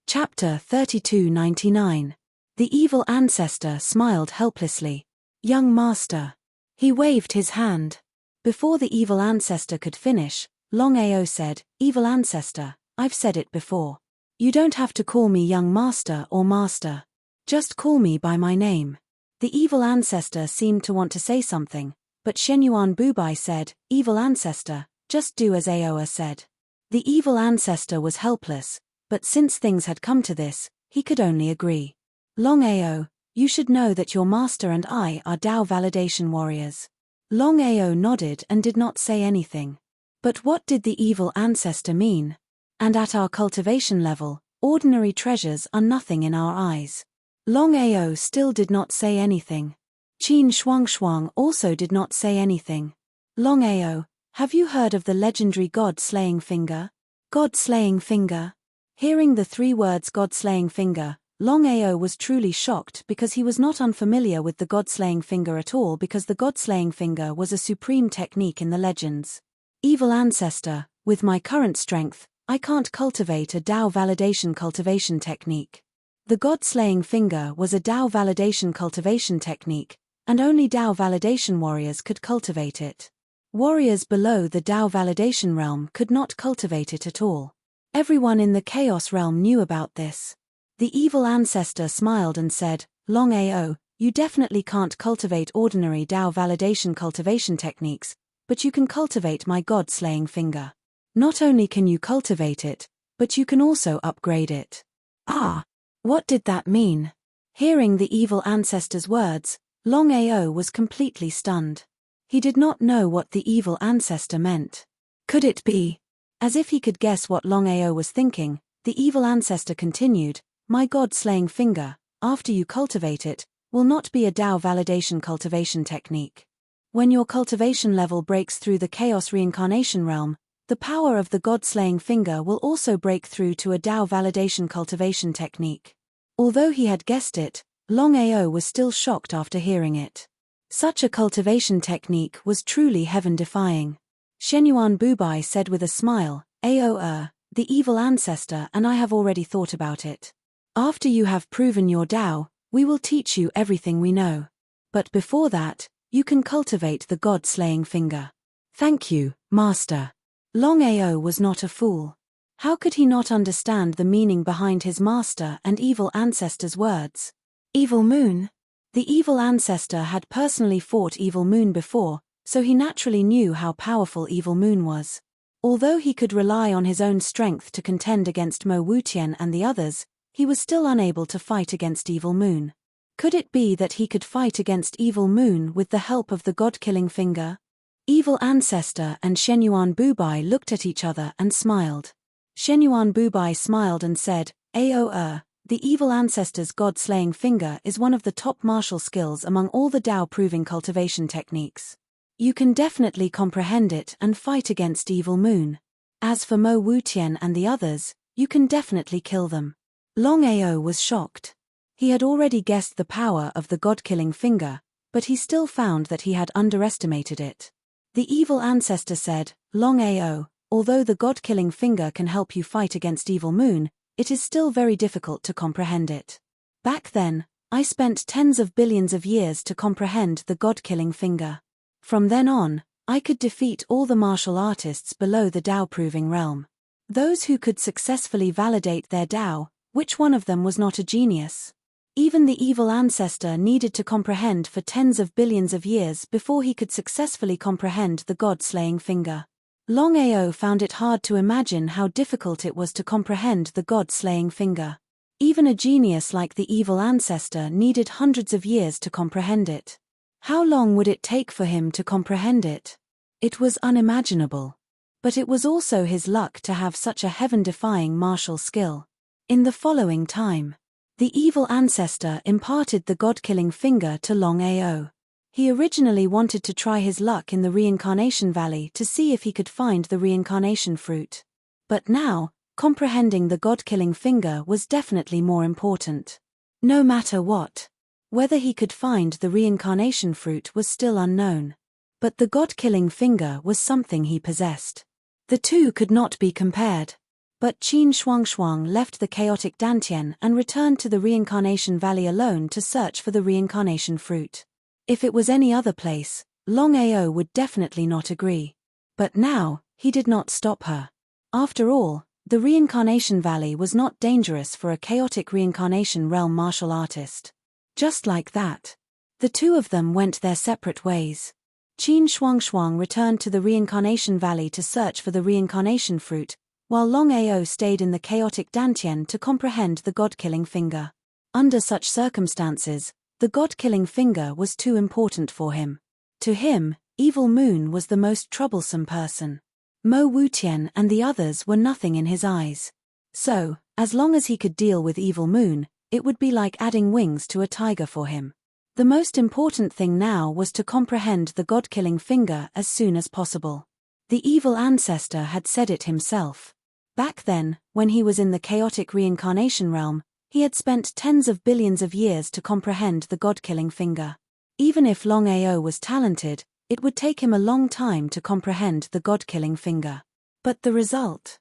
Chapter 3299. The evil ancestor smiled helplessly. "Young master." He waved his hand. Before the evil ancestor could finish, Longao said, "Evil ancestor, I've said it before. You don't have to call me young master or master. Just call me by my name." The evil ancestor seemed to want to say something, but Shenyuan Bubai said, "Evil ancestor, just do as Aoa said." The evil ancestor was helpless, but since things had come to this, he could only agree. "Longao, you should know that your master and I are Tao validation warriors." Longao nodded and did not say anything. But what did the evil ancestor mean? "And at our cultivation level, ordinary treasures are nothing in our eyes." Longao still did not say anything. Qin Shuangshuang also did not say anything. "Longao, have you heard of the legendary God-slaying finger?" God-slaying finger? Hearing the three words God-slaying finger, Longao was truly shocked because he was not unfamiliar with the God-slaying finger at all, because the God-slaying finger was a supreme technique in the legends. "Evil ancestor, with my current strength, I can't cultivate a Tao validation cultivation technique." The God-slaying finger was a Tao validation cultivation technique, and only Tao validation warriors could cultivate it. Warriors below the Tao validation realm could not cultivate it at all. Everyone in the Chaos realm knew about this. The evil ancestor smiled and said, "Longao, you definitely can't cultivate ordinary Tao validation cultivation techniques, but you can cultivate my God-slaying finger. Not only can you cultivate it, but you can also upgrade it." Ah! What did that mean? Hearing the evil ancestor's words, Longao was completely stunned. He did not know what the evil ancestor meant. Could it be? As if he could guess what Longao was thinking, the evil ancestor continued, "My God-slaying finger, after you cultivate it, will not be a Tao validation cultivation technique. When your cultivation level breaks through the Chaos reincarnation realm, the power of the God-slaying finger will also break through to a Tao validation cultivation technique." Although he had guessed it, Longao was still shocked after hearing it. Such a cultivation technique was truly heaven-defying. Shenyuan Bubai said with a smile, "Aoa, the evil ancestor and I have already thought about it. After you have proven your Tao, we will teach you everything we know. But before that, you can cultivate the God-slaying finger." "Thank you, master." Longao was not a fool. How could he not understand the meaning behind his master and evil ancestor's words? Evil Moon? The evil ancestor had personally fought Evil Moon before, so he naturally knew how powerful Evil Moon was. Although he could rely on his own strength to contend against Mo Wutian and the others, he was still unable to fight against Evil Moon. Could it be that he could fight against Evil Moon with the help of the God-killing finger? Evil ancestor and Shenyuan Bubai looked at each other and smiled. Shenyuan Bubai smiled and said, "Aoa, the evil ancestor's God-slaying finger is one of the top martial skills among all the Tao-proving cultivation techniques. You can definitely comprehend it and fight against Evil Moon. As for Mo Wutian and the others, you can definitely kill them." Longao was shocked. He had already guessed the power of the God-killing finger, but he still found that he had underestimated it. The evil ancestor said, "Longao, although the God-killing finger can help you fight against Evil Moon, it is still very difficult to comprehend it." Back then, I spent tens of billions of years to comprehend the God-killing finger. From then on, I could defeat all the martial artists below the Tao-proving realm. Those who could successfully validate their Tao, which one of them was not a genius? Even the evil ancestor needed to comprehend for tens of billions of years before he could successfully comprehend the God-slaying finger. Longao found it hard to imagine how difficult it was to comprehend the God-slaying finger. Even a genius like the evil ancestor needed hundreds of years to comprehend it. How long would it take for him to comprehend it? It was unimaginable. But it was also his luck to have such a heaven-defying martial skill. In the following time, the evil ancestor imparted the God-killing finger to Longao. He originally wanted to try his luck in the Reincarnation Valley to see if he could find the reincarnation fruit. But now, comprehending the God-killing finger was definitely more important. No matter what. Whether he could find the reincarnation fruit was still unknown. But the God-killing finger was something he possessed. The two could not be compared. But Qin Shuangshuang left the chaotic Dantian and returned to the Reincarnation Valley alone to search for the reincarnation fruit. If it was any other place, Longao would definitely not agree. But now, he did not stop her. After all, the Reincarnation Valley was not dangerous for a chaotic reincarnation realm martial artist. Just like that, the two of them went their separate ways. Qin Shuangshuang returned to the Reincarnation Valley to search for the reincarnation fruit, while Longao stayed in the chaotic Dantian to comprehend the God-killing finger. Under such circumstances, the God-killing finger was too important for him. To him, Evil Moon was the most troublesome person. Mo Wutian and the others were nothing in his eyes. So, as long as he could deal with Evil Moon, it would be like adding wings to a tiger for him. The most important thing now was to comprehend the God-killing finger as soon as possible. The evil ancestor had said it himself. Back then, when he was in the chaotic reincarnation realm, he had spent tens of billions of years to comprehend the God-killing finger. Even if Longao was talented, it would take him a long time to comprehend the God-killing finger. But the result?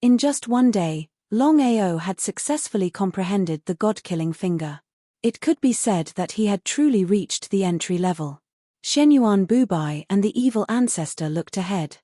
In just one day, Longao had successfully comprehended the God-killing finger. It could be said that he had truly reached the entry level. Shenyuan Bubai and the evil ancestor looked ahead.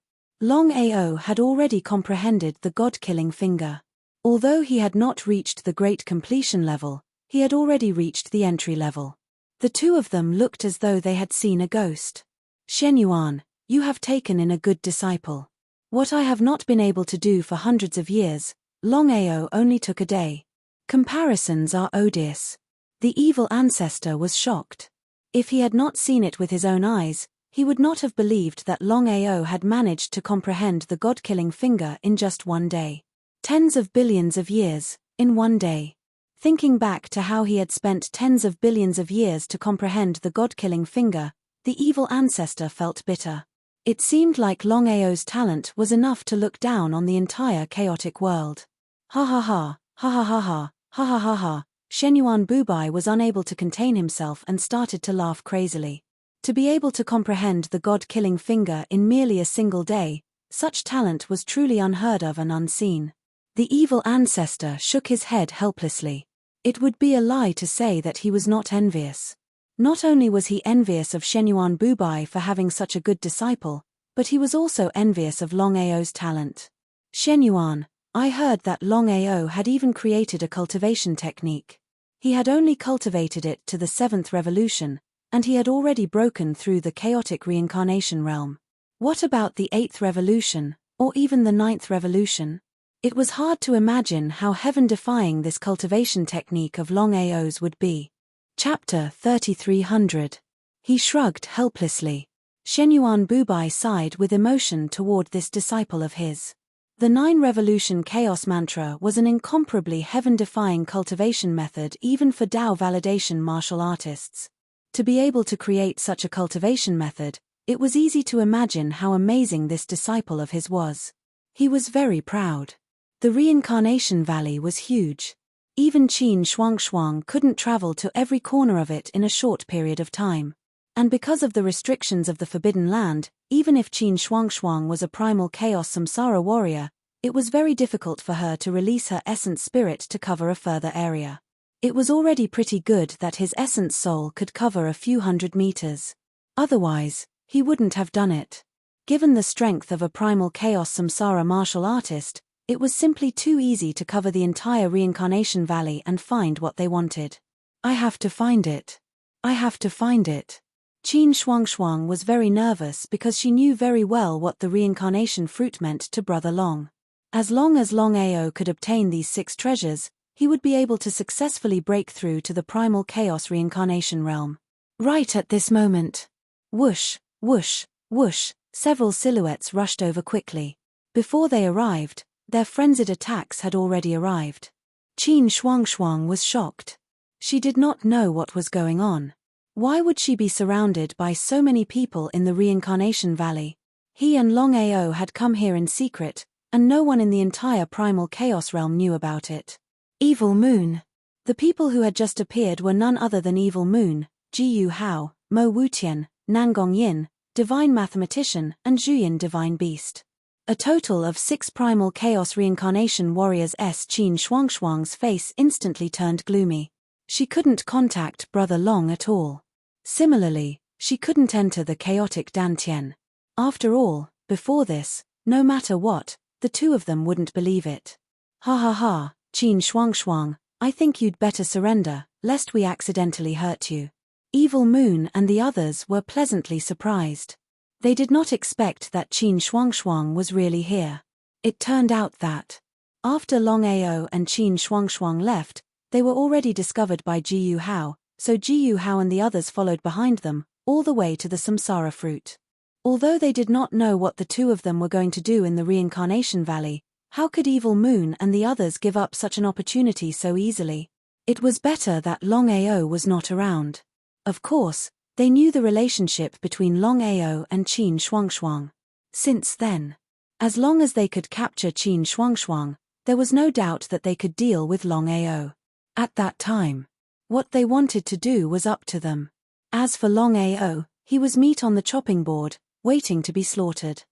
Longao had already comprehended the God-killing finger. Although he had not reached the great completion level, he had already reached the entry level. The two of them looked as though they had seen a ghost. Shenyuan, you have taken in a good disciple. What I have not been able to do for hundreds of years, Longao only took a day. Comparisons are odious. The evil ancestor was shocked. If he had not seen it with his own eyes, he would not have believed that Longao had managed to comprehend the God-killing finger in just one day. Tens of billions of years, in one day. Thinking back to how he had spent tens of billions of years to comprehend the God-killing finger, the evil ancestor felt bitter. It seemed like Longao's talent was enough to look down on the entire chaotic world. Ha ha ha, ha ha ha ha, ha ha ha ha. Shenyuan Bubai was unable to contain himself and started to laugh crazily. To be able to comprehend the God-killing finger in merely a single day, such talent was truly unheard of and unseen. The evil ancestor shook his head helplessly. It would be a lie to say that he was not envious. Not only was he envious of Shenyuan Bubai for having such a good disciple, but he was also envious of Longao's talent. Shenyuan, I heard that Longao had even created a cultivation technique. He had only cultivated it to the 7th revolution, and he had already broken through the chaotic reincarnation realm. What about the 8th revolution, or even the 9th revolution? It was hard to imagine how heaven-defying this cultivation technique of Longao's would be. Chapter 3300. He shrugged helplessly. Shenyuan Bubai sighed with emotion toward this disciple of his. The 9-revolution chaos mantra was an incomparably heaven-defying cultivation method even for Tao validation martial artists. To be able to create such a cultivation method, it was easy to imagine how amazing this disciple of his was. He was very proud. The Reincarnation Valley was huge. Even Qin Shuangshuang couldn't travel to every corner of it in a short period of time. And because of the restrictions of the Forbidden Land, even if Qin Shuangshuang was a primal chaos samsara warrior, it was very difficult for her to release her essence spirit to cover a further area. It was already pretty good that his essence soul could cover a few hundred meters. Otherwise, he wouldn't have done it. Given the strength of a primal chaos samsara martial artist, it was simply too easy to cover the entire reincarnation valley and find what they wanted. I have to find it. I have to find it. Qin Shuangxuang was very nervous because she knew very well what the reincarnation fruit meant to Brother Long. As long as Longao could obtain these 6 treasures, he would be able to successfully break through to the primal chaos reincarnation realm. Right at this moment. Whoosh, whoosh, whoosh, several silhouettes rushed over quickly. Before they arrived, their frenzied attacks had already arrived. Qin Shuangxuang was shocked. She did not know what was going on. Why would she be surrounded by so many people in the reincarnation valley? He and Longao had come here in secret, and no one in the entire primal chaos realm knew about it. Evil Moon. The people who had just appeared were none other than Evil Moon, Jiyu Hao, Mo Wutian, Nangong Yin, Divine Mathematician, and Zhuyin Divine Beast. A total of 6 primal chaos reincarnation warriors. Qin Shuangxuang's face instantly turned gloomy. She couldn't contact Brother Long at all. Similarly, she couldn't enter the chaotic Dantian. After all, before this, no matter what, the 2 of them wouldn't believe it. Ha ha ha, Qin Shuangxuang, I think you'd better surrender, lest we accidentally hurt you. Evil Moon and the others were pleasantly surprised. They did not expect that Qin Shuangxuang was really here. It turned out that, after Longao and Qin Shuangxuang left, they were already discovered by Jiyu Hao, so Jiyu Hao and the others followed behind them, all the way to the samsara fruit. Although they did not know what the 2 of them were going to do in the reincarnation valley, how could Evil Moon and the others give up such an opportunity so easily? It was better that Longao was not around. Of course, they knew the relationship between Longao and Qin Shuangxuang. Since then, as long as they could capture Qin Shuangxuang, there was no doubt that they could deal with Longao. At that time, what they wanted to do was up to them. As for Longao, he was meat on the chopping board, waiting to be slaughtered.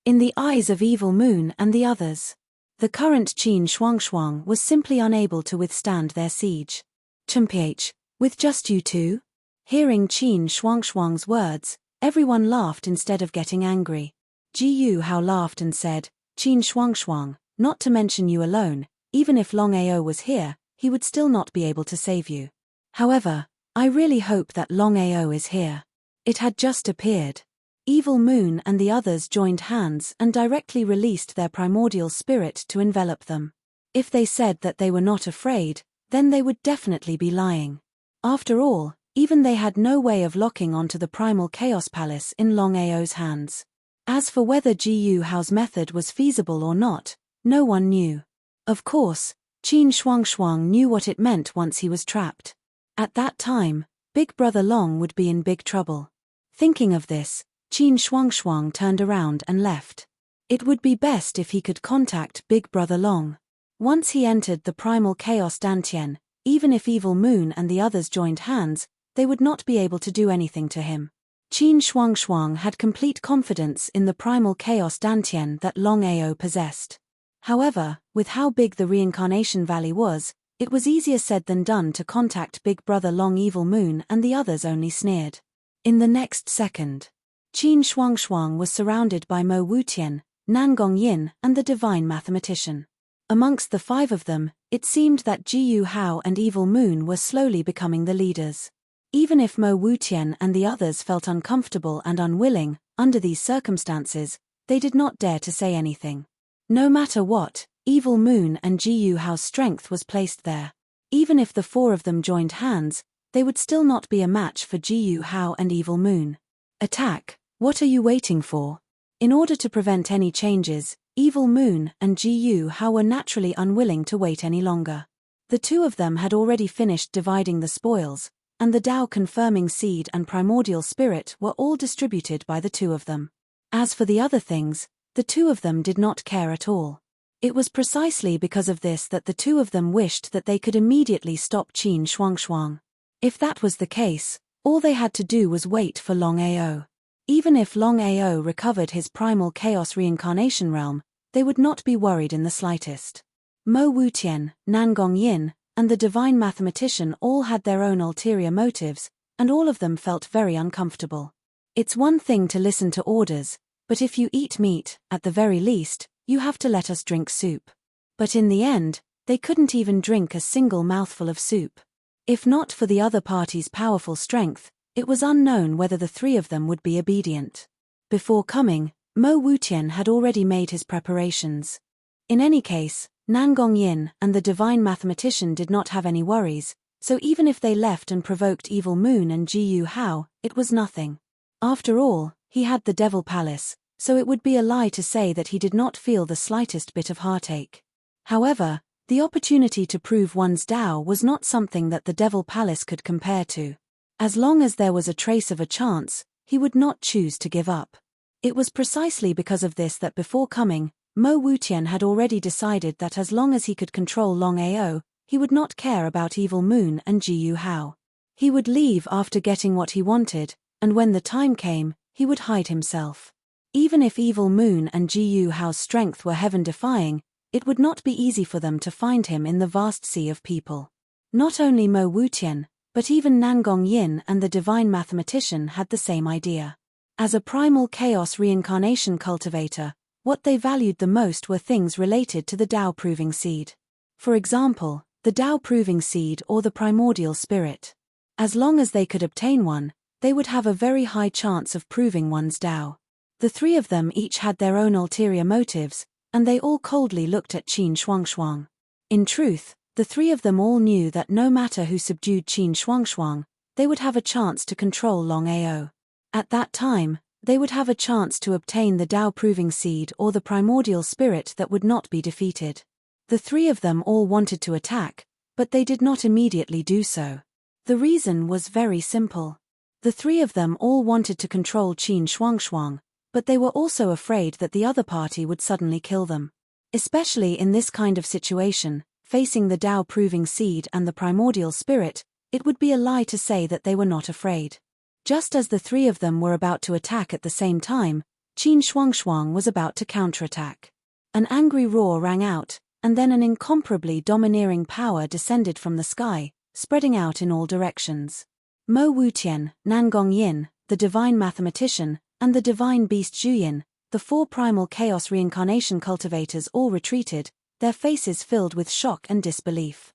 In the eyes of Evil Moon and the others, the current Qin Shuangxuang was simply unable to withstand their siege. Chumph, with just you 2? Hearing Qin Shuangxuang's words, everyone laughed instead of getting angry. Jiyu Hao laughed and said, Qin Shuangxuang, not to mention you alone, even if Longao was here, he would still not be able to save you. However, I really hope that Longao is here. It had just appeared. Evil Moon and the others joined hands and directly released their primordial spirit to envelop them. If they said that they were not afraid, then they would definitely be lying. After all, even they had no way of locking onto the primal chaos palace in Longao's hands. As for whether Jiyu Hao's method was feasible or not, no one knew. Of course, Qin Shuangxuang knew what it meant once he was trapped. At that time, Big Brother Long would be in big trouble. Thinking of this, Qin Shuangxuang turned around and left. It would be best if he could contact Big Brother Long. Once he entered the primal chaos Dantian, even if Evil Moon and the others joined hands, they would not be able to do anything to him. Qin Shuangxuang had complete confidence in the primal chaos Dantian that Longao possessed. However, with how big the reincarnation valley was, it was easier said than done to contact Big Brother Long. Evil Moon and the others only sneered. In the next second, Qin Shuangxuang was surrounded by Mo Wutian, Nangong Yin and the Divine Mathematician. Amongst the 5 of them, it seemed that Jiyu Hao and Evil Moon were slowly becoming the leaders. Even if Mo Wutian and the others felt uncomfortable and unwilling, under these circumstances, they did not dare to say anything. No matter what, Evil Moon and Jiyu Hao's strength was placed there. Even if the 4 of them joined hands, they would still not be a match for Jiyu Hao and Evil Moon. Attack, what are you waiting for? In order to prevent any changes, Evil Moon and Jiyu Hao were naturally unwilling to wait any longer. The 2 of them had already finished dividing the spoils, and the Tao-confirming seed and primordial spirit were all distributed by the 2 of them. As for the other things, the 2 of them did not care at all. It was precisely because of this that the 2 of them wished that they could immediately stop Qin Shuangxuang. If that was the case, all they had to do was wait for Longao. Even if Longao recovered his primal chaos reincarnation realm, they would not be worried in the slightest. Mo Wutian, Nangong Yin, and the divine mathematician all had their own ulterior motives, and all of them felt very uncomfortable. It's one thing to listen to orders, but if you eat meat, at the very least, you have to let us drink soup. But in the end, they couldn't even drink a single mouthful of soup. If not for the other party's powerful strength, it was unknown whether the three of them would be obedient. Before coming, Mo Wutian had already made his preparations. In any case, Nangong Yin and the divine mathematician did not have any worries, so even if they left and provoked Evil Moon and Jiyu Hao, it was nothing. After all, he had the Devil Palace, so it would be a lie to say that he did not feel the slightest bit of heartache. However, the opportunity to prove one's Tao was not something that the Devil Palace could compare to. As long as there was a trace of a chance, he would not choose to give up. It was precisely because of this that before coming, Mo Wutian had already decided that as long as he could control Longao, he would not care about Evil Moon and Jiyu Hao. He would leave after getting what he wanted, and when the time came, he would hide himself. Even if Evil Moon and Jiyu Hao's strength were heaven-defying, it would not be easy for them to find him in the vast sea of people. Not only Mo Wutian, but even Nangong Yin and the divine mathematician had the same idea. As a primal chaos reincarnation cultivator, what they valued the most were things related to the Tao proving seed. For example, the Tao proving seed or the primordial spirit. As long as they could obtain one, they would have a very high chance of proving one's Tao. The three of them each had their own ulterior motives, and they all coldly looked at Qin Shuangshuang. In truth, the three of them all knew that no matter who subdued Qin Shuangshuang, they would have a chance to control Longao. At that time, they would have a chance to obtain the Tao proving seed or the primordial spirit that would not be defeated. The three of them all wanted to attack, but they did not immediately do so. The reason was very simple. The three of them all wanted to control Qin Shuangshuang, but they were also afraid that the other party would suddenly kill them. Especially in this kind of situation, facing the Tao proving seed and the primordial spirit, it would be a lie to say that they were not afraid. Just as the three of them were about to attack at the same time, Qin Shuangshuang was about to counterattack. An angry roar rang out, and then an incomparably domineering power descended from the sky, spreading out in all directions. Mo Wutian, Nangong Yin, the divine mathematician, and the divine beast Zhuyin, the four primal chaos reincarnation cultivators all retreated, their faces filled with shock and disbelief.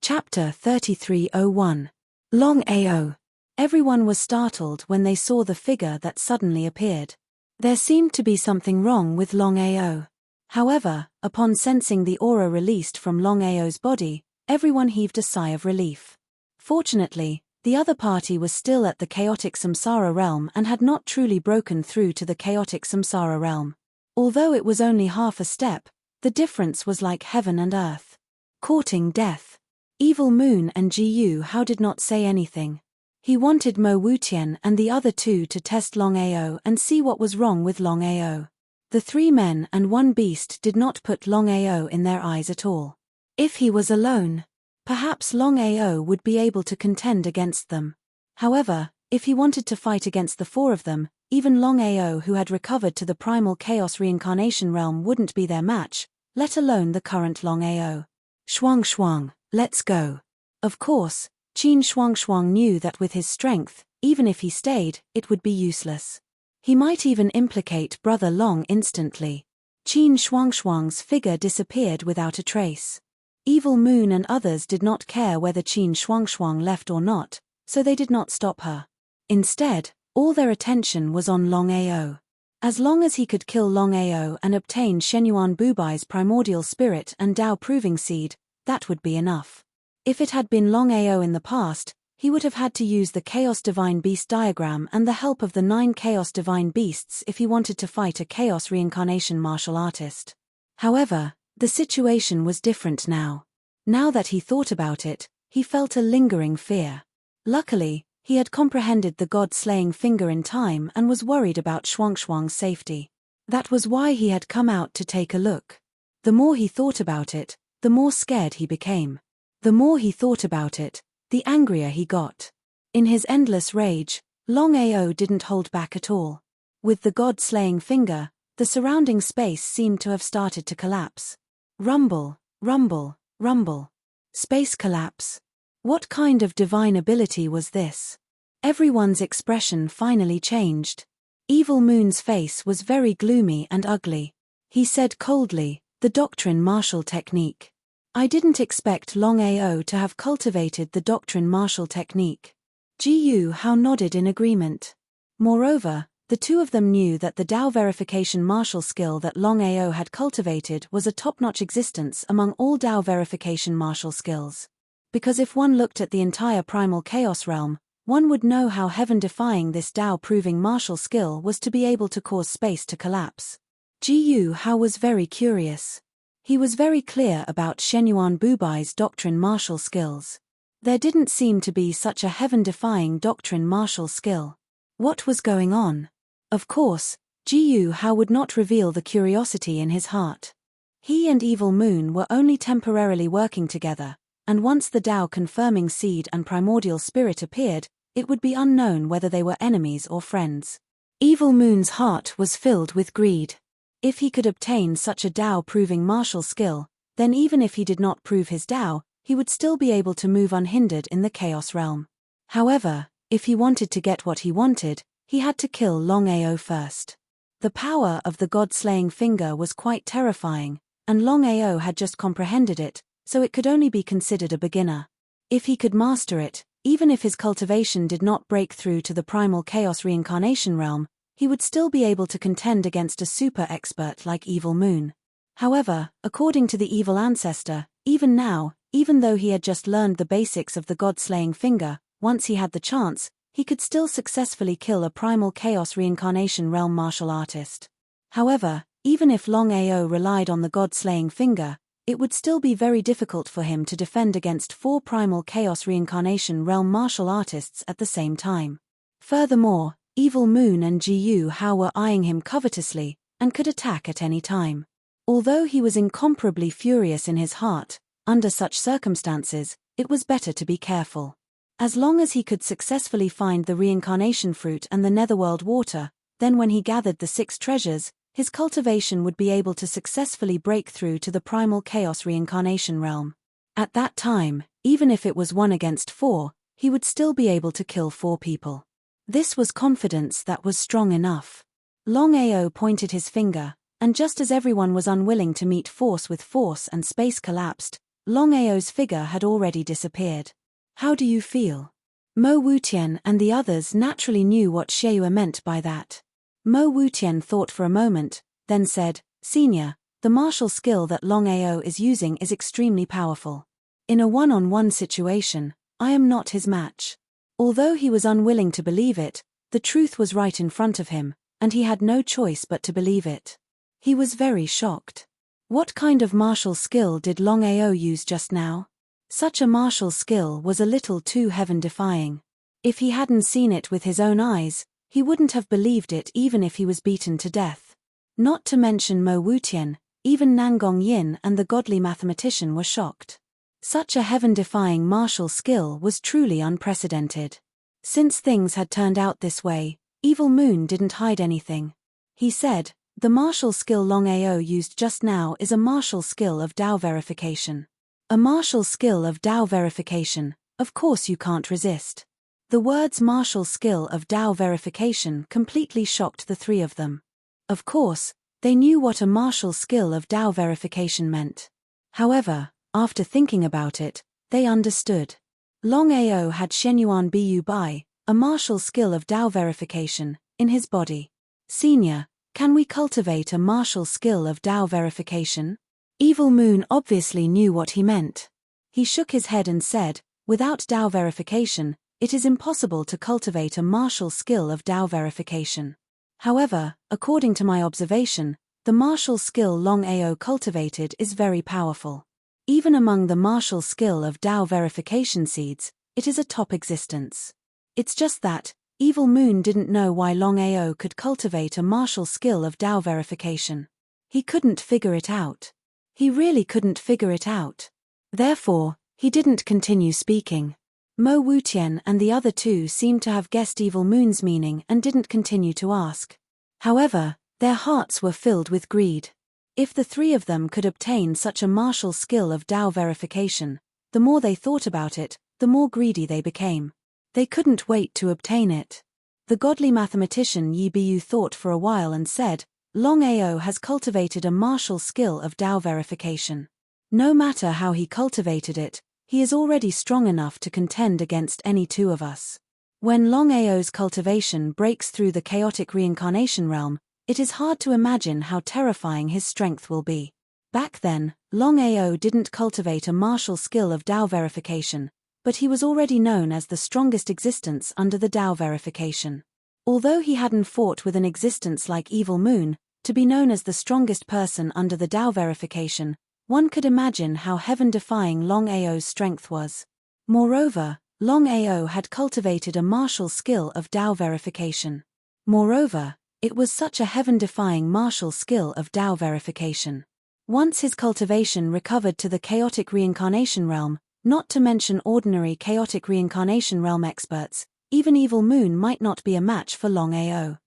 Chapter 3301. Longao. Everyone was startled when they saw the figure that suddenly appeared. There seemed to be something wrong with Longao. However, upon sensing the aura released from Longao's body, everyone heaved a sigh of relief. Fortunately, the other party was still at the chaotic samsara realm and had not truly broken through to the chaotic samsara realm. Although it was only half a step, the difference was like heaven and earth. Courting death. Evil Moon and Jiyu Hao did not say anything. He wanted Mo Wutian and the other two to test Longao and see what was wrong with Longao. The three men and one beast did not put Longao in their eyes at all. If he was alone, perhaps Longao would be able to contend against them. However, if he wanted to fight against the four of them, even Longao who had recovered to the primal chaos reincarnation realm wouldn't be their match, let alone the current Longao. Shuang, let's go. Of course, Qin Shuangshuang knew that with his strength, even if he stayed, it would be useless. He might even implicate Brother Long instantly. Qin Shuangshuang's figure disappeared without a trace. Evil Moon and others did not care whether Qin Shuangshuang left or not, so they did not stop her. Instead, all their attention was on Longao. As long as he could kill Longao and obtain Shenyuan Bubai's primordial spirit and Tao proving seed, that would be enough. If it had been Longao in the past, he would have had to use the Chaos Divine Beast diagram and the help of the 9 Chaos Divine Beasts if he wanted to fight a Chaos Reincarnation martial artist. However, the situation was different now. Now that he thought about it, he felt a lingering fear. Luckily, he had comprehended the god-slaying finger in time and was worried about Shuangshuang's safety. That was why he had come out to take a look. The more he thought about it, the more scared he became. The more he thought about it, the angrier he got. In his endless rage, Longao didn't hold back at all. With the god-slaying finger, the surrounding space seemed to have started to collapse. Rumble, rumble, rumble. Space collapse. What kind of divine ability was this? Everyone's expression finally changed. Evil Moon's face was very gloomy and ugly. He said coldly, "The doctrine martial technique. I didn't expect Longao to have cultivated the doctrine martial technique." Ji Hao nodded in agreement. Moreover, the two of them knew that the Dao verification martial skill that Longao had cultivated was a top-notch existence among all Dao verification martial skills. Because if one looked at the entire primal chaos realm, one would know how heaven-defying this Dao-proving martial skill was to be able to cause space to collapse. Ji Hao was very curious. He was very clear about Shenyuan Bubai's doctrine martial skills. There didn't seem to be such a heaven-defying doctrine martial skill. What was going on? Of course, Ji Hao would not reveal the curiosity in his heart. He and Evil Moon were only temporarily working together, and once the Dao confirming seed and primordial spirit appeared, it would be unknown whether they were enemies or friends. Evil Moon's heart was filled with greed. If he could obtain such a Dao-proving martial skill, then even if he did not prove his Dao, he would still be able to move unhindered in the Chaos realm. However, if he wanted to get what he wanted, he had to kill Longao first. The power of the god-slaying finger was quite terrifying, and Longao had just comprehended it, so it could only be considered a beginner. If he could master it, even if his cultivation did not break through to the primal chaos reincarnation realm, he would still be able to contend against a super expert like Evil Moon. However, according to the evil ancestor, even now, even though he had just learned the basics of the god-slaying finger, once he had the chance, he could still successfully kill a primal chaos reincarnation realm martial artist. However, even if Longao relied on the god-slaying finger, it would still be very difficult for him to defend against 4 primal chaos reincarnation realm martial artists at the same time. Furthermore, Evil Moon and Ji Hao were eyeing him covetously, and could attack at any time. Although he was incomparably furious in his heart, under such circumstances, it was better to be careful. As long as he could successfully find the reincarnation fruit and the netherworld water, then when he gathered the 6 treasures, his cultivation would be able to successfully break through to the primal chaos reincarnation realm. At that time, even if it was 1 against 4, he would still be able to kill 4 people. This was confidence that was strong enough. Longao pointed his finger, and just as everyone was unwilling to meet force with force and space collapsed, Longao's figure had already disappeared. "How do you feel?" Mo Wutian and the others naturally knew what Sheyu meant by that. Mo Wutian thought for a moment, then said, "Senior, the martial skill that Longao is using is extremely powerful. In a one-on-one situation, I am not his match." Although he was unwilling to believe it, the truth was right in front of him, and he had no choice but to believe it. He was very shocked. What kind of martial skill did Longao use just now? Such a martial skill was a little too heaven-defying. If he hadn't seen it with his own eyes, he wouldn't have believed it even if he was beaten to death. Not to mention Mo Wutian, even Nangong Yin and the godly mathematician were shocked. Such a heaven-defying martial skill was truly unprecedented. Since things had turned out this way, Evil Moon didn't hide anything. He said, "The martial skill Longao used just now is a martial skill of Dao verification." A martial skill of Dao verification, of course you can't resist. The words martial skill of Dao verification completely shocked the 3 of them. Of course, they knew what a martial skill of Dao verification meant. However, after thinking about it, they understood. Longao had Shenyuan Bu Bai, a martial skill of Dao verification, in his body. "Senior, can we cultivate a martial skill of Dao verification?" Evil Moon obviously knew what he meant. He shook his head and said, "Without Dao verification, it is impossible to cultivate a martial skill of Dao verification. However, according to my observation, the martial skill Longao cultivated is very powerful. Even among the martial skill of Dao verification seeds, it is a top existence. It's just that, Evil Moon didn't know why Longao could cultivate a martial skill of Dao verification. He couldn't figure it out. He really couldn't figure it out. Therefore, he didn't continue speaking. Mo Wutian and the other 2 seemed to have guessed Evil Moon's meaning and didn't continue to ask. However, their hearts were filled with greed. If the 3 of them could obtain such a martial skill of Dao verification, the more they thought about it, the more greedy they became. They couldn't wait to obtain it. The godly mathematician Yi Bu thought for a while and said, Longao has cultivated a martial skill of Tao verification. No matter how he cultivated it, he is already strong enough to contend against any two of us. When Longao's cultivation breaks through the chaotic reincarnation realm, it is hard to imagine how terrifying his strength will be. Back then, Longao didn't cultivate a martial skill of Tao verification, but he was already known as the strongest existence under the Tao verification. Although he hadn't fought with an existence like Evil Moon, to be known as the strongest person under the Tao verification, one could imagine how heaven-defying Longao's strength was. Moreover, Longao had cultivated a martial skill of Tao verification. Moreover, it was such a heaven-defying martial skill of Tao verification. Once his cultivation recovered to the chaotic reincarnation realm, not to mention ordinary chaotic reincarnation realm experts, even Evil Moon might not be a match for Longao.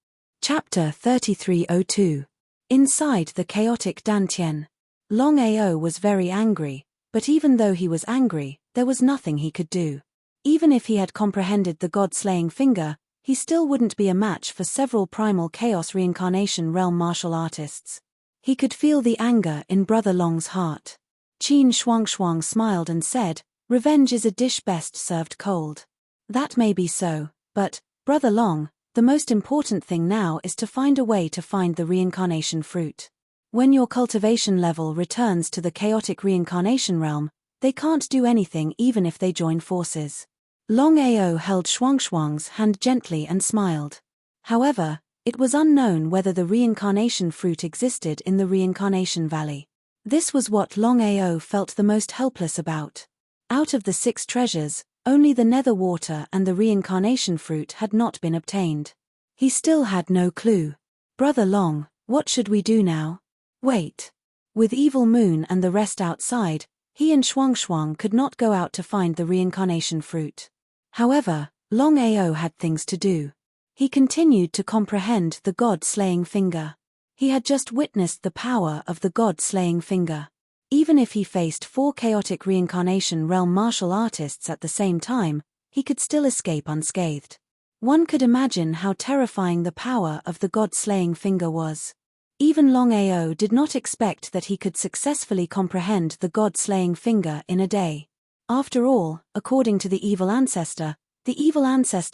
Chapter 3302. Inside the chaotic Dantian. Longao was very angry, but even though he was angry, there was nothing he could do. Even if he had comprehended the god-slaying finger, he still wouldn't be a match for several primal chaos reincarnation realm martial artists. He could feel the anger in Brother Long's heart. Qin Shuangxuang smiled and said, "Revenge is a dish best served cold." That may be so, but, Brother Long, the most important thing now is to find a way to find the reincarnation fruit. When your cultivation level returns to the chaotic reincarnation realm, they can't do anything even if they join forces. Longao held Shuangxuang's hand gently and smiled. However, it was unknown whether the reincarnation fruit existed in the reincarnation valley. This was what Longao felt the most helpless about. Out of the 6 treasures, only the nether water and the reincarnation fruit had not been obtained. He still had no clue. "Brother Long, what should we do now?" "Wait." With Evil Moon and the rest outside, he and Shuangxuang could not go out to find the reincarnation fruit. However, Longao had things to do. He continued to comprehend the god-slaying finger. He had just witnessed the power of the god-slaying finger. Even if he faced 4 chaotic reincarnation realm martial artists at the same time, he could still escape unscathed. One could imagine how terrifying the power of the god-slaying finger was. Even Longao did not expect that he could successfully comprehend the god-slaying finger in a day. After all, according to the evil ancestor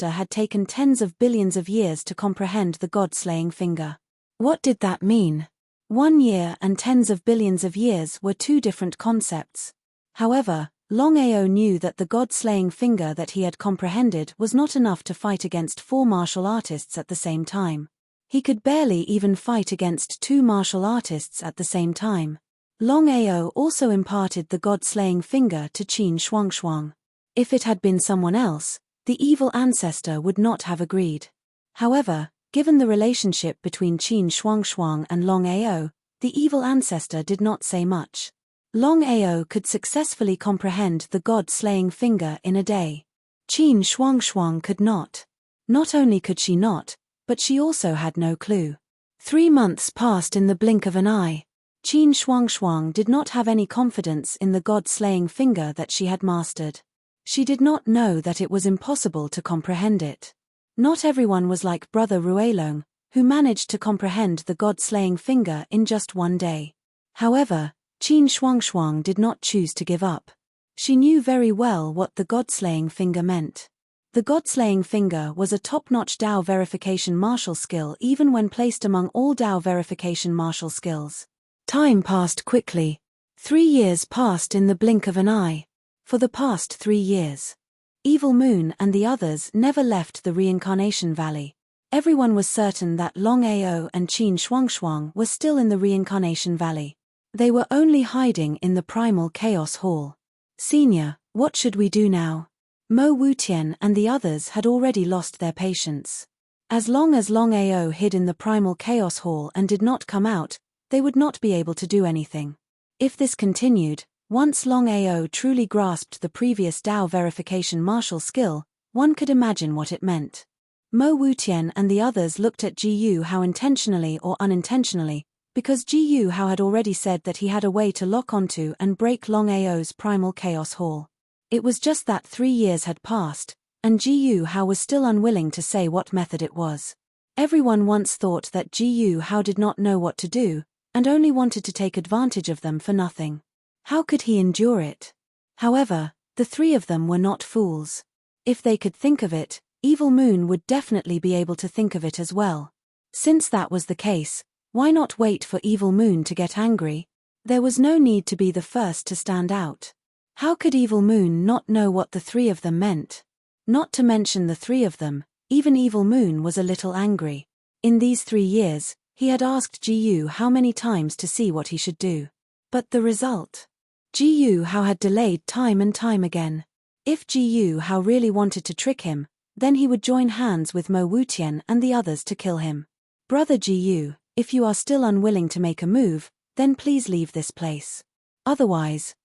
had taken tens of billions of years to comprehend the god-slaying finger. What did that mean? 1 year and tens of billions of years were 2 different concepts. However, Longao knew that the god-slaying finger that he had comprehended was not enough to fight against 4 martial artists at the same time. He could barely even fight against 2 martial artists at the same time. Longao also imparted the god-slaying finger to Qin Shuangxuang. If it had been someone else, the evil ancestor would not have agreed. However, given the relationship between Qin Shuangxuang and Longao, the evil ancestor did not say much. Longao could successfully comprehend the god-slaying finger in a day. Qin Shuangxuang could not. Not only could she not, but she also had no clue. 3 months passed in the blink of an eye. Qin Shuangxuang did not have any confidence in the god-slaying finger that she had mastered. She did not know that it was impossible to comprehend it. Not everyone was like Brother Ruelong, who managed to comprehend the god-slaying finger in just 1 day. However, Qin Shuangxuang did not choose to give up. She knew very well what the god-slaying finger meant. The god-slaying finger was a top-notch Tao verification martial skill even when placed among all Tao verification martial skills. Time passed quickly. 3 years passed in the blink of an eye. For the past 3 years, Evil Moon and the others never left the reincarnation valley. Everyone was certain that Longao and Qin Shuangxuang were still in the reincarnation valley. They were only hiding in the primal chaos hall. "Senior, what should we do now?" Mo Wutian and the others had already lost their patience. As long as Longao hid in the primal chaos hall and did not come out, they would not be able to do anything. If this continued, once Longao truly grasped the previous Tao verification martial skill, one could imagine what it meant. Mo Wutian and the others looked at Ji Yu Hao intentionally or unintentionally, because Ji Yu Hao had already said that he had a way to lock onto and break Longao's primal chaos hall. It was just that 3 years had passed, and Ji Hao was still unwilling to say what method it was. Everyone once thought that Ji Hao did not know what to do, and only wanted to take advantage of them for nothing. How could he endure it? However, the 3 of them were not fools. If they could think of it, Evil Moon would definitely be able to think of it as well. Since that was the case, why not wait for Evil Moon to get angry? There was no need to be the first to stand out. How could Evil Moon not know what the 3 of them meant? Not to mention the 3 of them, even Evil Moon was a little angry. In these 3 years, he had asked Ji Hao many times to see what he should do. But the result? Ji Hao had delayed time and time again. If Ji Hao really wanted to trick him, then he would join hands with Mo Wutian and the others to kill him. Brother Ji, if you are still unwilling to make a move, then please leave this place. Otherwise,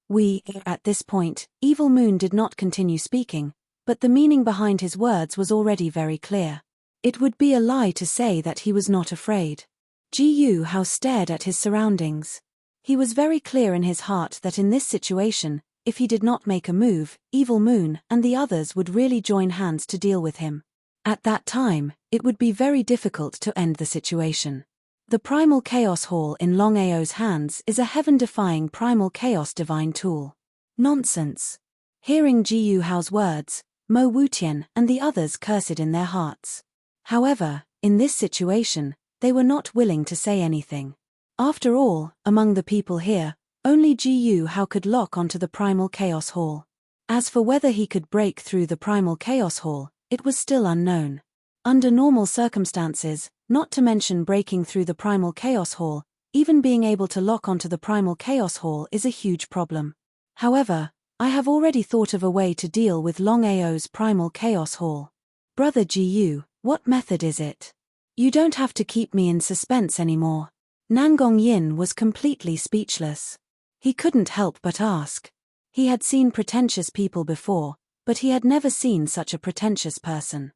at this point, Evil Moon did not continue speaking, but the meaning behind his words was already very clear. It would be a lie to say that he was not afraid. Ji Hao stared at his surroundings. He was very clear in his heart that in this situation, if he did not make a move, Evil Moon and the others would really join hands to deal with him. At that time, it would be very difficult to end the situation. The Primal Chaos Hall in Longao's hands is a heaven-defying Primal Chaos Divine tool. Nonsense. Hearing Ji Hao's words, Mo Wutian and the others cursed in their hearts. However, in this situation, they were not willing to say anything. After all, among the people here, only Ji Hao could lock onto the Primal Chaos Hall. As for whether he could break through the Primal Chaos Hall, it was still unknown. Under normal circumstances, not to mention breaking through the Primal Chaos Hall, even being able to lock onto the Primal Chaos Hall is a huge problem. However, I have already thought of a way to deal with Longao's Primal Chaos Hall. Brother Ji, what method is it? You don't have to keep me in suspense anymore. Nangong Yin was completely speechless. He couldn't help but ask. He had seen pretentious people before, but he had never seen such a pretentious person.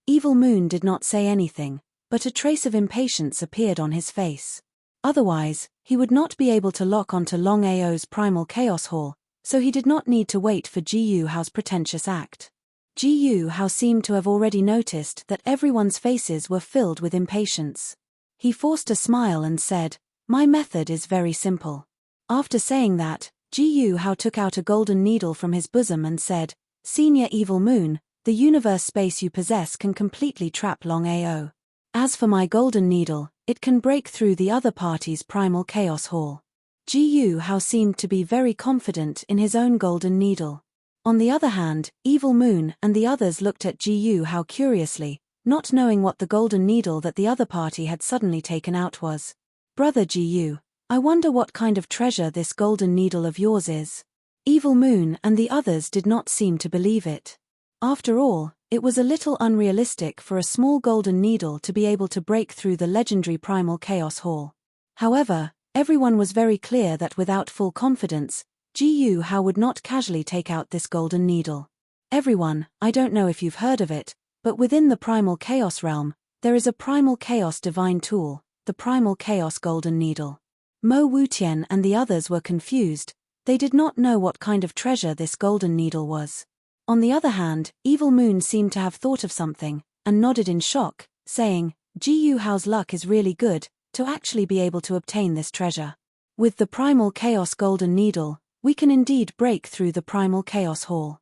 Evil Moon did not say anything, but a trace of impatience appeared on his face. Otherwise, he would not be able to lock onto Longao's Primal Chaos Hall, so he did not need to wait for Ji Hao's pretentious act. Ji Hao seemed to have already noticed that everyone's faces were filled with impatience. He forced a smile and said, "My method is very simple." After saying that, Ji Hao took out a golden needle from his bosom and said, "Senior Evil Moon, the universe space you possess can completely trap Longao. As for my golden needle, it can break through the other party's Primal Chaos Hall." Ji Hao seemed to be very confident in his own golden needle. On the other hand, Evil Moon and the others looked at Ji Hao curiously, not knowing what the golden needle that the other party had suddenly taken out was. "Brother Ji, I wonder what kind of treasure this golden needle of yours is." Evil Moon and the others did not seem to believe it. After all, it was a little unrealistic for a small golden needle to be able to break through the legendary Primal Chaos Hall. However, everyone was very clear that without full confidence, Ji Hao would not casually take out this golden needle. Everyone, I don't know if you've heard of it, but within the Primal Chaos realm, there is a Primal Chaos Divine tool, the Primal Chaos Golden Needle. Mo Wutian and the others were confused. They did not know what kind of treasure this golden needle was. On the other hand, Evil Moon seemed to have thought of something, and nodded in shock, saying, "Ji Hao's luck is really good, to actually be able to obtain this treasure. With the Primal Chaos Golden Needle, we can indeed break through the Primal Chaos Hall."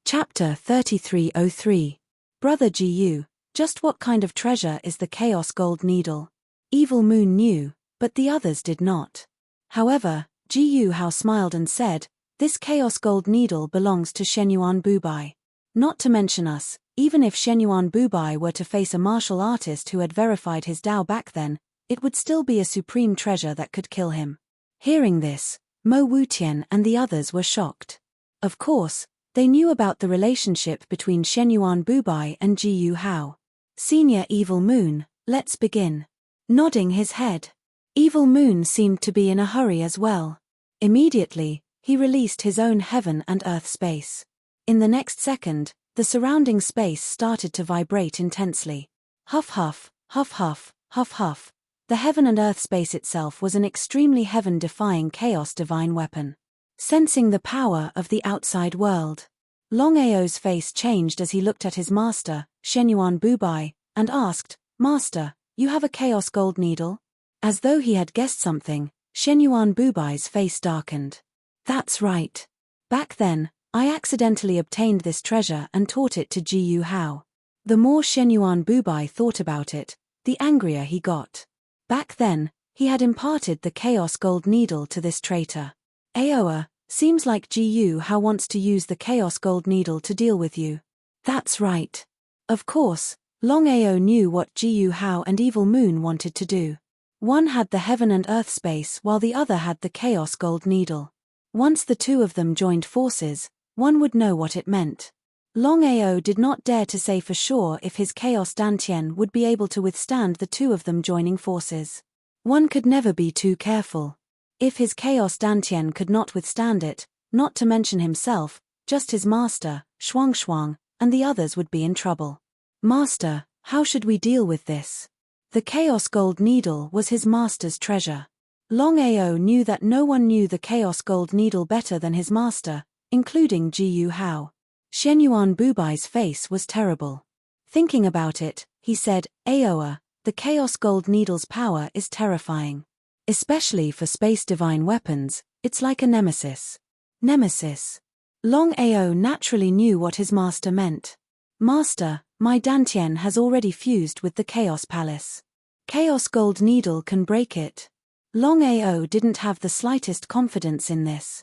Chapter 3303. Brother Ji, just what kind of treasure is the Chaos Gold Needle? Evil Moon knew, but the others did not. However, Ji Hao smiled and said, "This Chaos Gold Needle belongs to Shenyuan Bubai. Not to mention us, even if Shenyuan Bubai were to face a martial artist who had verified his Dao back then, it would still be a supreme treasure that could kill him." Hearing this, Mo Wutian and the others were shocked. Of course, they knew about the relationship between Shenyuan Bubai and Ji Hao. "Senior Evil Moon, let's begin." Nodding his head. Evil Moon seemed to be in a hurry as well. Immediately, he released his own heaven and earth space. In the next second, the surrounding space started to vibrate intensely. Huff huff, huff huff, huff huff. The heaven and earth space itself was an extremely heaven-defying chaos divine weapon. Sensing the power of the outside world, Longao's face changed as he looked at his master, Shenyuan Bubai, and asked, "Master, you have a chaos gold needle?" As though he had guessed something, Shenyuan Bubai's face darkened. "That's right. Back then, I accidentally obtained this treasure and taught it to Ji Yu Hao." The more Shenyuan Bubai thought about it, the angrier he got. Back then, he had imparted the chaos gold needle to this traitor. "Aoa, seems like Ji Yu Hao wants to use the chaos gold needle to deal with you." "That's right." Of course, Longao knew what Ji Yu Hao and Evil Moon wanted to do. One had the heaven and earth space while the other had the chaos gold needle. Once the two of them joined forces, one would know what it meant. Longao did not dare to say for sure if his chaos dantian would be able to withstand the two of them joining forces. One could never be too careful. If his chaos dantian could not withstand it, not to mention himself, just his master, Shuang, and the others would be in trouble. "Master, how should we deal with this?" The chaos gold needle was his master's treasure. Longao knew that no one knew the chaos gold needle better than his master, including Ji Yu Hao. Shenyuan Bubai's face was terrible. Thinking about it, he said, "Aoa, the chaos gold needle's power is terrifying. Especially for space divine weapons, it's like a nemesis." Nemesis. Longao naturally knew what his master meant. "Master, my dantian has already fused with the Chaos Palace. Chaos gold needle can break it." Longao didn't have the slightest confidence in this.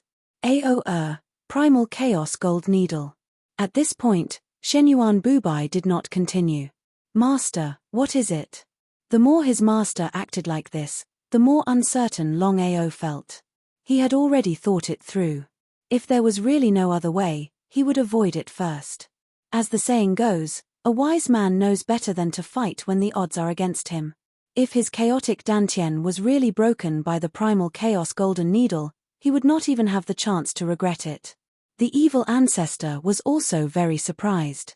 Primal chaos gold needle. At this point, Shenyuan Bubai did not continue. "Master, what is it?" The more his master acted like this, the more uncertain Longao felt. He had already thought it through. If there was really no other way, he would avoid it first. As the saying goes, a wise man knows better than to fight when the odds are against him. If his chaotic dantian was really broken by the primal chaos golden needle, he would not even have the chance to regret it. The evil ancestor was also very surprised.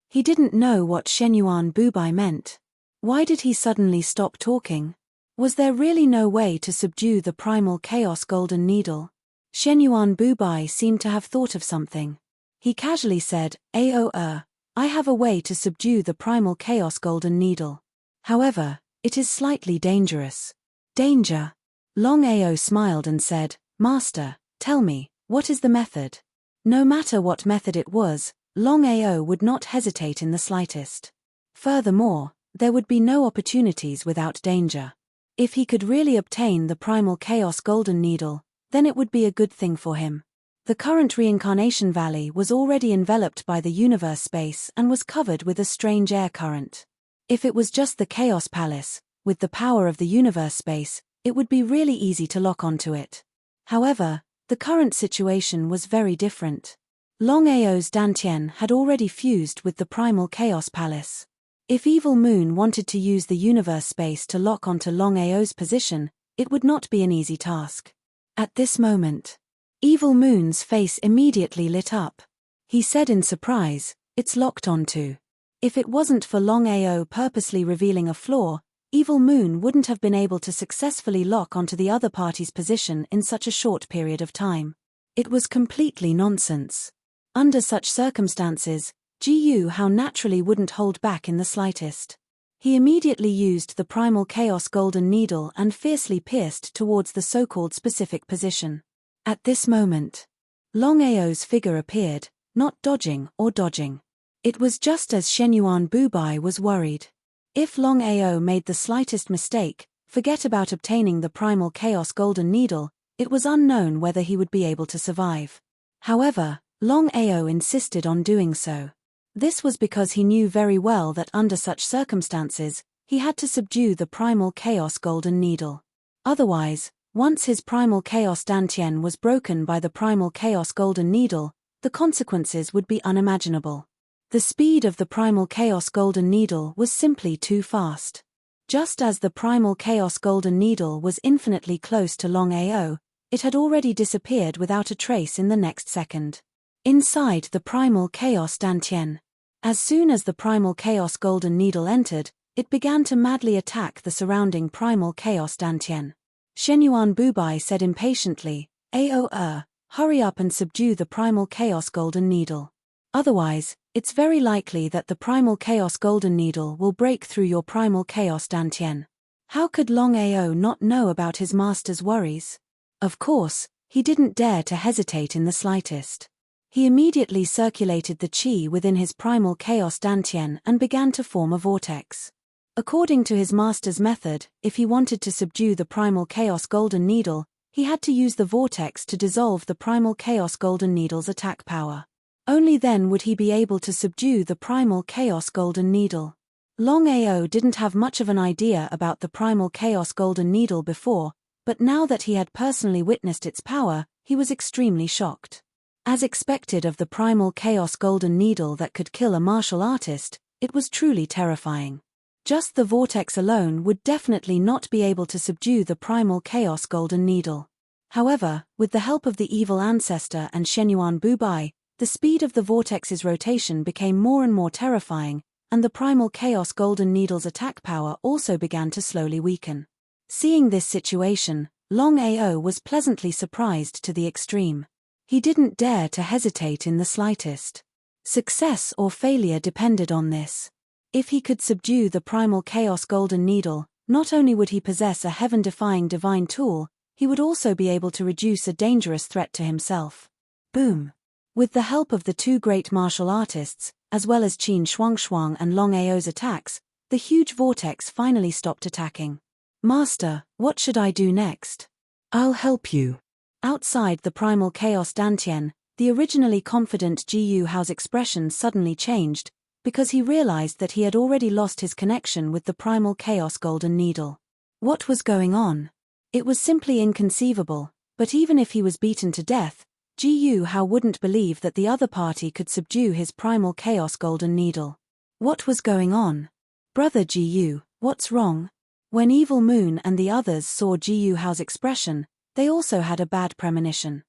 He didn't know what Shenyuan Bubai meant. Why did he suddenly stop talking? Was there really no way to subdue the primal chaos golden needle? Shenyuan Bubai seemed to have thought of something. He casually said, "I have a way to subdue the primal chaos golden needle. However, it is slightly dangerous." "Danger?" Longao smiled and said, "Master, tell me, what is the method?" No matter what method it was, Longao would not hesitate in the slightest. Furthermore, there would be no opportunities without danger. If he could really obtain the primal chaos golden needle, then it would be a good thing for him. The current reincarnation valley was already enveloped by the universe space and was covered with a strange air current. If it was just the Chaos Palace, with the power of the universe space, it would be really easy to lock onto it. However, the current situation was very different. Longao's dantian had already fused with the primal Chaos Palace. If Evil Moon wanted to use the universe space to lock onto Longao's position, it would not be an easy task. At this moment, Evil Moon's face immediately lit up. He said in surprise, "It's locked onto." If it wasn't for Longao purposely revealing a flaw, Evil Moon wouldn't have been able to successfully lock onto the other party's position in such a short period of time. It was completely nonsense. Under such circumstances, Ji Yu Hao naturally wouldn't hold back in the slightest. He immediately used the primal chaos golden needle and fiercely pierced towards the so-called specific position. At this moment, Longao's figure appeared, not dodging or dodging. It was just as Shenyuan Bubai was worried. If Longao made the slightest mistake, forget about obtaining the primal chaos golden needle, it was unknown whether he would be able to survive. However, Longao insisted on doing so. This was because he knew very well that under such circumstances, he had to subdue the primal chaos golden needle. Otherwise, once his primal chaos dantian was broken by the primal chaos golden needle, the consequences would be unimaginable. The speed of the primal chaos golden needle was simply too fast. Just as the primal chaos golden needle was infinitely close to Longao, it had already disappeared without a trace in the next second. Inside the primal chaos dantian. As soon as the primal chaos golden needle entered, it began to madly attack the surrounding primal chaos dantian. Shenyuan Bubai said impatiently, "Hurry up and subdue the primal chaos golden needle." Otherwise, it's very likely that the Primal Chaos Golden Needle will break through your Primal Chaos Dantian. How could Longao not know about his master's worries? Of course, he didn't dare to hesitate in the slightest. He immediately circulated the chi within his Primal Chaos Dantian and began to form a vortex. According to his master's method, if he wanted to subdue the Primal Chaos Golden Needle, he had to use the vortex to dissolve the Primal Chaos Golden Needle's attack power. Only then would he be able to subdue the Primal Chaos Golden Needle. Longao didn't have much of an idea about the Primal Chaos Golden Needle before, but now that he had personally witnessed its power, he was extremely shocked. As expected of the Primal Chaos Golden Needle that could kill a martial artist, it was truly terrifying. Just the vortex alone would definitely not be able to subdue the Primal Chaos Golden Needle. However, with the help of the evil ancestor and Shenyuan Bubai, the speed of the vortex's rotation became more and more terrifying, and the Primal Chaos Golden Needle's attack power also began to slowly weaken. Seeing this situation, Longao was pleasantly surprised to the extreme. He didn't dare to hesitate in the slightest. Success or failure depended on this. If he could subdue the Primal Chaos Golden Needle, not only would he possess a heaven-defying divine tool, he would also be able to reduce a dangerous threat to himself. Boom! With the help of the two great martial artists, as well as Qin Shuangshuang and Longao's attacks, the huge vortex finally stopped attacking. Master, what should I do next? I'll help you. Outside the Primal Chaos Dantian, the originally confident Ji Yu Hao's expression suddenly changed, because he realized that he had already lost his connection with the Primal Chaos Golden Needle. What was going on? It was simply inconceivable, but even if he was beaten to death, Ji Yu Hao wouldn't believe that the other party could subdue his Primal Chaos Golden Needle. What was going on? Brother Ji Yu, what's wrong? When Evil Moon and the others saw Ji Yu Hao's expression, they also had a bad premonition.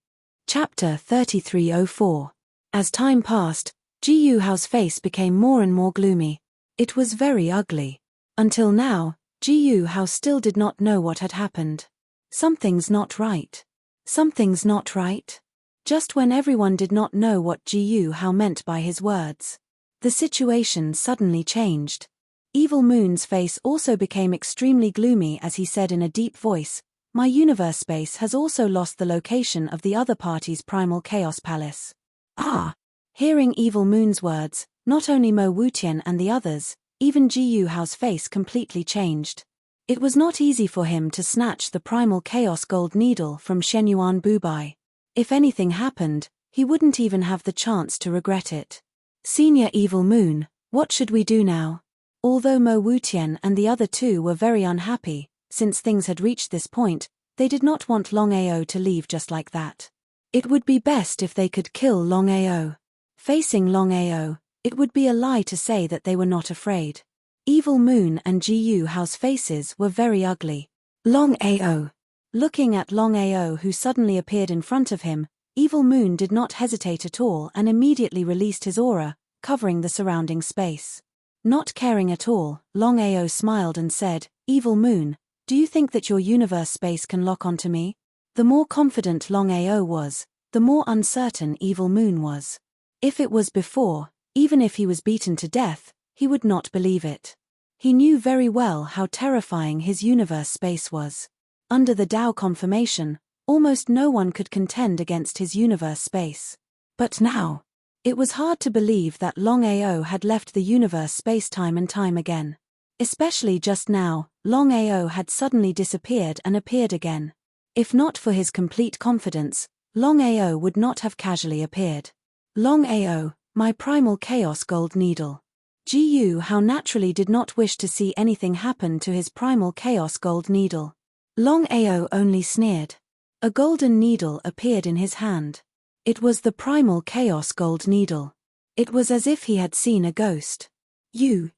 Chapter 3304. As time passed, Ji Yu Hao's face became more and more gloomy. It was very ugly. Until now, Ji Yu Hao still did not know what had happened. Something's not right. Something's not right. Just when everyone did not know what Ji Yu Hao meant by his words, the situation suddenly changed. Evil Moon's face also became extremely gloomy as he said in a deep voice, "My universe space has also lost the location of the other party's Primal Chaos Palace." Ah! Hearing Evil Moon's words, not only Mo Wutian and the others, even Ji Yu Hao's face completely changed. It was not easy for him to snatch the Primal Chaos Gold Needle from Shenyuan Bubai. If anything happened, he wouldn't even have the chance to regret it. Senior Evil Moon, what should we do now? Although Mo Wutian and the other two were very unhappy, since things had reached this point, they did not want Longao to leave just like that. It would be best if they could kill Longao. Facing Longao, it would be a lie to say that they were not afraid. Evil Moon and Ji Yu Hao's faces were very ugly. Longao. Looking at Longao who suddenly appeared in front of him, Evil Moon did not hesitate at all and immediately released his aura, covering the surrounding space. Not caring at all, Longao smiled and said, "Evil Moon, do you think that your universe space can lock onto me?" The more confident Longao was, the more uncertain Evil Moon was. If it was before, even if he was beaten to death, he would not believe it. He knew very well how terrifying his universe space was. Under the Tao confirmation, almost no one could contend against his universe space. But now, it was hard to believe that Longao had left the universe space time and time again. Especially just now, Longao had suddenly disappeared and appeared again. If not for his complete confidence, Longao would not have casually appeared. Longao, my Primal Chaos Gold Needle. Ji Yu Hao naturally did not wish to see anything happen to his Primal Chaos Gold Needle. Longao only sneered. A golden needle appeared in his hand. It was the Primal Chaos Gold Needle. It was as if he had seen a ghost. You.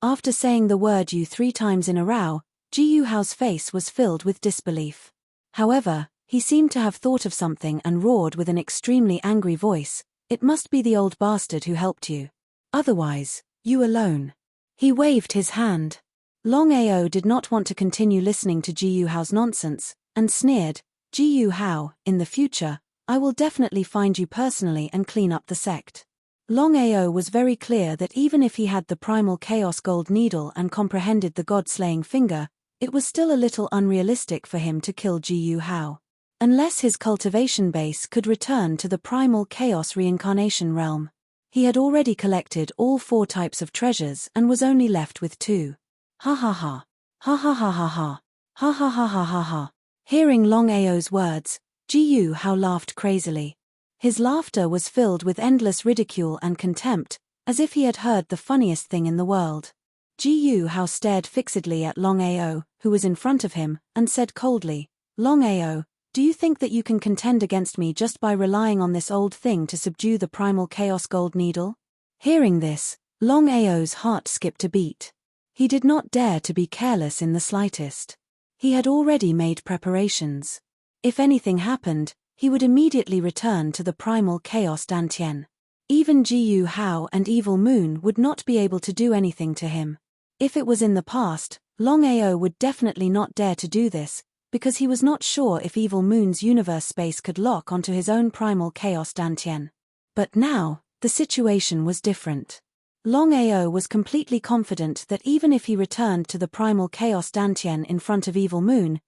After saying the word "you" 3 times in a row, Ji Yu Hao's face was filled with disbelief. However, he seemed to have thought of something and roared with an extremely angry voice, "It must be the old bastard who helped you. Otherwise, you alone." He waved his hand. Longao did not want to continue listening to Ji Yu Hao's nonsense, and sneered, "Ji Yu Hao, in the future, I will definitely find you personally and clean up the sect. Longao was very clear that even if he had the primal chaos gold needle and comprehended the god-slaying finger, it was still a little unrealistic for him to kill Jiyu Hao. Unless his cultivation base could return to the primal chaos reincarnation realm. He had already collected all 4 types of treasures and was only left with 2. Ha ha ha. Ha ha ha ha ha. Ha ha ha ha ha ha. Hearing Longao's words, Jiyu Hao laughed crazily. His laughter was filled with endless ridicule and contempt, as if he had heard the funniest thing in the world. Jiyu Hao stared fixedly at Longao, who was in front of him, and said coldly, Longao, do you think that you can contend against me just by relying on this old thing to subdue the primal chaos gold needle? Hearing this, Longao's heart skipped a beat. He did not dare to be careless in the slightest. He had already made preparations. If anything happened, he would immediately return to the primal chaos Dantian. Even Jiyu Hao and Evil Moon would not be able to do anything to him. If it was in the past, Longao would definitely not dare to do this, because he was not sure if Evil Moon's universe space could lock onto his own primal chaos Dantian. But now, the situation was different. Longao was completely confident that even if he returned to the primal chaos Dantian in front of Evil Moon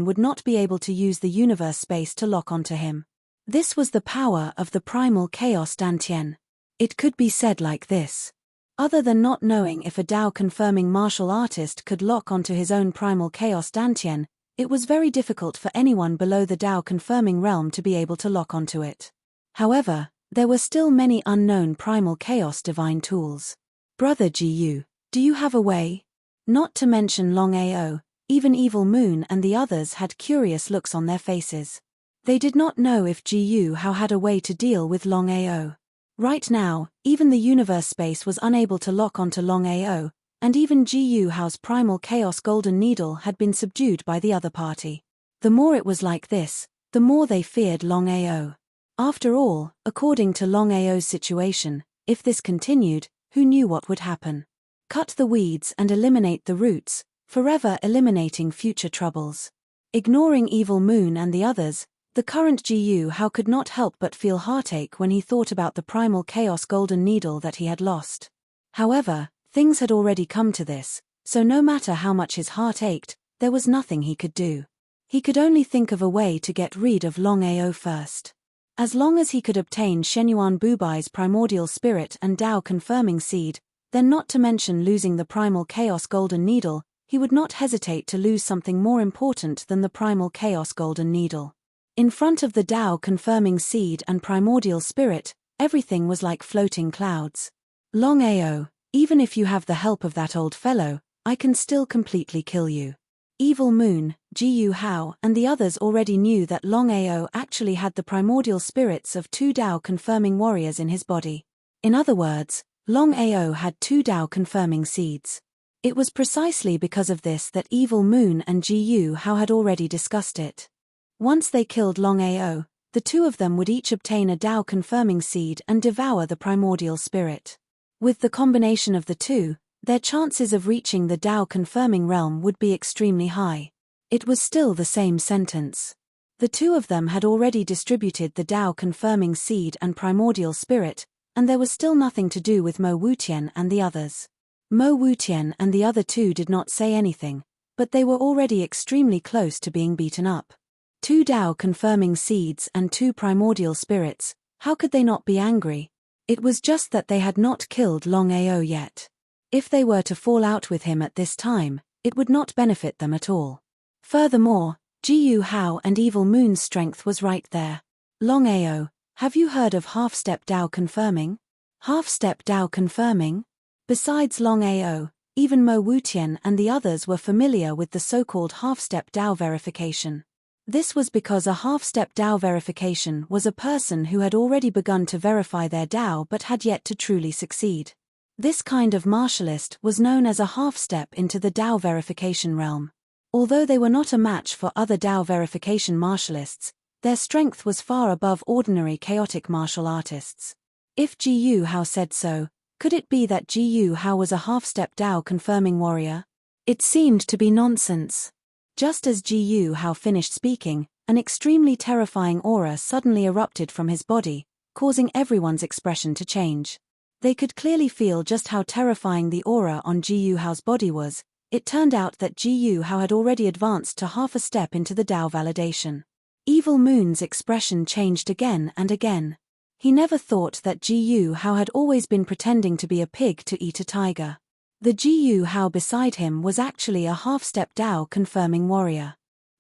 would not be able to use the universe space to lock onto him. This was the power of the primal chaos Dantian. It could be said like this. Other than not knowing if a Dao-confirming martial artist could lock onto his own primal chaos Dantian, it was very difficult for anyone below the Dao-confirming realm to be able to lock onto it. However, there were still many unknown primal chaos divine tools. Brother Jiyu, do you have a way? Not to mention Longao, even Evil Moon and the others had curious looks on their faces. They did not know if Jiyu Hao had a way to deal with Longao. Right now, even the universe space was unable to lock onto Longao, and even Jiyu Hao's primal chaos golden needle had been subdued by the other party. The more it was like this, the more they feared Longao. After all, according to Longao's situation, if this continued, who knew what would happen? Cut the weeds and eliminate the roots, forever eliminating future troubles. Ignoring Evil Moon and the others, the current Jiyu Hao could not help but feel heartache when he thought about the primal chaos golden needle that he had lost. However, things had already come to this, so no matter how much his heart ached, there was nothing he could do. He could only think of a way to get rid of Longao first. As long as he could obtain Shenyuan Bubai's primordial spirit and Dao confirming seed, then not to mention losing the primal chaos golden needle, he would not hesitate to lose something more important than the primal chaos golden needle. In front of the Dao confirming seed and primordial spirit, everything was like floating clouds. Longao, even if you have the help of that old fellow, I can still completely kill you. Evil Moon, Jiyu Hao and the others already knew that Longao actually had the primordial spirits of 2 Dao confirming warriors in his body. In other words, Longao had 2 Dao confirming seeds. It was precisely because of this that Evil Moon and Jiyu Hao had already discussed it. Once they killed Longao, the 2 of them would each obtain a Dao confirming seed and devour the primordial spirit. With the combination of the 2, their chances of reaching the Dao confirming realm would be extremely high. It was still the same sentence. The 2 of them had already distributed the Dao confirming seed and primordial spirit, and there was still nothing to do with Mo Wutian and the others. Mo Wutian and the other 2 did not say anything, but they were already extremely close to being beaten up. 2 Dao confirming seeds and 2 primordial spirits, how could they not be angry? It was just that they had not killed Longao yet. If they were to fall out with him at this time, it would not benefit them at all. Furthermore, Jiyu Hao and Evil Moon's strength was right there. Longao, have you heard of half-step Dao confirming? Half-step Dao confirming? Besides Longao, even Mo Wutian and the others were familiar with the so-called half-step Dao verification. This was because a half-step Dao verification was a person who had already begun to verify their Dao but had yet to truly succeed. This kind of martialist was known as a half-step into the Dao verification realm. Although they were not a match for other Dao verification martialists, their strength was far above ordinary chaotic martial artists. If Jiyu Hao said so, could it be that Jiyu Hao was a half-step Dao confirming warrior? It seemed to be nonsense. Just as Jiyu Hao finished speaking, An extremely terrifying aura suddenly erupted from his body, causing everyone's expression to change. They could clearly feel just how terrifying the aura on Ji Yuhao's body was. It turned out that Ji Yuhao had already advanced to half a step into the Dao validation. Evil Moon's expression changed again and again. He never thought that Ji Yuhao had always been pretending to be a pig to eat a tiger. The Ji Yuhao beside him was actually a half-step Dao confirming warrior.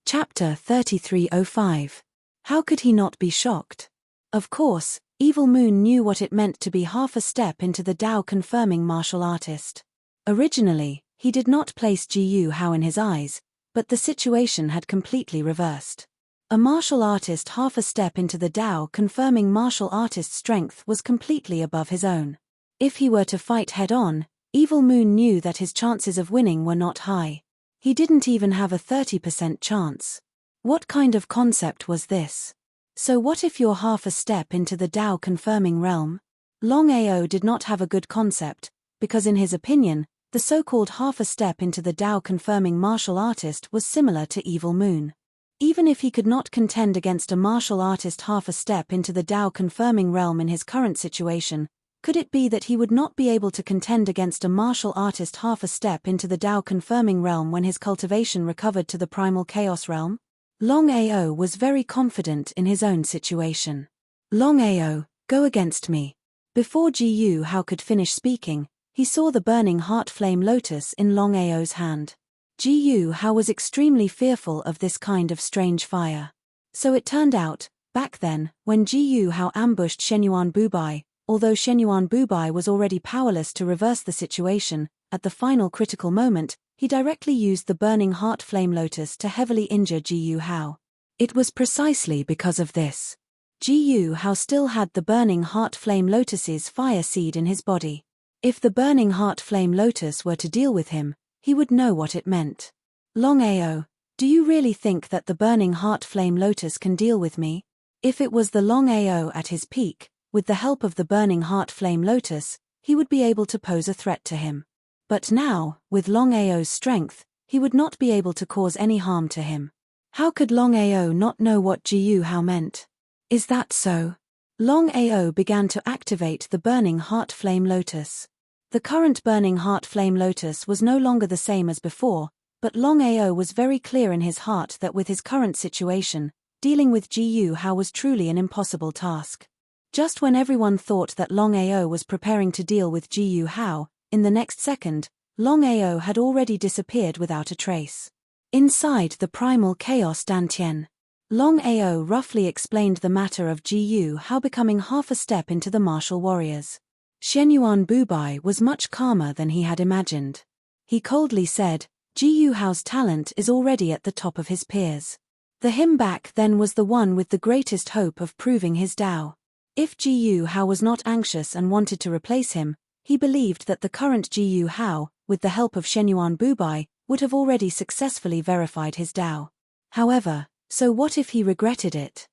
Chapter 3305. How could he not be shocked? Of course, Evil Moon knew what it meant to be half a step into the Dao confirming martial artist. Originally, he did not place Ji Yuhao in his eyes, but the situation had completely reversed. A martial artist half a step into the Dao confirming martial artist strength was completely above his own. If he were to fight head-on, Evil Moon knew that his chances of winning were not high. He didn't even have a 30% chance. What kind of concept was this? So what if you're half a step into the Dao confirming realm? Longao did not have a good concept, because in his opinion, the so-called half a step into the Dao confirming martial artist was similar to Evil Moon. Even if he could not contend against a martial artist half a step into the Dao confirming realm in his current situation, could it be that he would not be able to contend against a martial artist half a step into the Dao confirming realm when his cultivation recovered to the primal chaos realm? Longao was very confident in his own situation. Longao, go against me. Before Ji Yuhao could finish speaking, he saw the burning heart flame lotus in Longao's hand. Ji Yuhao was extremely fearful of this kind of strange fire. So it turned out, back then, when Ji Yuhao ambushed Shenyuan Bubai, although Shenyuan Bubai was already powerless to reverse the situation, at the final critical moment, he directly used the burning heart flame lotus to heavily injure Ji Yuhao. It was precisely because of this. Ji Yuhao still had the burning heart flame lotus's fire seed in his body. If the burning heart flame lotus were to deal with him, he would know what it meant. Longao, do you really think that the burning heart flame lotus can deal with me? If it was the Longao at his peak, with the help of the burning heart flame lotus, he would be able to pose a threat to him. But now, with Longao's strength, he would not be able to cause any harm to him. How could Longao not know what Ji Yuhao meant? Is that so? Longao began to activate the burning heart flame lotus. The current burning heart flame lotus was no longer the same as before, but Longao was very clear in his heart that with his current situation, dealing with Ji Yuhao was truly an impossible task. Just when everyone thought that Longao was preparing to deal with Ji Yuhao, in the next second, Longao had already disappeared without a trace. Inside the primal chaos Dantian, Longao roughly explained the matter of Ji Yuhao becoming half a step into the martial warriors. Shenyuan Bubai was much calmer than he had imagined. He coldly said, Ji Yuhao's talent is already at the top of his peers. The him back then was the one with the greatest hope of proving his Dao. If Ji Yuhao was not anxious and wanted to replace him, he believed that the current Ji Yuhao, with the help of Shenyuan Bubai, would have already successfully verified his Dao. However, so what if he regretted it?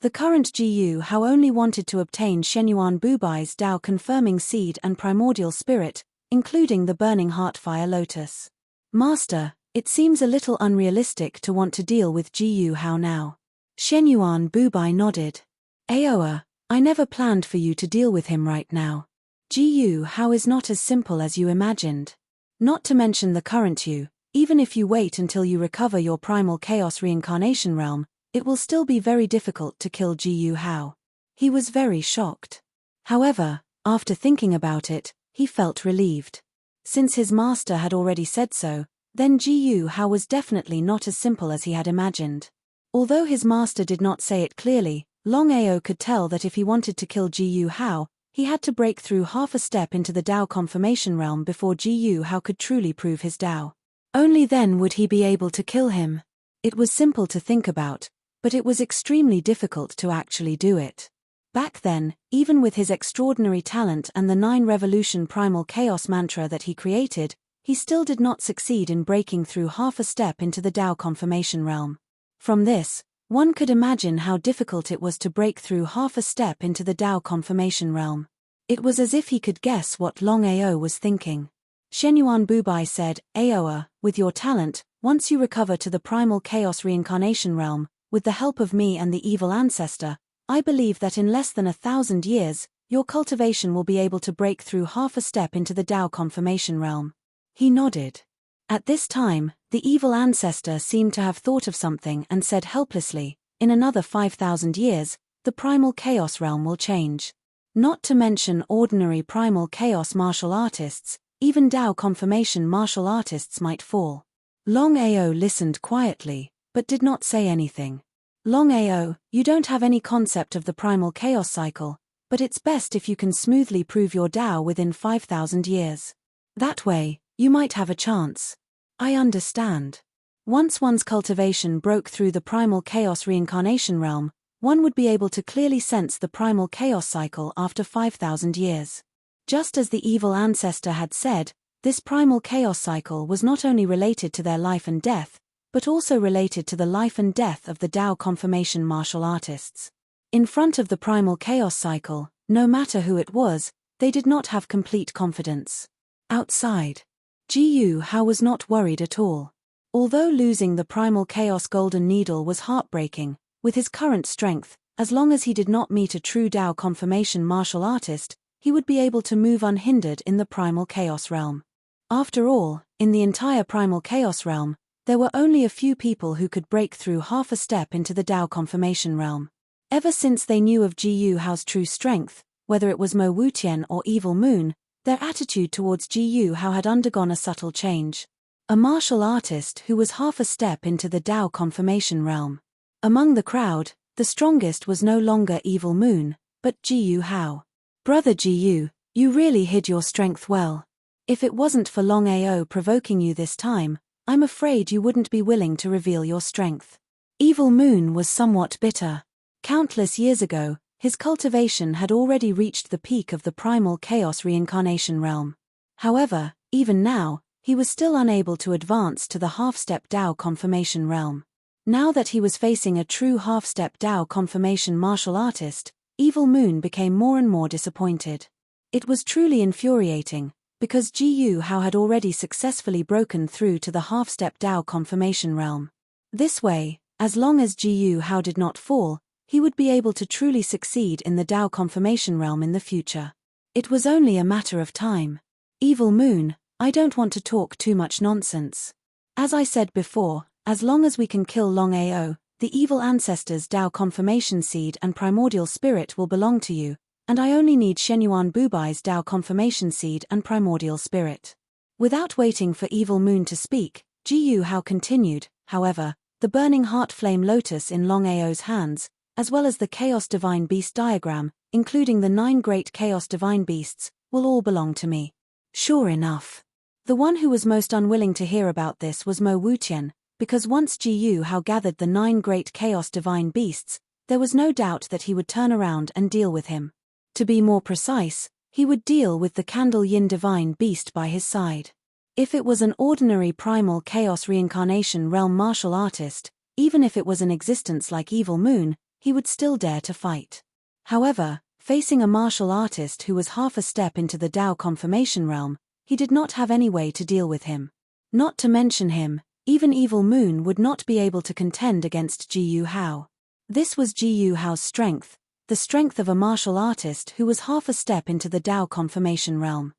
The current Ji Yuhao only wanted to obtain Shenyuan Bubai's Dao confirming seed and primordial spirit, including the burning heart fire lotus. Master, it seems a little unrealistic to want to deal with Ji Yuhao now. Shenyuan Bubai nodded. Aoa, I never planned for you to deal with him right now. Ji Yuhao is not as simple as you imagined. Not to mention the current you, even if you wait until you recover your primal chaos reincarnation realm, it will still be very difficult to kill Ji Yuhao. He was very shocked. However, after thinking about it, he felt relieved. Since his master had already said so, then Ji Yuhao was definitely not as simple as he had imagined. Although his master did not say it clearly, Longao could tell that if he wanted to kill Ji Yuhao, he had to break through half a step into the Dao confirmation realm before Ji Yuhao could truly prove his Dao. Only then would he be able to kill him. It was simple to think about, but it was extremely difficult to actually do it. Back then, even with his extraordinary talent and the 9 revolution primal chaos mantra that he created, he still did not succeed in breaking through half a step into the Dao confirmation realm. From this, one could imagine how difficult it was to break through half a step into the Dao confirmation realm. It was as if he could guess what Longao was thinking. Shenyuan Bubai said, Aoa, with your talent, once you recover to the primal chaos reincarnation realm, with the help of me and the evil ancestor, I believe that in less than 1,000 years, your cultivation will be able to break through half a step into the Tao confirmation realm. He nodded. At this time, the evil ancestor seemed to have thought of something and said helplessly, in another 5,000 years, the primal chaos realm will change. Not to mention ordinary primal chaos martial artists, even Tao confirmation martial artists might fall. Longao listened quietly, but did not say anything. Longao, you don't have any concept of the primal chaos cycle, but it's best if you can smoothly prove your Tao within 5,000 years. That way, you might have a chance. I understand. Once one's cultivation broke through the primal chaos reincarnation realm, one would be able to clearly sense the primal chaos cycle after 5,000 years. Just as the evil ancestor had said, this primal chaos cycle was not only related to their life and death, but also related to the life and death of the Tao confirmation martial artists. In front of the primal chaos cycle, no matter who it was, they did not have complete confidence. Outside, Jiyu Hao was not worried at all. Although losing the primal chaos golden needle was heartbreaking, with his current strength, as long as he did not meet a true Tao confirmation martial artist, he would be able to move unhindered in the primal chaos realm. After all, in the entire primal chaos realm, there were only a few people who could break through half a step into the Tao confirmation realm. Ever since they knew of Jiyu Hao's true strength, whether it was Mo Wutian or Evil Moon, their attitude towards Jiyu Hao had undergone a subtle change. A martial artist who was half a step into the Tao confirmation realm. Among the crowd, the strongest was no longer Evil Moon, but Jiyu Hao. Brother Jiyu, you really hid your strength well. If it wasn't for Longao provoking you this time, I'm afraid you wouldn't be willing to reveal your strength. Evil Moon was somewhat bitter. Countless years ago, his cultivation had already reached the peak of the primal chaos reincarnation realm. However, even now, he was still unable to advance to the half-step Tao confirmation realm. Now that he was facing a true half-step Tao confirmation martial artist, Evil Moon became more and more disappointed. It was truly infuriating, because Jiyu Hao had already successfully broken through to the half-step Tao confirmation realm. This way, as long as Jiyu Hao did not fall, he would be able to truly succeed in the Tao confirmation realm in the future. It was only a matter of time. Evil Moon, I don't want to talk too much nonsense. As I said before, as long as we can kill Longao, the evil ancestor's Tao confirmation seed and primordial spirit will belong to you, and I only need Shenyuan Bubai's Tao confirmation seed and primordial spirit. Without waiting for Evil Moon to speak, Jiyu Hao continued, however, the burning heart flame lotus in Longao's hands, as well as the Chaos Divine Beast diagram, including the 9 great Chaos Divine Beasts, will all belong to me. Sure enough. The one who was most unwilling to hear about this was Mo Wutian, because once Jiyu Hao gathered the 9 great Chaos Divine Beasts, there was no doubt that he would turn around and deal with him. To be more precise, he would deal with the Candle Yin Divine Beast by his side. If it was an ordinary primal chaos reincarnation realm martial artist, even if it was an existence like Evil Moon, he would still dare to fight. However, facing a martial artist who was half a step into the Tao confirmation realm, he did not have any way to deal with him. Not to mention him, even Evil Moon would not be able to contend against Jiyu Hao. This was Jiyu Hao's strength, the strength of a martial artist who was half a step into the Tao confirmation realm.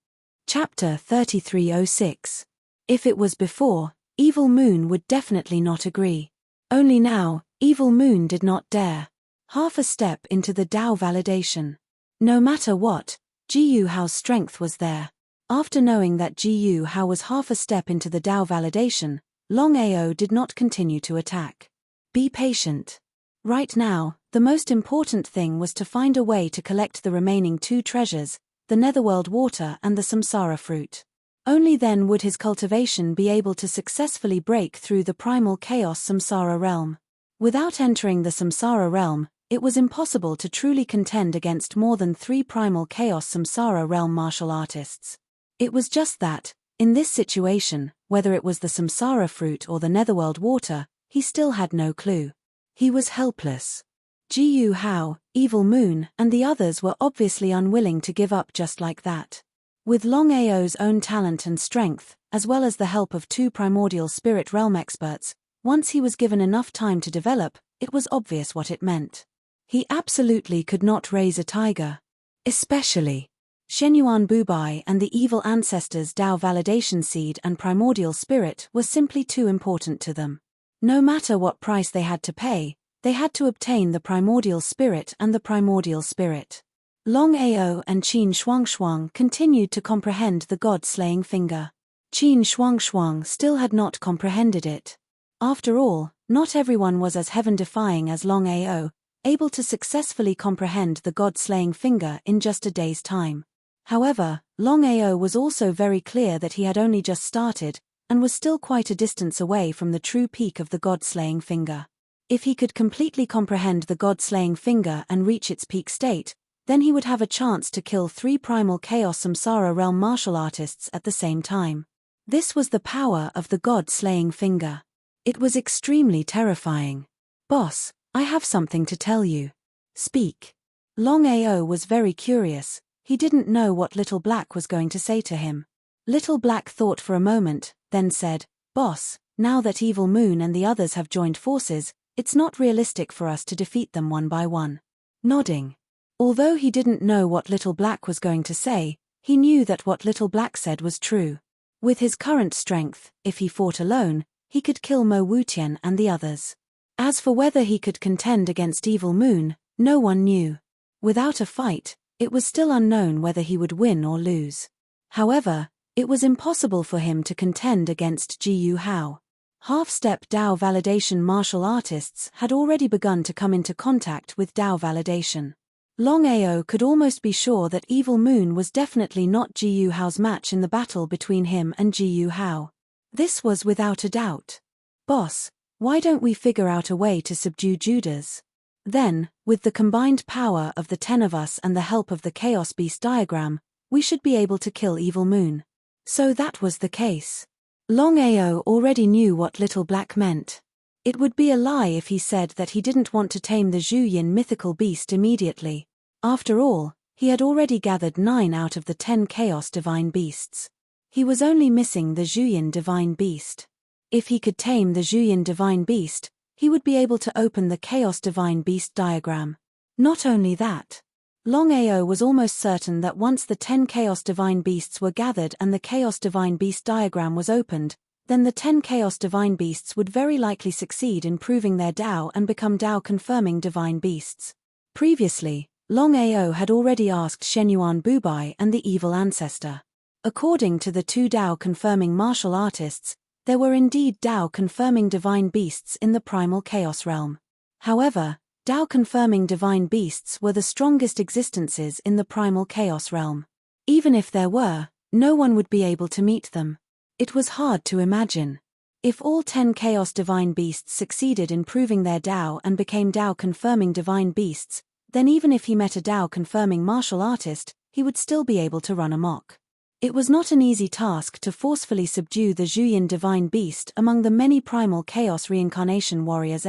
Chapter 3306. If it was before, Evil Moon would definitely not agree. Only now, Evil Moon did not dare. Half a step into the Tao validation. No matter what, Jiyu Hao's strength was there. After knowing that Jiyu Hao was half a step into the Tao validation, Longao did not continue to attack. Be patient. Right now, the most important thing was to find a way to collect the remaining 2 treasures, the Netherworld water and the Samsara fruit. Only then would his cultivation be able to successfully break through the primal chaos Samsara realm. Without entering the Samsara realm, it was impossible to truly contend against more than 3 primal chaos Samsara realm martial artists. It was just that, in this situation, whether it was the Samsara fruit or the Netherworld water, he still had no clue. He was helpless. Jiyu Hao, Evil Moon, and the others were obviously unwilling to give up just like that. With Longao's own talent and strength, as well as the help of 2 primordial spirit realm experts, once he was given enough time to develop, It was obvious what it meant. He absolutely could not raise a tiger. Especially Shenyuan Bubai and the evil ancestors' Dao validation seed and primordial spirit were simply too important to them. No matter what price they had to pay, they had to obtain the primordial spirit and the primordial spirit. Longao and Qin Shuangshuang continued to comprehend the god-slaying finger. Qin Shuangshuang still had not comprehended it. After all, not everyone was as heaven-defying as Longao, able to successfully comprehend the god-slaying finger in just a day's time. However, Longao was also very clear that he had only just started, and was still quite a distance away from the true peak of the god-slaying finger. If he could completely comprehend the god-slaying finger and reach its peak state, then he would have a chance to kill 3 primal chaos samsara realm martial artists at the same time. This was the power of the god-slaying finger. It was extremely terrifying. "Boss, I have something to tell you." "Speak." Longao was very curious. He didn't know what Little Black was going to say to him. Little Black thought for a moment, then said, "Boss, now that Evil Moon and the others have joined forces, it's not realistic for us to defeat them one by one." Nodding. Although he didn't know what Little Black was going to say, he knew that what Little Black said was true. With his current strength, if he fought alone, he could kill Mo Wutian and the others. As for whether he could contend against Evil Moon, no one knew. Without a fight, it was still unknown whether he would win or lose. However, it was impossible for him to contend against Jiyu Hao. Half-step Dao validation martial artists had already begun to come into contact with Dao validation. Longao could almost be sure that Evil Moon was definitely not Jiyu Hao's match in the battle between him and Jiyu Hao. This was without a doubt. "Boss, why don't we figure out a way to subdue Judas? Then, with the combined power of the 10 of us and the help of the Chaos Beast diagram, we should be able to kill Evil Moon." So that was the case. Longao already knew what Little Black meant. It would be a lie if he said that he didn't want to tame the Zhuyin mythical beast immediately. After all, he had already gathered 9 out of the 10 Chaos Divine Beasts. He was only missing the Zhuyin Divine Beast. If he could tame the Zhuyin Divine Beast, he would be able to open the Chaos Divine Beast diagram. Not only that, Longao was almost certain that once the 10 Chaos Divine Beasts were gathered and the Chaos Divine Beast diagram was opened, then the 10 Chaos Divine Beasts would very likely succeed in proving their Dao and become Dao-confirming Divine Beasts. Previously, Longao had already asked Shenyuan Bubai and the Evil Ancestor. According to the 2 Dao-confirming martial artists, there were indeed Dao-confirming Divine Beasts in the Primal Chaos realm. However, Dao-confirming Divine Beasts were the strongest existences in the Primal Chaos realm. Even if there were, no one would be able to meet them. It was hard to imagine. If all 10 Chaos Divine Beasts succeeded in proving their Dao and became Dao-confirming Divine Beasts, then even if he met a Dao-confirming martial artist, he would still be able to run amok. It was not an easy task to forcefully subdue the Zhuyin Divine Beast among the many Primal Chaos Reincarnation Warriors.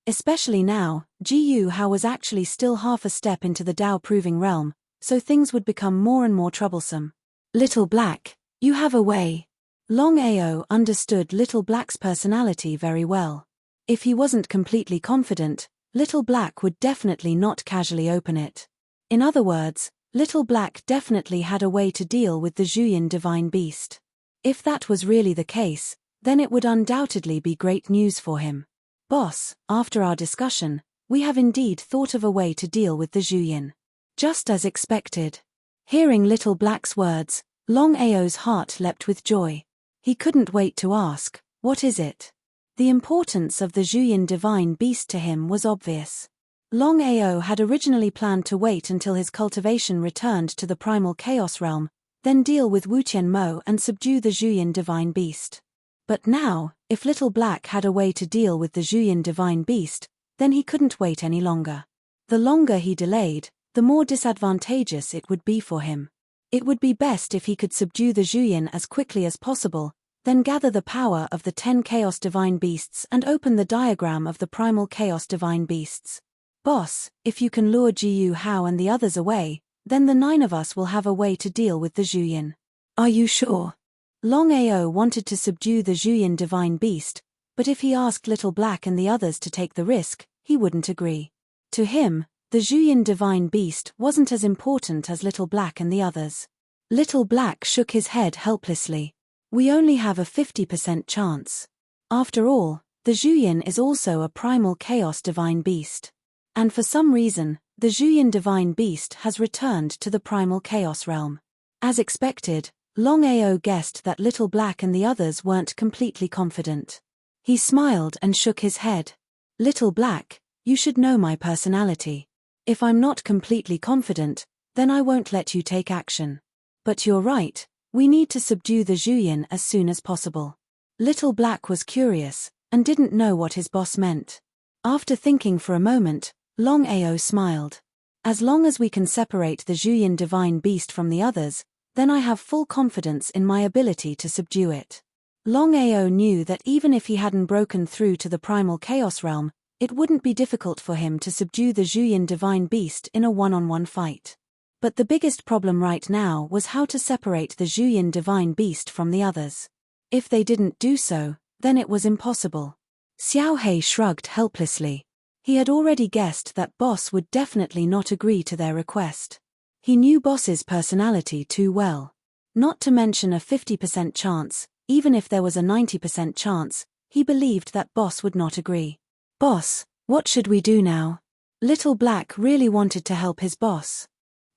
Especially now, Jiyu Hao was actually still half a step into the Dao-proving realm, so things would become more and more troublesome. "Little Black, you have a way." Longao understood Little Black's personality very well. If he wasn't completely confident, Little Black would definitely not casually open it. In other words, Little Black definitely had a way to deal with the Zhuyin Divine Beast. If that was really the case, then it would undoubtedly be great news for him. "Boss, after our discussion, we have indeed thought of a way to deal with the Zhuyin." Just as expected. Hearing Little Black's words, Longao's heart leapt with joy. He couldn't wait to ask, "What is it?" The importance of the Zhuyin Divine Beast to him was obvious. Longao had originally planned to wait until his cultivation returned to the Primal Chaos realm, then deal with Wutian Mo and subdue the Zhuyin Divine Beast. But now, if Little Black had a way to deal with the Zhuyin Divine Beast, then he couldn't wait any longer. The longer he delayed, the more disadvantageous it would be for him. It would be best if he could subdue the Zhuyin as quickly as possible, then gather the power of the 10 Chaos Divine Beasts and open the diagram of the Primal Chaos Divine Beasts. "Boss, if you can lure Jiyu Hao and the others away, then the 9 of us will have a way to deal with the Zhuyin." "Are you sure?" Longao wanted to subdue the Zhuyin Divine Beast, But if he asked Little Black and the others to take the risk, he wouldn't agree. To him, the Zhuyin divine beast wasn't as important as Little Black and the others. Little Black shook his head helplessly. We only have a 50% chance. After all, the Zhuyin is also a primal chaos divine beast. And for some reason, the Zhuyin divine beast has returned to the primal chaos realm. As expected, Longao guessed that Little Black and the others weren't completely confident. He smiled and shook his head. Little Black, you should know my personality. If I'm not completely confident, then I won't let you take action. But you're right, we need to subdue the Zhuyin as soon as possible. Little Black was curious, and didn't know what his boss meant. After thinking for a moment, Longao smiled. As long as we can separate the Zhuyin divine beast from the others, then I have full confidence in my ability to subdue it. Longao knew that even if he hadn't broken through to the primal chaos realm, it wouldn't be difficult for him to subdue the Zhuyin divine beast in a one-on-one fight. But the biggest problem right now was how to separate the Zhuyin divine beast from the others. If they didn't do so, then it was impossible. Xiaohei shrugged helplessly. He had already guessed that Boss would definitely not agree to their request. He knew Boss's personality too well. Not to mention a 50% chance, even if there was a 90% chance, he believed that Boss would not agree. Boss, what should we do now? Little Black really wanted to help his boss.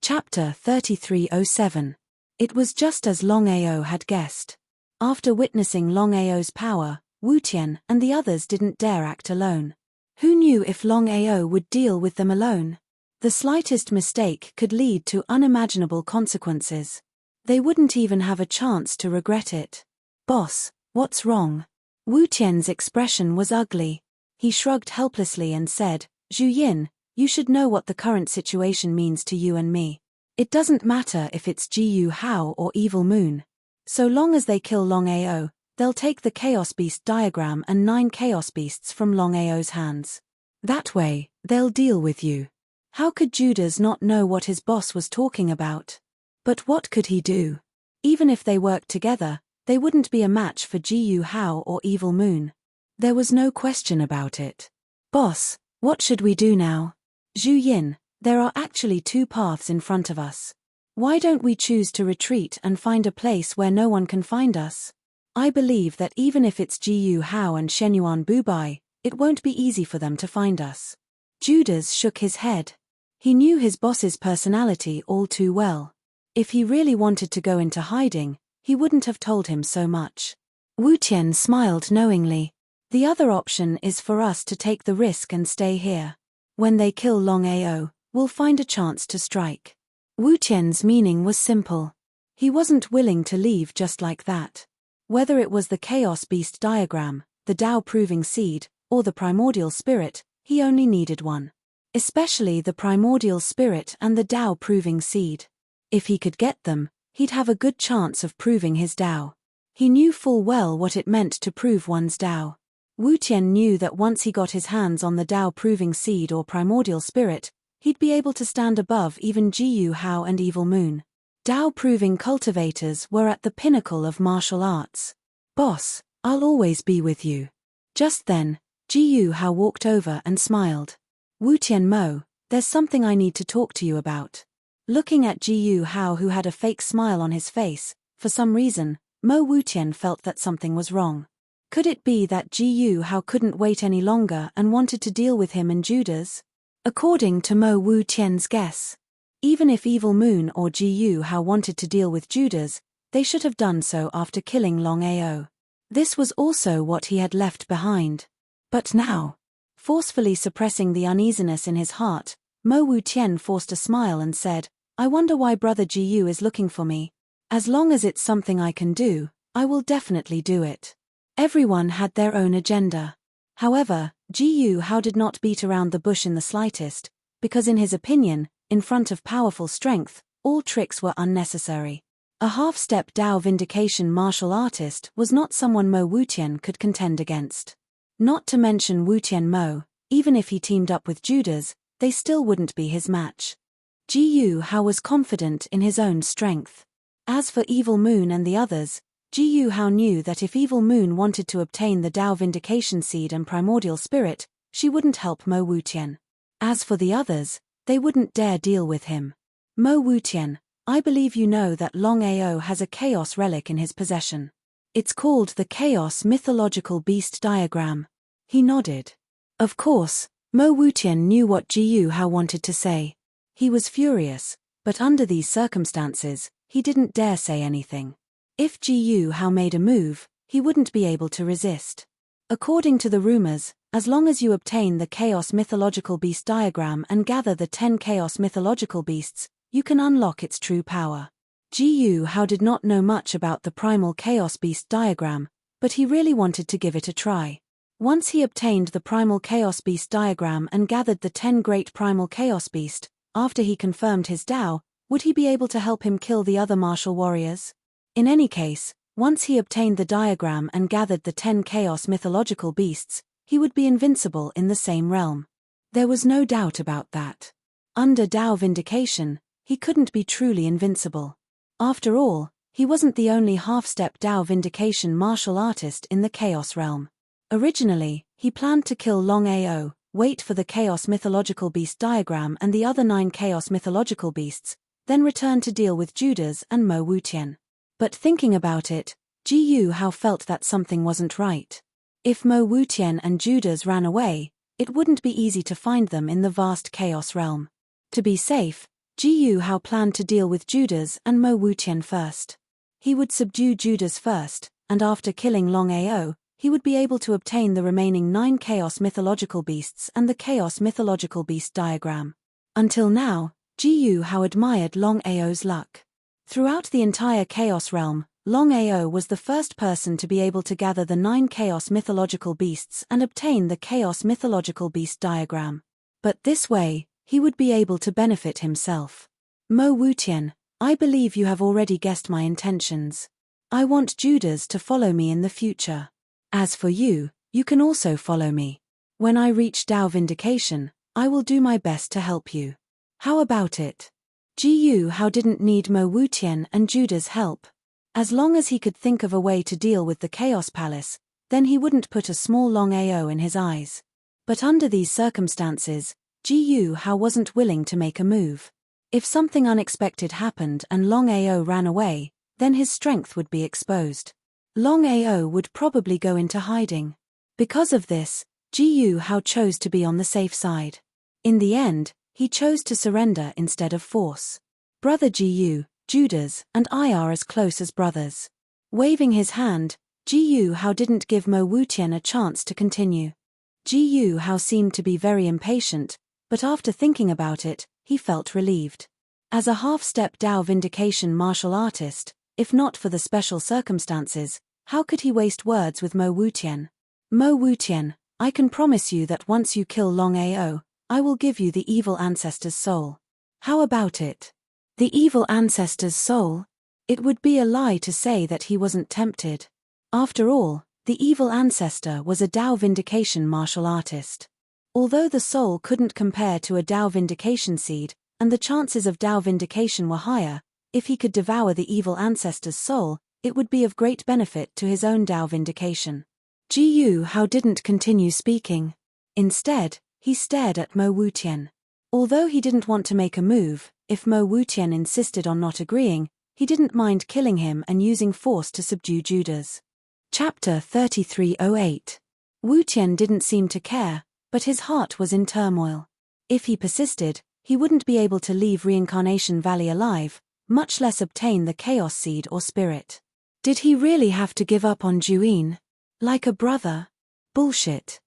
Chapter 3307. It was just as Longao had guessed. After witnessing Longao's power, Wu Tian and the others didn't dare act alone. Who knew if Longao would deal with them alone? The slightest mistake could lead to unimaginable consequences. They wouldn't even have a chance to regret it. Boss, what's wrong? Wu Tian's expression was ugly. He shrugged helplessly and said, Zhuyin, you should know what the current situation means to you and me. It doesn't matter if it's Jiyu Hao or Evil Moon. So long as they kill Longao, they'll take the Chaos Beast diagram and 9 Chaos Beasts from Longao's hands. That way, they'll deal with you. How could Judas not know what his boss was talking about? But what could he do? Even if they worked together, they wouldn't be a match for Jiyu Hao or Evil Moon. There was no question about it. Boss, what should we do now? Zhuyin, there are actually 2 paths in front of us. Why don't we choose to retreat and find a place where no one can find us? I believe that even if it's Jiyu Hao and Shenyuan Bubai, it won't be easy for them to find us. Judas shook his head. He knew his boss's personality all too well. If he really wanted to go into hiding, he wouldn't have told him so much. Wu Tian smiled knowingly. The other option is for us to take the risk and stay here. When they kill Longao, we'll find a chance to strike. Wu Tian's meaning was simple. He wasn't willing to leave just like that. Whether it was the Chaos Beast diagram, the Tao Proving Seed, or the Primordial Spirit, he only needed one. Especially the Primordial Spirit and the Tao Proving Seed. If he could get them, he'd have a good chance of proving his Tao. He knew full well what it meant to prove one's Tao. Wu Tian knew that once he got his hands on the Tao Proving Seed or Primordial Spirit, he'd be able to stand above even Jiyu Hao and Evil Moon. Tao Proving cultivators were at the pinnacle of martial arts. Boss, I'll always be with you. Just then, Jiyu Hao walked over and smiled. Wu Tian Mo, there's something I need to talk to you about. Looking at Jiyu Hao, who had a fake smile on his face, for some reason, Mo Wu Tian felt that something was wrong. Could it be that Jiyu Hao couldn't wait any longer and wanted to deal with him and Judas? According to Mo Wu Tian's guess, even if Evil Moon or Jiyu Hao wanted to deal with Judas, they should have done so after killing Longao. This was also what he had left behind. But now, forcefully suppressing the uneasiness in his heart, Mo Wu Tian forced a smile and said, I wonder why Brother Jiyu is looking for me. As long as it's something I can do, I will definitely do it. Everyone had their own agenda. However, Jiyu Hao did not beat around the bush in the slightest, because in his opinion, in front of powerful strength, all tricks were unnecessary. A half-step Tao Vindication martial artist was not someone Mo Wu Tian could contend against. Not to mention Wu Tian Mo, even if he teamed up with Judas, they still wouldn't be his match. Jiyu Hao was confident in his own strength. As for Evil Moon and the others, Ji Yuhao knew that if Evil Moon wanted to obtain the Tao Vindication Seed and Primordial Spirit, she wouldn't help Mo Wutian. As for the others, they wouldn't dare deal with him. Mo Wutian, I believe you know that Longao has a chaos relic in his possession. It's called the Chaos Mythological Beast Diagram. He nodded. Of course, Mo Wutian knew what Ji Yuhao wanted to say. He was furious, but under these circumstances, he didn't dare say anything. If Ji Yuhao made a move, he wouldn't be able to resist. According to the rumors, as long as you obtain the Chaos Mythological Beast Diagram and gather the 10 Chaos Mythological Beasts, you can unlock its true power. Ji Yuhao did not know much about the Primal Chaos Beast Diagram, but he really wanted to give it a try. Once he obtained the Primal Chaos Beast Diagram and gathered the 10 Great Primal Chaos Beast, after he confirmed his Tao, would he be able to help him kill the other martial warriors? In any case, once he obtained the diagram and gathered the 10 Chaos Mythological Beasts, he would be invincible in the same realm. There was no doubt about that. Under Tao Vindication, he couldn't be truly invincible. After all, he wasn't the only half-step Tao Vindication martial artist in the Chaos realm. Originally, he planned to kill Longao, wait for the Chaos Mythological Beast Diagram and the other 9 Chaos Mythological Beasts, then return to deal with Judas and Mo Wutian. But thinking about it, Ji Yuhao felt that something wasn't right. If Mo Wutian and Judas ran away, it wouldn't be easy to find them in the vast Chaos realm. To be safe, Ji Yuhao planned to deal with Judas and Mo Wutian first. He would subdue Judas first, and after killing Longao, he would be able to obtain the remaining 9 Chaos Mythological Beasts and the Chaos Mythological Beast Diagram. Until now, Ji Yuhao admired Longao's luck. Throughout the entire Chaos realm, Longao was the first person to be able to gather the 9 Chaos Mythological Beasts and obtain the Chaos Mythological Beast Diagram. But this way, he would be able to benefit himself. Mo Wutian, I believe you have already guessed my intentions. I want Judas to follow me in the future. As for you, you can also follow me. When I reach Tao Vindication, I will do my best to help you. How about it? Ji Yuhao didn't need Mo Wutian and Judas' help. As long as he could think of a way to deal with the Chaos Palace, then he wouldn't put a small Longao in his eyes. But under these circumstances, Ji Yuhao wasn't willing to make a move. If something unexpected happened and Longao ran away, then his strength would be exposed. Longao would probably go into hiding. Because of this, Ji Yuhao chose to be on the safe side. In the end, he chose to surrender instead of force. Brother Ji, Judas, and I are as close as brothers. Waving his hand, Ji Yuhao didn't give Mo Wutian a chance to continue. Ji Yuhao seemed to be very impatient, but after thinking about it, he felt relieved. As a half-step Tao Vindication martial artist, if not for the special circumstances, how could he waste words with Mo Wutian? Mo Wutian, I can promise you that once you kill Longao, I will give you the evil ancestor's soul. How about it? The evil ancestor's soul? It would be a lie to say that he wasn't tempted. After all, the evil ancestor was a Tao Vindication martial artist. Although the soul couldn't compare to a Tao Vindication seed, and the chances of Tao Vindication were higher, if he could devour the evil ancestor's soul, it would be of great benefit to his own Tao Vindication. Ji Yuhao didn't continue speaking. Instead, he stared at Mo Wutian. Although he didn't want to make a move, if Mo Wutian insisted on not agreeing, he didn't mind killing him and using force to subdue Judas. Chapter 3308. Wutian didn't seem to care, but his heart was in turmoil. If he persisted, he wouldn't be able to leave Reincarnation Valley alive, much less obtain the Chaos Seed or Spirit. Did he really have to give up on Juin? Like a brother? Bullshit.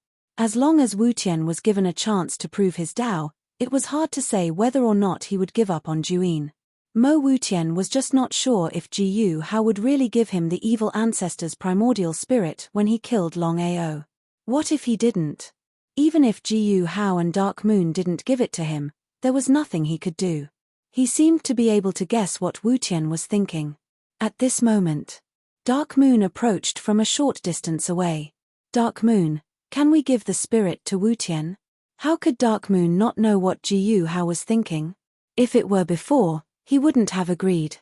As long as Wutian was given a chance to prove his Tao, it was hard to say whether or not he would give up on Juin. Mo Wutian was just not sure if Ji Yuhao would really give him the evil ancestor's primordial spirit when he killed Longao. What if he didn't? Even if Ji Yuhao and Dark Moon didn't give it to him, there was nothing he could do. He seemed to be able to guess what Wutian was thinking. At this moment, Dark Moon approached from a short distance away. Dark Moon, can we give the spirit to Wutian? How could Dark Moon not know what Ji Yuhao was thinking? If it were before, he wouldn't have agreed.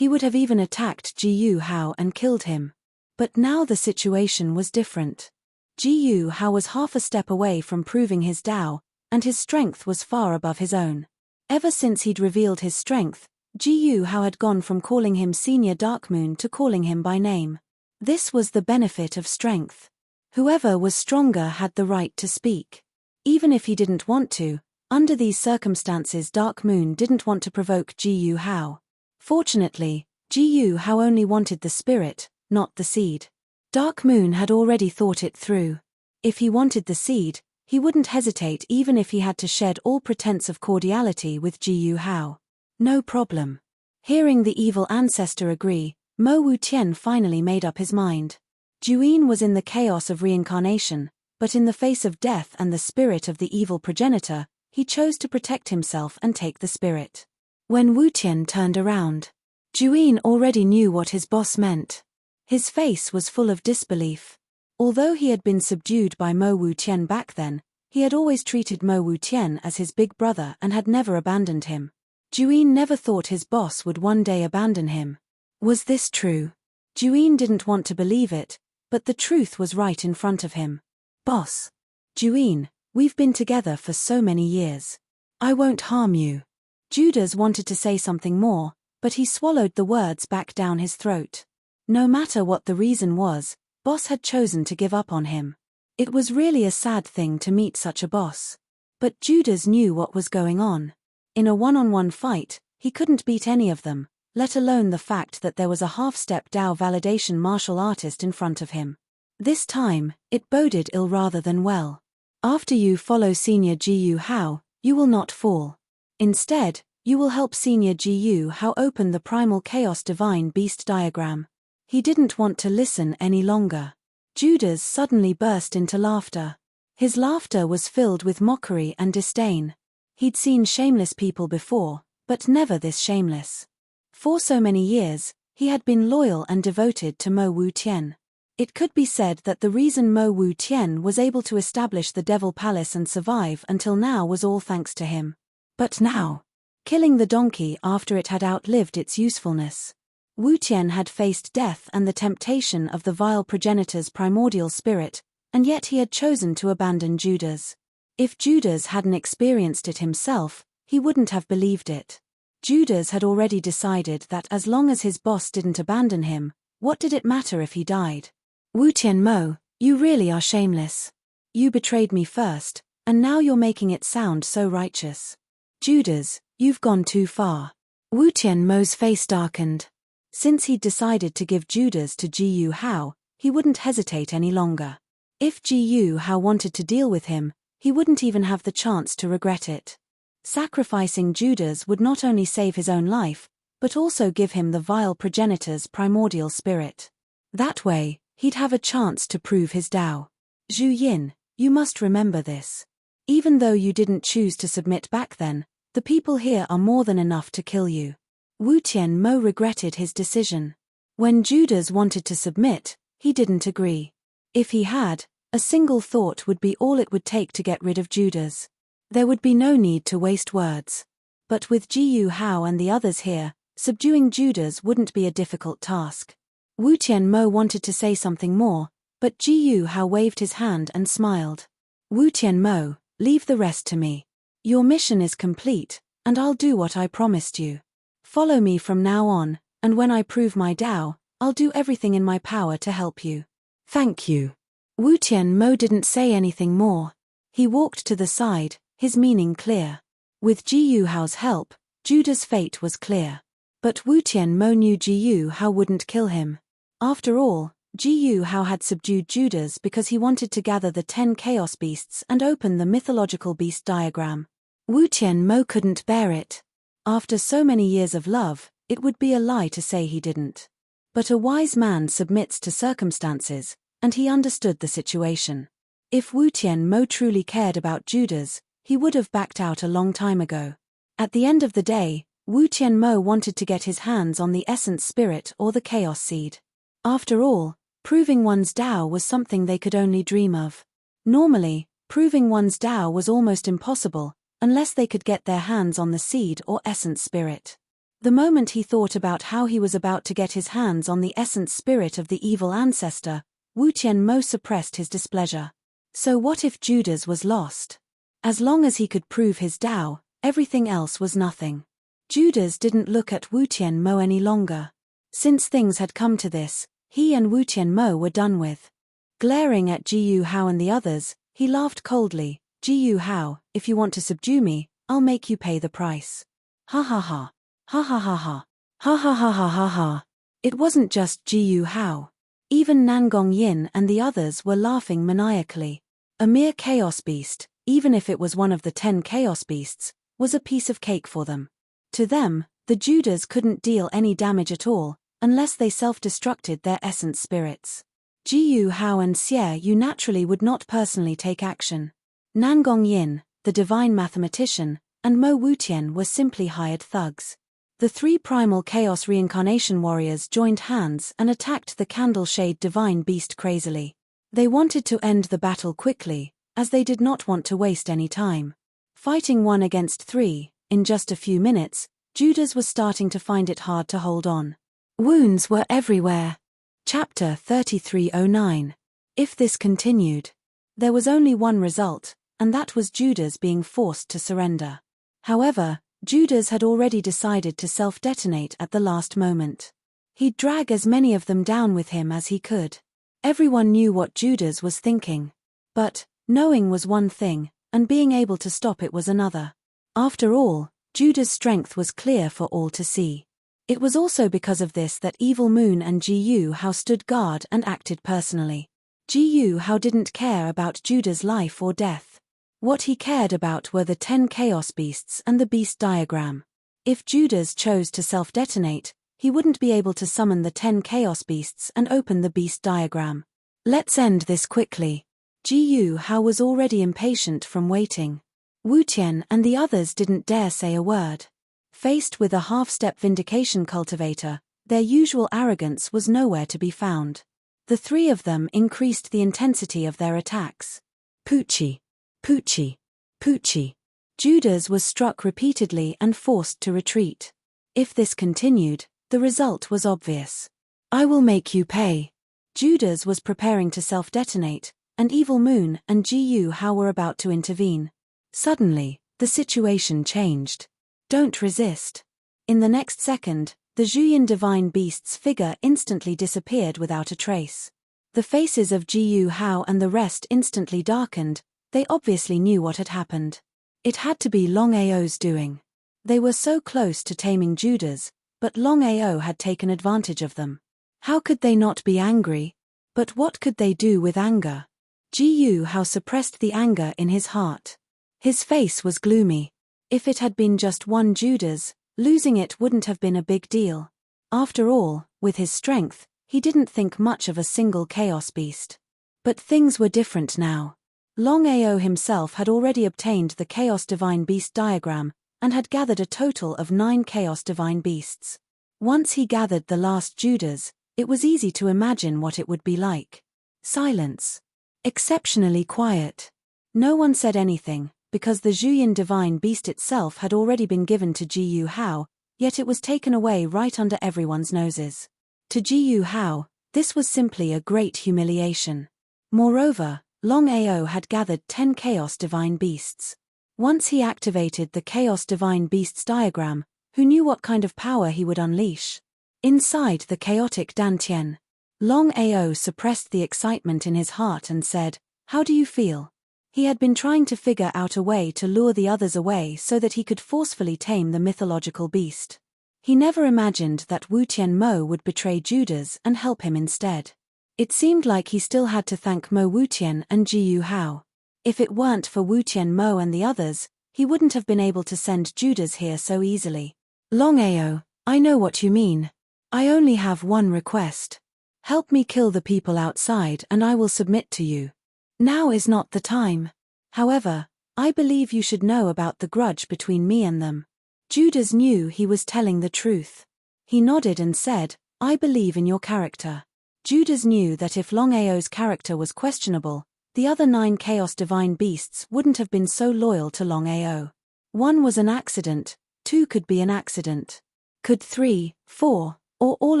He would have even attacked Ji Hao and killed him. But now the situation was different. Ji Hao was half a step away from proving his Tao, and his strength was far above his own. Ever since he'd revealed his strength, Ji Hao had gone from calling him Senior Darkmoon to calling him by name. This was the benefit of strength. Whoever was stronger had the right to speak. Even if he didn't want to, under these circumstances Darkmoon didn't want to provoke Ji Hao. Fortunately, Ji Hao only wanted the spirit, not the seed. Darkmoon had already thought it through. If he wanted the seed, he wouldn't hesitate even if he had to shed all pretense of cordiality with Ji Hao. No problem. Hearing the evil ancestor agree, Mo Wutian finally made up his mind. Juyin was in the chaos of reincarnation, but in the face of death and the spirit of the evil progenitor, he chose to protect himself and take the spirit. When Wutian turned around, Juyin already knew what his boss meant. His face was full of disbelief. Although he had been subdued by Mo Wutian back then, he had always treated Mo Wutian as his big brother and had never abandoned him. Juyin never thought his boss would one day abandon him. Was this true? Juyin didn't want to believe it, but the truth was right in front of him. Boss. Juyin, we've been together for so many years. I won't harm you. Judas wanted to say something more, but he swallowed the words back down his throat. No matter what the reason was, boss had chosen to give up on him. It was really a sad thing to meet such a boss. But Judas knew what was going on. In a one-on-one fight, he couldn't beat any of them, let alone the fact that there was a half-step Dao validation martial artist in front of him. This time, it boded ill rather than well. After you follow Senior Ji Hao, you will not fall. Instead, you will help Senior Ji Hao open the primal chaos divine beast diagram. He didn't want to listen any longer. Judas suddenly burst into laughter. His laughter was filled with mockery and disdain. He'd seen shameless people before, but never this shameless. For so many years, he had been loyal and devoted to Mo Wutian. It could be said that the reason Mo Wutian was able to establish the Devil Palace and survive until now was all thanks to him. But now, killing the donkey after it had outlived its usefulness. Wutian had faced death and the temptation of the vile progenitor's primordial spirit, and yet he had chosen to abandon Judas. If Judas hadn't experienced it himself, he wouldn't have believed it. Judas had already decided that as long as his boss didn't abandon him, what did it matter if he died? Wutian Mo, you really are shameless. You betrayed me first, and now you're making it sound so righteous. Judas, you've gone too far. Wutian Mo's face darkened. Since he'd decided to give Judas to Ji Hao, he wouldn't hesitate any longer. If Ji Hao wanted to deal with him, he wouldn't even have the chance to regret it. Sacrificing Judas would not only save his own life, but also give him the vile progenitor's primordial spirit. That way, he'd have a chance to prove his Tao. Zhu Yin, you must remember this. Even though you didn't choose to submit back then, the people here are more than enough to kill you. Wutian Mo regretted his decision. When Judas wanted to submit, he didn't agree. If he had, a single thought would be all it would take to get rid of Judas. There would be no need to waste words. But with Ji Hao and the others here, subduing Judas wouldn't be a difficult task. Wutian Mo wanted to say something more, but Ji Hao waved his hand and smiled. Wutian Mo, leave the rest to me. Your mission is complete, and I'll do what I promised you. Follow me from now on, and when I prove my Tao, I'll do everything in my power to help you. Thank you. Wutian Mo didn't say anything more. He walked to the side, his meaning clear. With Ji Hao's help, Judas' fate was clear. But Wutian Mo knew Ji Hao wouldn't kill him. After all, Ji Hao had subdued Judas because he wanted to gather the 10 chaos beasts and open the mythological beast diagram. Wutian Mo couldn't bear it. After so many years of love, it would be a lie to say he didn't. But a wise man submits to circumstances, and he understood the situation. If Wutian Mo truly cared about Judas, he would have backed out a long time ago. At the end of the day, Wutian Mo wanted to get his hands on the essence spirit or the chaos seed. After all, proving one's Tao was something they could only dream of. Normally, proving one's Tao was almost impossible, unless they could get their hands on the seed or essence spirit. The moment he thought about how he was about to get his hands on the essence spirit of the evil ancestor, Wu Tianmo suppressed his displeasure. So what if Judas was lost? As long as he could prove his Tao, everything else was nothing. Judas didn't look at Wu Tianmo any longer. Since things had come to this, he and Wu Tianmo were done with. Glaring at Jiyu Hao and the others, he laughed coldly. Jiyu Hao, if you want to subdue me, I'll make you pay the price. Ha ha ha. Ha ha ha ha. Ha ha ha ha ha ha. It wasn't just Jiyu Hao. Even Nangong Yin and the others were laughing maniacally. A mere chaos beast, even if it was one of the 10 chaos beasts, was a piece of cake for them. To them, the Judas couldn't deal any damage at all, unless they self-destructed their essence spirits. Jiyu Hao and Xie Yu naturally would not personally take action. Nangong Yin, the divine mathematician, and Mo Wutian were simply hired thugs. The 3 primal chaos reincarnation warriors joined hands and attacked the candle-shade divine beast crazily. They wanted to end the battle quickly, as they did not want to waste any time. Fighting 1 against 3, in just a few minutes, Judas was starting to find it hard to hold on. Wounds were everywhere. Chapter 3309. If this continued, there was only one result, and that was Judas being forced to surrender. However, Judas had already decided to self-detonate at the last moment. He'd drag as many of them down with him as he could. Everyone knew what Judas was thinking. But, knowing was one thing, and being able to stop it was another. After all, Judas' strength was clear for all to see. It was also because of this that Evil Moon and Jiyu Hao stood guard and acted personally. Jiyu Hao didn't care about Judas' life or death. What he cared about were the 10 chaos beasts and the beast diagram. If Judas chose to self-detonate, he wouldn't be able to summon the 10 chaos beasts and open the beast diagram. Let's end this quickly. Jiyu Hao was already impatient from waiting. Wu Tian and the others didn't dare say a word. Faced with a half-step vindication cultivator, their usual arrogance was nowhere to be found. The 3 of them increased the intensity of their attacks. Poochie. Poochie. Poochie. Judas was struck repeatedly and forced to retreat. If this continued, the result was obvious. I will make you pay. Judas was preparing to self-detonate, and Evil Moon and Jiyu Hao were about to intervene. Suddenly, the situation changed. Don't resist. In the next second, the Zhuyin divine beast's figure instantly disappeared without a trace. The faces of Jiyu Hao and the rest instantly darkened. They obviously knew what had happened. It had to be Longao's doing. They were so close to taming Judas, but Longao had taken advantage of them. How could they not be angry? But what could they do with anger? Jiyu Hao suppressed the anger in his heart. His face was gloomy. If it had been just one Judas, losing it wouldn't have been a big deal. After all, with his strength, he didn't think much of a single chaos beast. But things were different now. Longao himself had already obtained the Chaos Divine Beast diagram, and had gathered a total of 9 Chaos Divine Beasts. Once he gathered the last Judas, it was easy to imagine what it would be like. Silence. Exceptionally quiet. No one said anything, because the Zhuyin Divine Beast itself had already been given to Jiyu Hao, yet it was taken away right under everyone's noses. To Jiyu Hao, this was simply a great humiliation. Moreover, Longao had gathered 10 Chaos Divine Beasts. Once he activated the Chaos Divine Beasts diagram, who knew what kind of power he would unleash? Inside the chaotic Dantian, Longao suppressed the excitement in his heart and said, "How do you feel?" He had been trying to figure out a way to lure the others away so that he could forcefully tame the mythological beast. He never imagined that Wu Tianmo would betray Judas and help him instead. It seemed like he still had to thank Mo Wutian and Jiyu Hao. If it weren't for Wu Tianmo and the others, he wouldn't have been able to send Judas here so easily. Longao, I know what you mean. I only have one request. Help me kill the people outside and I will submit to you. Now is not the time. However, I believe you should know about the grudge between me and them. Judas knew he was telling the truth. He nodded and said, I believe in your character. Judas knew that if Longao's character was questionable, the other 9 Chaos Divine Beasts wouldn't have been so loyal to Longao. 1 was an accident, 2 could be an accident. Could 3, 4, or all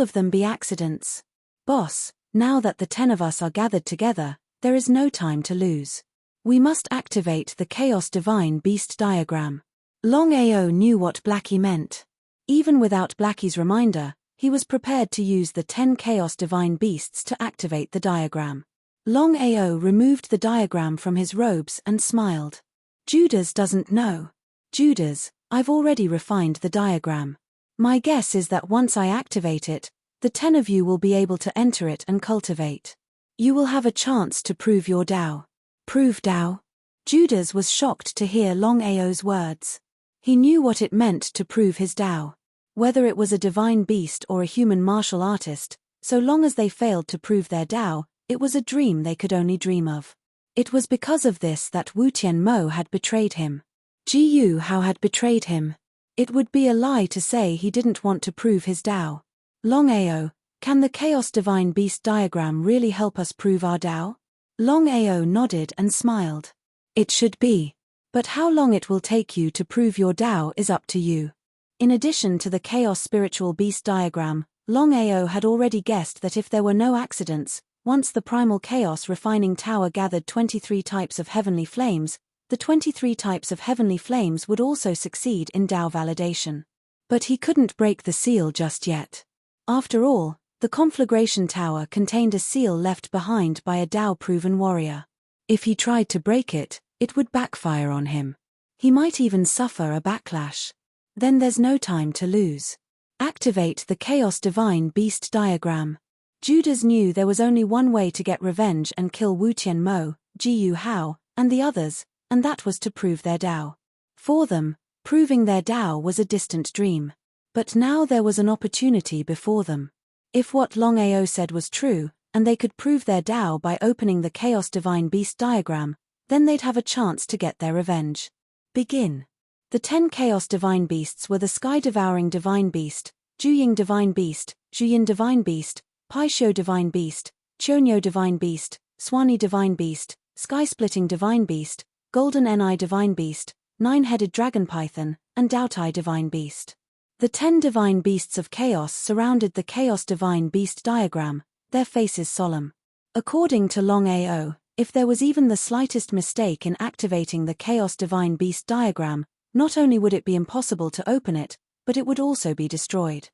of them be accidents? Boss, now that the 10 of us are gathered together, there is no time to lose. We must activate the Chaos Divine Beast diagram. Longao knew what Blackie meant. Even without Blackie's reminder, he was prepared to use the 10 Chaos Divine Beasts to activate the diagram. Longao removed the diagram from his robes and smiled. Judas doesn't know. Judas, I've already refined the diagram. My guess is that once I activate it, the 10 of you will be able to enter it and cultivate. You will have a chance to prove your Tao. Prove Tao? Judas was shocked to hear Longao's words. He knew what it meant to prove his Tao. Whether it was a divine beast or a human martial artist, so long as they failed to prove their Tao, it was a dream they could only dream of. It was because of this that Wu Tianmo had betrayed him. Ji Hao had betrayed him. It would be a lie to say he didn't want to prove his Tao. Longao, can the Chaos Divine Beast diagram really help us prove our Tao? Longao nodded and smiled. It should be. But how long it will take you to prove your Tao is up to you. In addition to the Chaos Spiritual Beast diagram, Longao had already guessed that if there were no accidents, once the Primal Chaos Refining Tower gathered 23 types of heavenly flames, the 23 types of heavenly flames would also succeed in Tao validation. But he couldn't break the seal just yet. After all, the Conflagration Tower contained a seal left behind by a Tao-proven warrior. If he tried to break it, it would backfire on him. He might even suffer a backlash. Then there's no time to lose. Activate the Chaos Divine Beast diagram. Judas knew there was only one way to get revenge and kill Wu Tianmo, Ji Hao, and the others, and that was to prove their Tao. For them, proving their Tao was a distant dream. But now there was an opportunity before them. If what Longao said was true, and they could prove their Tao by opening the Chaos Divine Beast diagram, then they'd have a chance to get their revenge. Begin. The 10 Chaos Divine Beasts were the Sky-Devouring Divine Beast, Juying Divine Beast, Juyin Divine Beast, Paisho Divine Beast, Chonyo Divine Beast, Swanee Divine Beast, Sky-Splitting Divine Beast, Golden Ni Divine Beast, Nine-Headed Dragon Python, and Daotai Divine Beast. The 10 Divine Beasts of Chaos surrounded the Chaos Divine Beast diagram, their faces solemn. According to Longao, if there was even the slightest mistake in activating the Chaos Divine Beast diagram, not only would it be impossible to open it, but it would also be destroyed.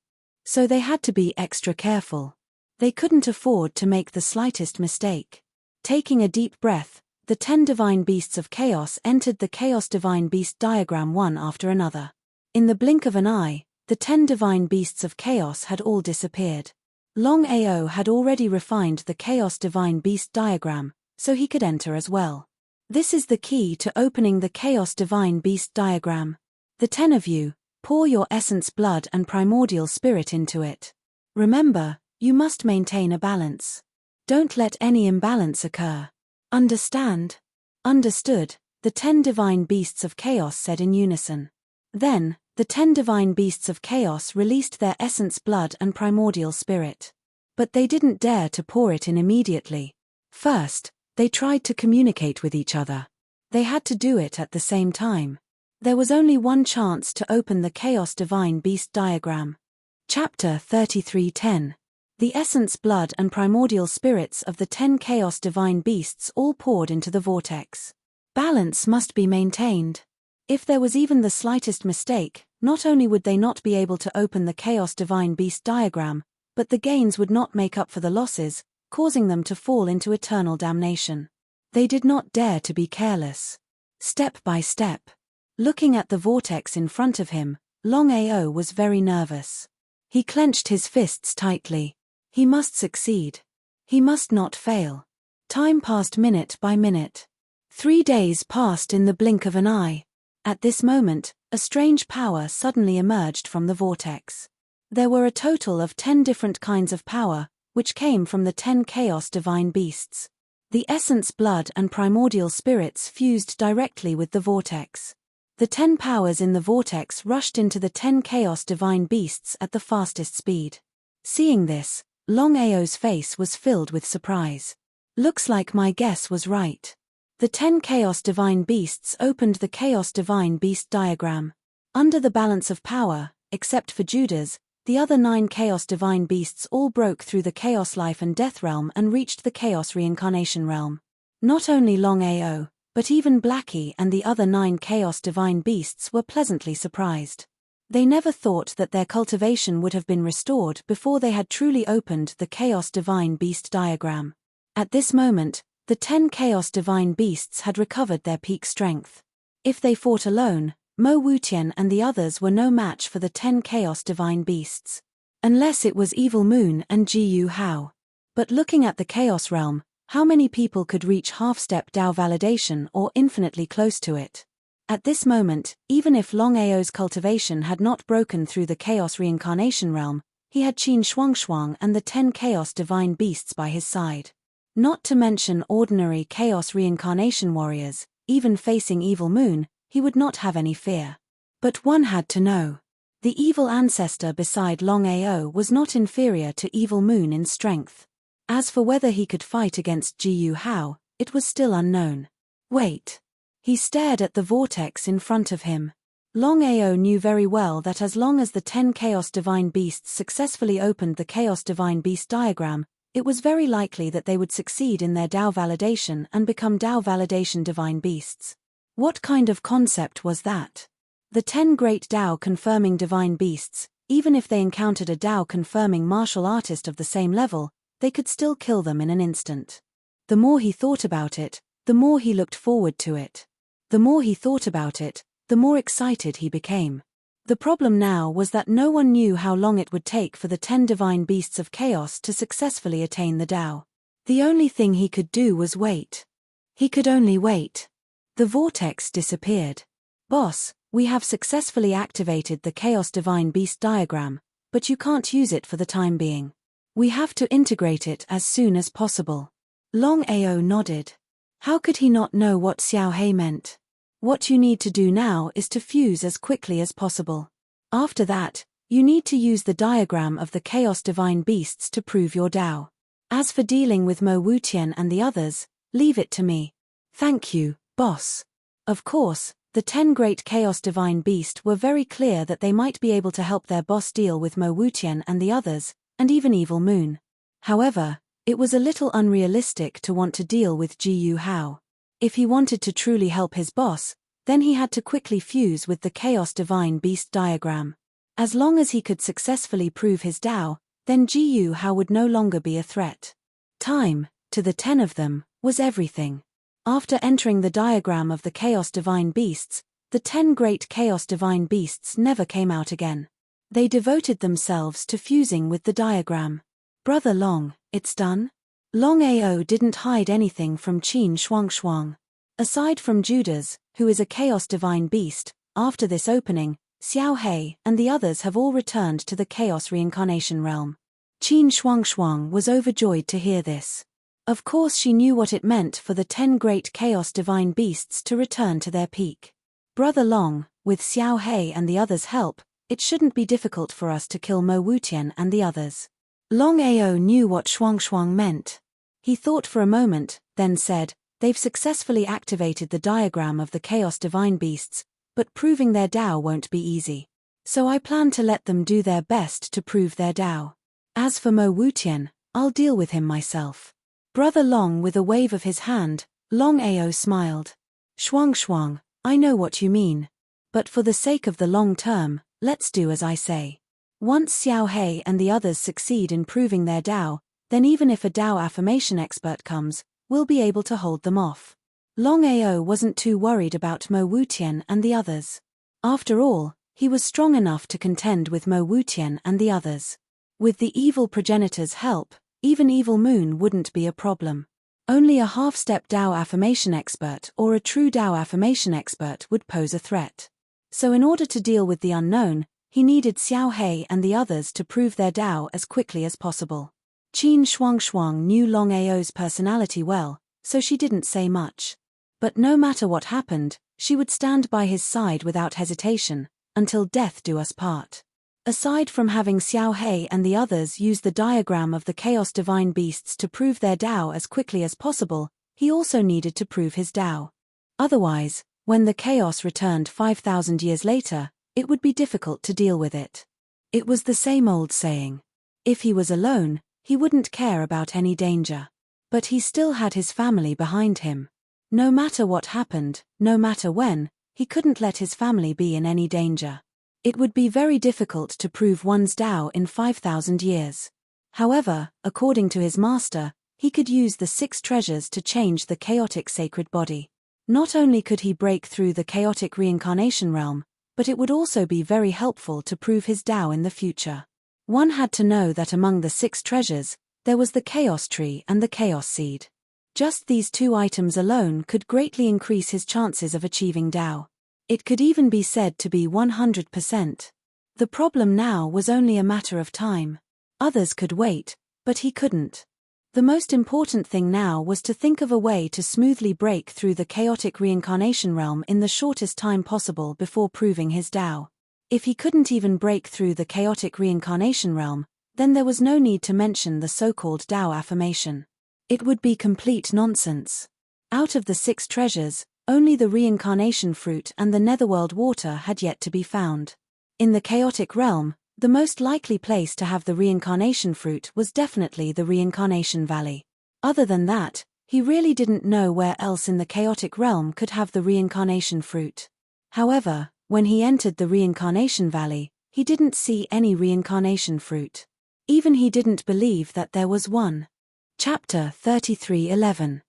So they had to be extra careful. They couldn't afford to make the slightest mistake. Taking a deep breath, the 10 Divine Beasts of Chaos entered the Chaos Divine Beast diagram one after another. In the blink of an eye, the 10 Divine Beasts of Chaos had all disappeared. Longao had already refined the Chaos Divine Beast diagram, so he could enter as well. This is the key to opening the Chaos Divine Beast diagram. The 10 of you, pour your essence blood and primordial spirit into it. Remember, you must maintain a balance. Don't let any imbalance occur. Understand? Understood, the 10 Divine Beasts of Chaos said in unison. Then, the 10 Divine Beasts of Chaos released their essence blood and primordial spirit. But they didn't dare to pour it in immediately. First, they tried to communicate with each other. They had to do it at the same time. There was only one chance to open the Chaos Divine Beast diagram. Chapter 33:10. The essence blood and primordial spirits of the 10 Chaos Divine Beasts all poured into the vortex. Balance must be maintained. If there was even the slightest mistake, not only would they not be able to open the Chaos Divine Beast diagram, but the gains would not make up for the losses, causing them to fall into eternal damnation. They did not dare to be careless. Step by step. Looking at the vortex in front of him, Longao was very nervous. He clenched his fists tightly. He must succeed. He must not fail. Time passed minute by minute. 3 days passed in the blink of an eye. At this moment, a strange power suddenly emerged from the vortex. There were a total of 10 different kinds of power, which came from the 10 Chaos Divine Beasts. The essence blood and primordial spirits fused directly with the vortex. The 10 powers in the vortex rushed into the 10 Chaos Divine Beasts at the fastest speed. Seeing this, Longao's face was filled with surprise. Looks like my guess was right. The 10 Chaos Divine Beasts opened the Chaos Divine Beast diagram. Under the balance of power, except for Judas, the other 9 Chaos Divine Beasts all broke through the Chaos Life and Death realm and reached the Chaos Reincarnation realm. Not only Longao, but even Blackie and the other 9 Chaos Divine Beasts were pleasantly surprised. They never thought that their cultivation would have been restored before they had truly opened the Chaos Divine Beast diagram. At this moment, the 10 Chaos Divine Beasts had recovered their peak strength. If they fought alone, Mo Wutian and the others were no match for the 10 Chaos Divine Beasts. Unless it was Evil Moon and Jiyu Hao. But looking at the Chaos Realm, how many people could reach half-step Dao validation or infinitely close to it? At this moment, even if Longao's cultivation had not broken through the Chaos Reincarnation realm, he had Qin Shuangshuang and the 10 Chaos Divine Beasts by his side. Not to mention ordinary Chaos Reincarnation warriors, even facing Evil Moon, he would not have any fear. But one had to know. The evil ancestor beside Longao was not inferior to Evil Moon in strength. As for whether he could fight against Jiyu Hao, it was still unknown. Wait. He stared at the vortex in front of him. Longao knew very well that as long as the 10 Chaos Divine Beasts successfully opened the Chaos Divine Beast diagram, it was very likely that they would succeed in their Dao validation and become Dao validation Divine Beasts. What kind of concept was that? The 10 great Dao confirming Divine Beasts, even if they encountered a Dao confirming martial artist of the same level, they could still kill them in an instant. The more he thought about it, the more he looked forward to it. The more he thought about it, the more excited he became. The problem now was that no one knew how long it would take for the 10 Divine Beasts of Chaos to successfully attain the Dao. The only thing he could do was wait. He could only wait. The vortex disappeared. Boss, we have successfully activated the Chaos Divine Beast diagram, but you can't use it for the time being. We have to integrate it as soon as possible. Longao nodded. How could he not know what Xiao He meant? What you need to do now is to fuse as quickly as possible. After that, you need to use the diagram of the Chaos Divine Beasts to prove your Dao. As for dealing with Mo Wutian and the others, leave it to me. Thank you, boss. Of course, the 10 great Chaos Divine Beast were very clear that they might be able to help their boss deal with Mo Wutian and the others, and even Evil Moon. However, it was a little unrealistic to want to deal with Jiyu Hao. If he wanted to truly help his boss, then he had to quickly fuse with the Chaos Divine Beast diagram. As long as he could successfully prove his Dao, then Jiyu Hao would no longer be a threat. Time, to the 10 of them, was everything. After entering the diagram of the Chaos Divine Beasts, the 10 great Chaos Divine Beasts never came out again. They devoted themselves to fusing with the diagram. Brother Long, it's done? Longao didn't hide anything from Qin Shuangshuang. Aside from Judas, who is a Chaos Divine Beast, after this opening, Xiao He and the others have all returned to the Chaos Reincarnation realm. Qin Shuangshuang was overjoyed to hear this. Of course she knew what it meant for the 10 great Chaos Divine Beasts to return to their peak. Brother Long, with Xiao He and the others' help, it shouldn't be difficult for us to kill Mo Wutian and the others. Longao knew what Shuangshuang meant. He thought for a moment, then said, they've successfully activated the diagram of the Chaos Divine Beasts, but proving their Dao won't be easy. So I plan to let them do their best to prove their Dao. As for Mo Wutian, I'll deal with him myself. Brother Long with a wave of his hand, Longao smiled. Shuangshuang, I know what you mean. But for the sake of the long term, let's do as I say. Once Xiao He and the others succeed in proving their Dao, then even if a Dao affirmation expert comes, we'll be able to hold them off. Longao wasn't too worried about Mo Wutian and the others. After all, he was strong enough to contend with Mo Wutian and the others. With the evil progenitor's help, even Evil Moon wouldn't be a problem. Only a half-step Dao affirmation expert or a true Dao affirmation expert would pose a threat. So in order to deal with the unknown, he needed Xiao He and the others to prove their Dao as quickly as possible. Qin Shuangshuang knew Longao's personality well, so she didn't say much. But no matter what happened, she would stand by his side without hesitation, until death do us part. Aside from having Xiao He and the others use the diagram of the Chaos Divine Beasts to prove their Dao as quickly as possible, he also needed to prove his Dao. Otherwise, when the chaos returned 5,000 years later, it would be difficult to deal with it. It was the same old saying. If he was alone, he wouldn't care about any danger. But he still had his family behind him. No matter what happened, no matter when, he couldn't let his family be in any danger. It would be very difficult to prove one's Tao in 5,000 years. However, according to his master, he could use the 6 treasures to change the chaotic sacred body. Not only could he break through the chaotic reincarnation realm, but it would also be very helpful to prove his Tao in the future. One had to know that among the 6 treasures, there was the chaos tree and the chaos seed. Just these 2 items alone could greatly increase his chances of achieving Tao. It could even be said to be 100%. The problem now was only a matter of time. Others could wait, but he couldn't. The most important thing now was to think of a way to smoothly break through the chaotic reincarnation realm in the shortest time possible before proving his Tao. If he couldn't even break through the chaotic reincarnation realm, then there was no need to mention the so-called Tao affirmation. It would be complete nonsense. Out of the 6 treasures, only the reincarnation fruit and the netherworld water had yet to be found. In the chaotic realm, the most likely place to have the reincarnation fruit was definitely the reincarnation valley. Other than that, he really didn't know where else in the chaotic realm could have the reincarnation fruit. However, when he entered the reincarnation valley, he didn't see any reincarnation fruit. Even he didn't believe that there was one. Chapter 33:11.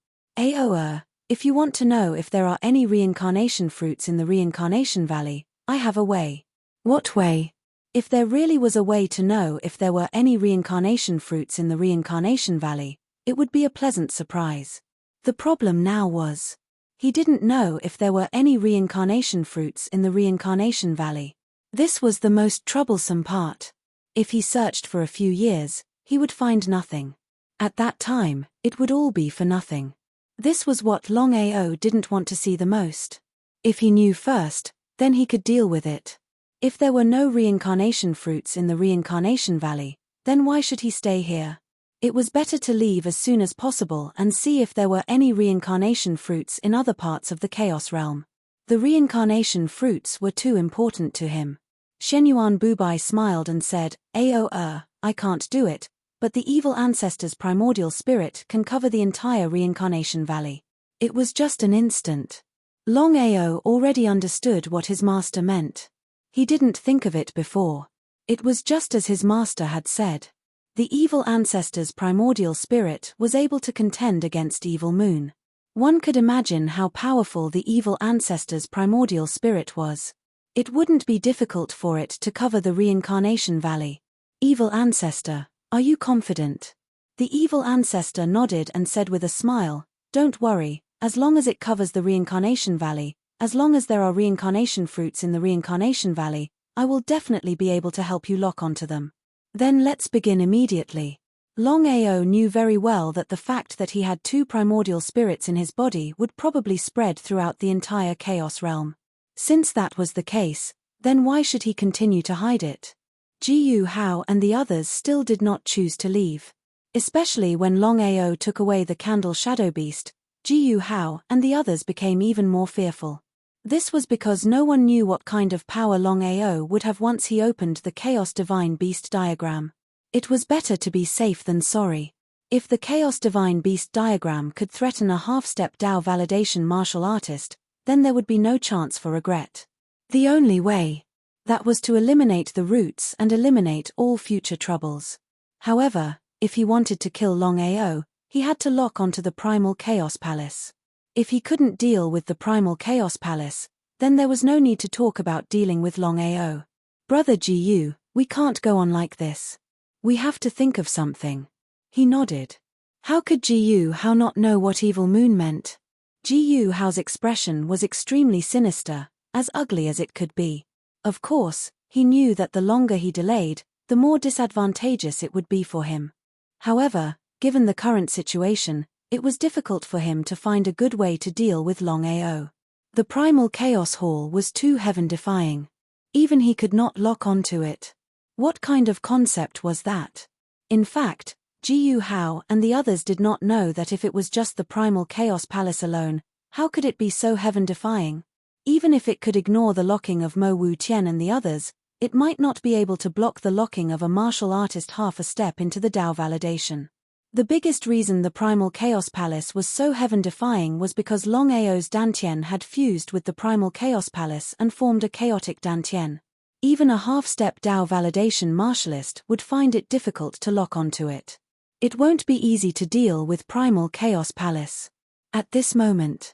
If you want to know if there are any reincarnation fruits in the reincarnation valley, I have a way. What way? If there really was a way to know if there were any reincarnation fruits in the reincarnation valley, it would be a pleasant surprise. The problem now was, he didn't know if there were any reincarnation fruits in the reincarnation valley. This was the most troublesome part. If he searched for a few years, he would find nothing. At that time, it would all be for nothing. This was what Longao didn't want to see the most. If he knew first, then he could deal with it. If there were no reincarnation fruits in the reincarnation valley, then why should he stay here? It was better to leave as soon as possible and see if there were any reincarnation fruits in other parts of the chaos realm. The reincarnation fruits were too important to him. Shenyuan Bubai smiled and said, I can't do it, but the evil ancestor's primordial spirit can cover the entire reincarnation valley. It was just an instant. Longao already understood what his master meant. He didn't think of it before. It was just as his master had said. The evil ancestor's primordial spirit was able to contend against evil moon. One could imagine how powerful the evil ancestor's primordial spirit was. It wouldn't be difficult for it to cover the reincarnation valley. Evil ancestor, are you confident? The evil ancestor nodded and said with a smile, don't worry, as long as it covers the reincarnation valley, as long as there are reincarnation fruits in the reincarnation valley, I will definitely be able to help you lock onto them. Then let's begin immediately. Longao knew very well that the fact that he had 2 primordial spirits in his body would probably spread throughout the entire chaos realm. Since that was the case, then why should he continue to hide it? Jiyu Hao and the others still did not choose to leave. Especially when Longao took away the candle shadow beast, Jiyu Hao and the others became even more fearful. This was because no one knew what kind of power Longao would have once he opened the Chaos Divine Beast diagram. It was better to be safe than sorry. If the Chaos Divine Beast diagram could threaten a half-step Tao validation martial artist, then there would be no chance for regret. The only way. That was to eliminate the roots and eliminate all future troubles. However, if he wanted to kill Longao, he had to lock onto the Primal Chaos Palace. If he couldn't deal with the Primal Chaos Palace, then there was no need to talk about dealing with Longao. Brother Jiyu, we can't go on like this. We have to think of something. He nodded. How could Jiyu Hao not know what evil moon meant? Jiyu Hao's expression was extremely sinister, as ugly as it could be. Of course, he knew that the longer he delayed, the more disadvantageous it would be for him. However, given the current situation, it was difficult for him to find a good way to deal with Longao. The Primal Chaos Hall was too heaven-defying. Even he could not lock onto it. What kind of concept was that? In fact, Jiyu Hao and the others did not know that if it was just the Primal Chaos Palace alone, how could it be so heaven-defying? Even if it could ignore the locking of Mo Wu Tian and the others, it might not be able to block the locking of a martial artist half a step into the Dao validation. The biggest reason the Primal Chaos Palace was so heaven-defying was because Longao's Dantian had fused with the Primal Chaos Palace and formed a chaotic Dantian. Even a half-step Dao validation martialist would find it difficult to lock onto it. It won't be easy to deal with Primal Chaos Palace. At this moment,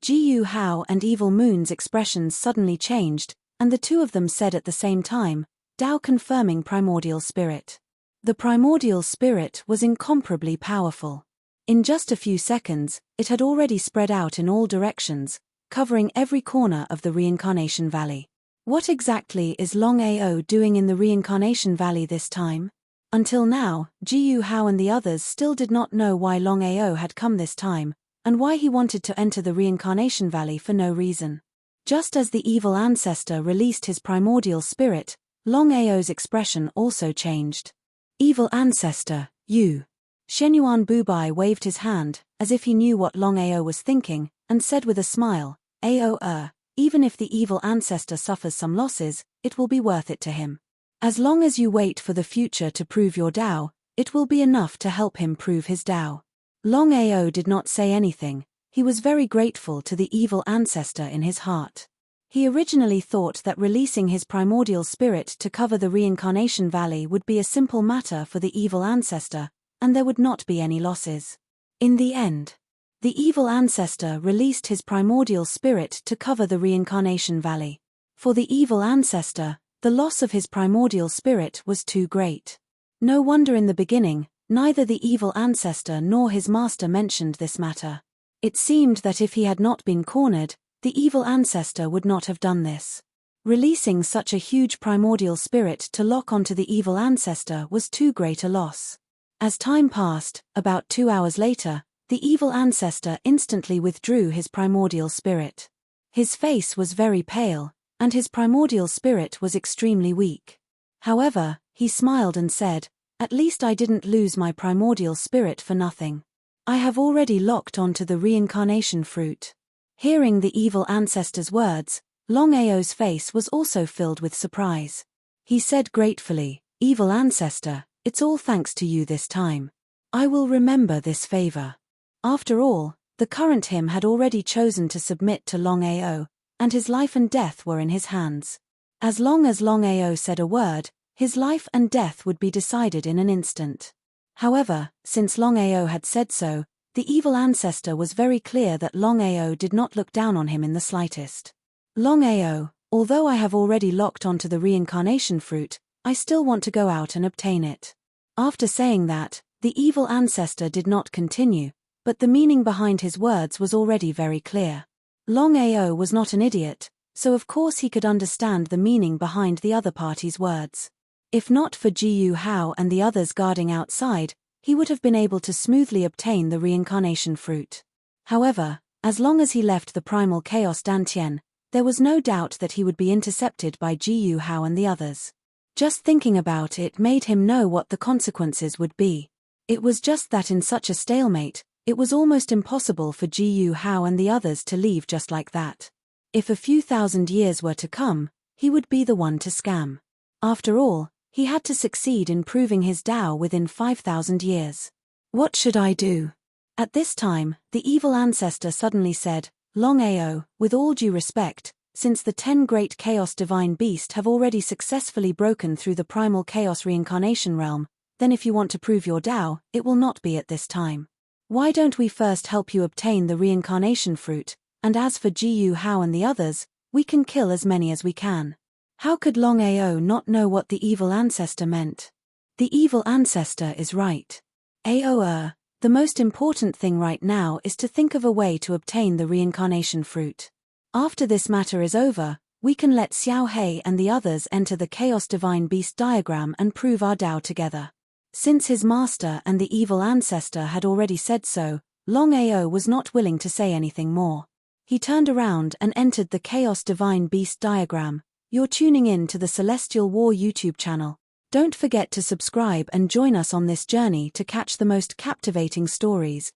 Jiyu Hao and Evil Moon's expressions suddenly changed, and the two of them said at the same time, Dao confirming primordial spirit. The primordial spirit was incomparably powerful. In just a few seconds, it had already spread out in all directions, covering every corner of the Reincarnation Valley. What exactly is Longao doing in the Reincarnation Valley this time? Until now, Jiyu Hao and the others still did not know why Longao had come this time, and why he wanted to enter the Reincarnation Valley for no reason. Just as the evil ancestor released his primordial spirit, Longao's expression also changed. Evil ancestor, you. Shenyuan Bubai waved his hand, as if he knew what Longao was thinking, and said with a smile, even if the evil ancestor suffers some losses, it will be worth it to him. As long as you wait for the future to prove your Dao, it will be enough to help him prove his Dao. Longao did not say anything. He was very grateful to the evil ancestor in his heart. He originally thought that releasing his primordial spirit to cover the Reincarnation Valley would be a simple matter for the evil ancestor, and there would not be any losses. In the end, the evil ancestor released his primordial spirit to cover the Reincarnation Valley. For the evil ancestor, the loss of his primordial spirit was too great. No wonder in the beginning, neither the evil ancestor nor his master mentioned this matter. It seemed that if he had not been cornered, the evil ancestor would not have done this. Releasing such a huge primordial spirit to lock onto the evil ancestor was too great a loss. As time passed, about 2 hours later, the evil ancestor instantly withdrew his primordial spirit. His face was very pale, and his primordial spirit was extremely weak. However, he smiled and said, "At least I didn't lose my primordial spirit for nothing. I have already locked onto the reincarnation fruit." Hearing the evil ancestor's words, Longao's face was also filled with surprise. He said gratefully, "Evil ancestor, it's all thanks to you this time. I will remember this favor." After all, the current him had already chosen to submit to Longao, and his life and death were in his hands. As long as Longao said a word, his life and death would be decided in an instant. However, since Longao had said so, the evil ancestor was very clear that Longao did not look down on him in the slightest. "Longao, although I have already locked onto the reincarnation fruit, I still want to go out and obtain it." After saying that, the evil ancestor did not continue, but the meaning behind his words was already very clear. Longao was not an idiot, so of course he could understand the meaning behind the other party's words. If not for Jiyu Hao and the others guarding outside, he would have been able to smoothly obtain the reincarnation fruit. However, as long as he left the primal chaos Dantian, there was no doubt that he would be intercepted by Jiyu Hao and the others. Just thinking about it made him know what the consequences would be. It was just that in such a stalemate, it was almost impossible for Jiyu Hao and the others to leave just like that. If a few thousand years were to come, he would be the one to scam. After all, he had to succeed in proving his Dao within 5,000 years. What should I do? At this time, the evil ancestor suddenly said, "Longao, with all due respect, since the 10 great chaos divine beast have already successfully broken through the primal chaos reincarnation realm, then if you want to prove your Dao, it will not be at this time. Why don't we first help you obtain the reincarnation fruit, and as for Jiyu Hao and the others, we can kill as many as we can." How could Longao not know what the evil ancestor meant? The evil ancestor is right. The most important thing right now is to think of a way to obtain the reincarnation fruit. After this matter is over, we can let Xiao Hei and the others enter the Chaos Divine Beast diagram and prove our Dao together. Since his master and the evil ancestor had already said so, Longao was not willing to say anything more. He turned around and entered the Chaos Divine Beast diagram. You're tuning in to the Celestial War YouTube channel. Don't forget to subscribe and join us on this journey to catch the most captivating stories,